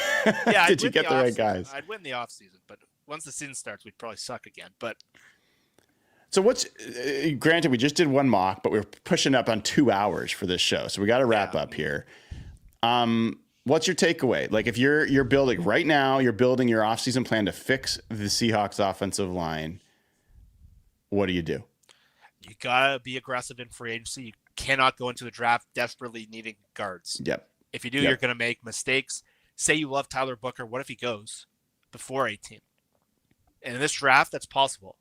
B: yeah,
A: "Did you get the right guys?"
B: I'd win the offseason, but once the season starts, we'd probably suck again. But
A: So what's granted, we just did one mock, but we're pushing up on 2 hours for this show, so we got to wrap up here. What's your takeaway? Like, if you're building right now, you're building your offseason plan to fix the Seahawks offensive line, what do? You
B: gotta be aggressive in free agency. You cannot go into the draft desperately needing guards.
A: Yep.
B: If you do, you're gonna make mistakes. Say you love Tyler Booker. What if he goes before 18? And in this draft, that's possible.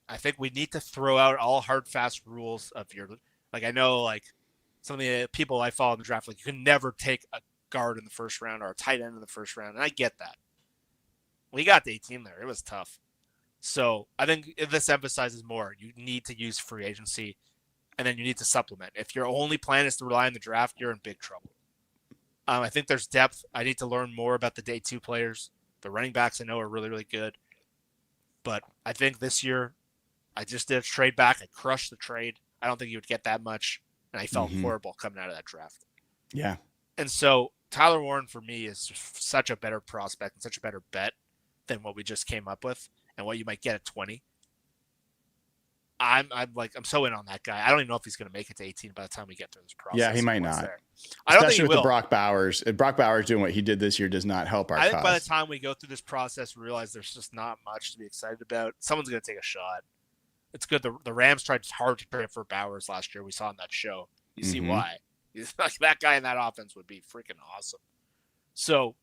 B: I think we need to throw out all hard, fast rules of your, like, I know, like, some of the people I follow in the draft, like, you can never take a guard in the first round or a tight end in the first round. And I get that. We got to 18 there. It was tough. So I think this emphasizes more. You need to use free agency, and then you need to supplement. If your only plan is to rely on the draft, you're in big trouble. I think there's depth. I need to learn more about the day 2 players. The running backs I know are really, really good. But I think this year, I just did a trade back. I crushed the trade. I don't think you would get that much. And I felt horrible coming out of that draft.
A: Yeah.
B: And so Tyler Warren for me is just such a better prospect and such a better bet than what we just came up with and what you might get at 20. I'm so in on that guy. I don't even know if he's going to make it to 18 by the time we get through this process.
A: Yeah, he might not.
B: I don't
A: Especially
B: think he
A: with
B: will.
A: the Brock Bowers. Brock Bowers doing what he did this year does not help our cause.
B: I think by the time we go through this process, we realize there's just not much to be excited about. Someone's going to take a shot. It's good. The Rams tried hard to trade for Bowers last year. We saw in that show. You see why. Like, that guy in that offense would be freaking awesome. So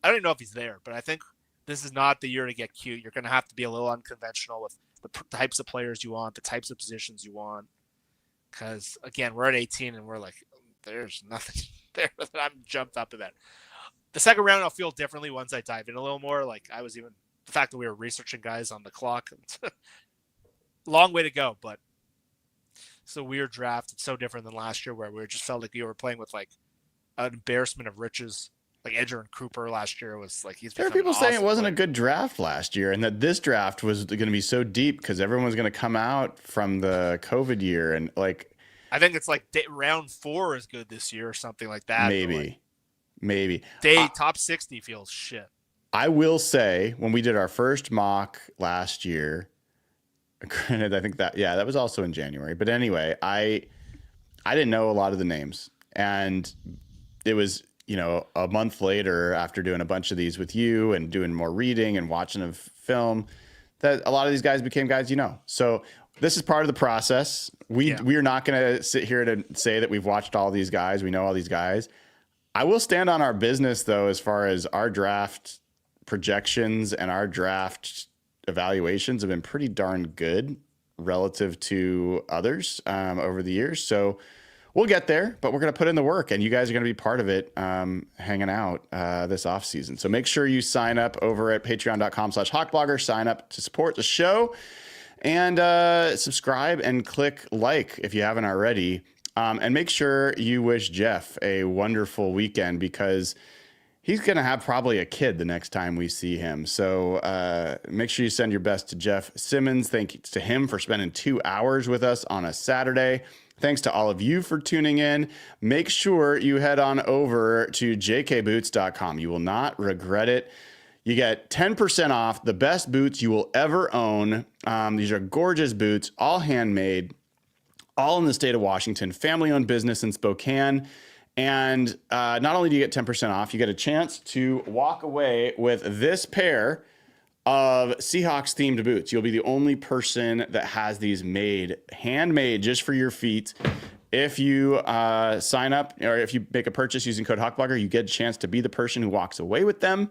B: I don't even know if he's there, but I think this is not the year to get cute. You're going to have to be a little unconventional with the types of players you want, the types of positions you want. Because, again, we're at 18 and we're like, there's nothing there that I'm jumped up about. The second round, I'll feel differently once I dive in a little more. Like, the fact that we were researching guys on the clock. Long way to go, but it's a weird draft. It's so different than last year where we just felt like you were playing with, like, an embarrassment of riches. Like Edgerrin Cooper last year was like,
A: there are people saying it wasn't a good draft last year and that this draft was going to be so deep because everyone was going to come out from the COVID year. And, like,
B: I think it's like round 4 is good this year or something like that.
A: Maybe.
B: Top 60 feels shit.
A: I will say, when we did our first mock last year, granted, I think that was also in January. But anyway, I didn't know a lot of the names. And it was, a month later after doing a bunch of these with you and doing more reading and watching of film that a lot of these guys became guys So this is part of the process. We are not going to sit here to say that we've watched all these guys. We know all these guys. I will stand on our business, though, as far as our draft projections and our draft evaluations have been pretty darn good relative to others over the years. So we'll get there, but we're going to put in the work, and you guys are going to be part of it hanging out this offseason. So make sure you sign up over at patreon.com/hawkblogger. Sign up to support the show and subscribe and click like if you haven't already. And make sure you wish Jeff a wonderful weekend because he's going to have probably a kid the next time we see him. So make sure you send your best to Jeff Simmons. Thank you to him for spending 2 hours with us on a Saturday. Thanks to all of you for tuning in. Make sure you head on over to jkboots.com. You will not regret it. You get 10% off the best boots you will ever own. These are gorgeous boots, all handmade, all in the state of Washington, family-owned business in Spokane. And not only do you get 10% off, you get a chance to walk away with this pair of Seahawks-themed boots. You'll be the only person that has these made, handmade just for your feet. If you sign up or if you make a purchase using code HawkBlogger, you get a chance to be the person who walks away with them.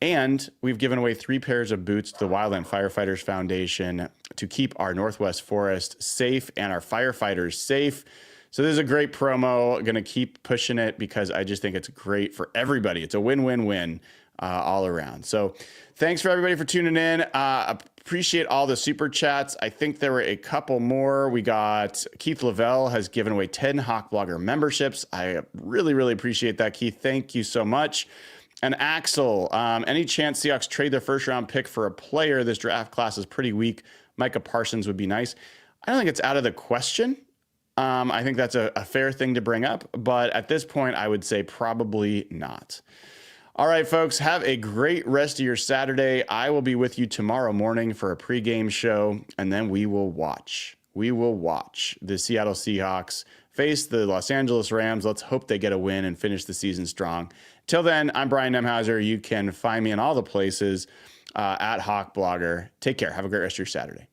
A: And we've given away 3 pairs of boots to the Wildland Firefighters Foundation to keep our Northwest Forest safe and our firefighters safe. So this is a great promo. Going to keep pushing it because I just think it's great for everybody. It's a win-win-win all around. So thanks for everybody for tuning in. Appreciate all the super chats. I think there were a couple more. We got Keith Lavelle has given away 10 Hawk Blogger memberships. I really, really appreciate that, Keith. Thank you so much. And Axel, any chance Seahawks trade their first round pick for a player? This draft class is pretty weak. Micah Parsons would be nice. I don't think it's out of the question. I think that's a fair thing to bring up. But at this point, I would say probably not. All right, folks, have a great rest of your Saturday. I will be with you tomorrow morning for a pregame show, and then we will watch. We will watch the Seattle Seahawks face the Los Angeles Rams. Let's hope they get a win and finish the season strong. Till then, I'm Brian Nemhauser. You can find me in all the places at Hawk Blogger. Take care. Have a great rest of your Saturday.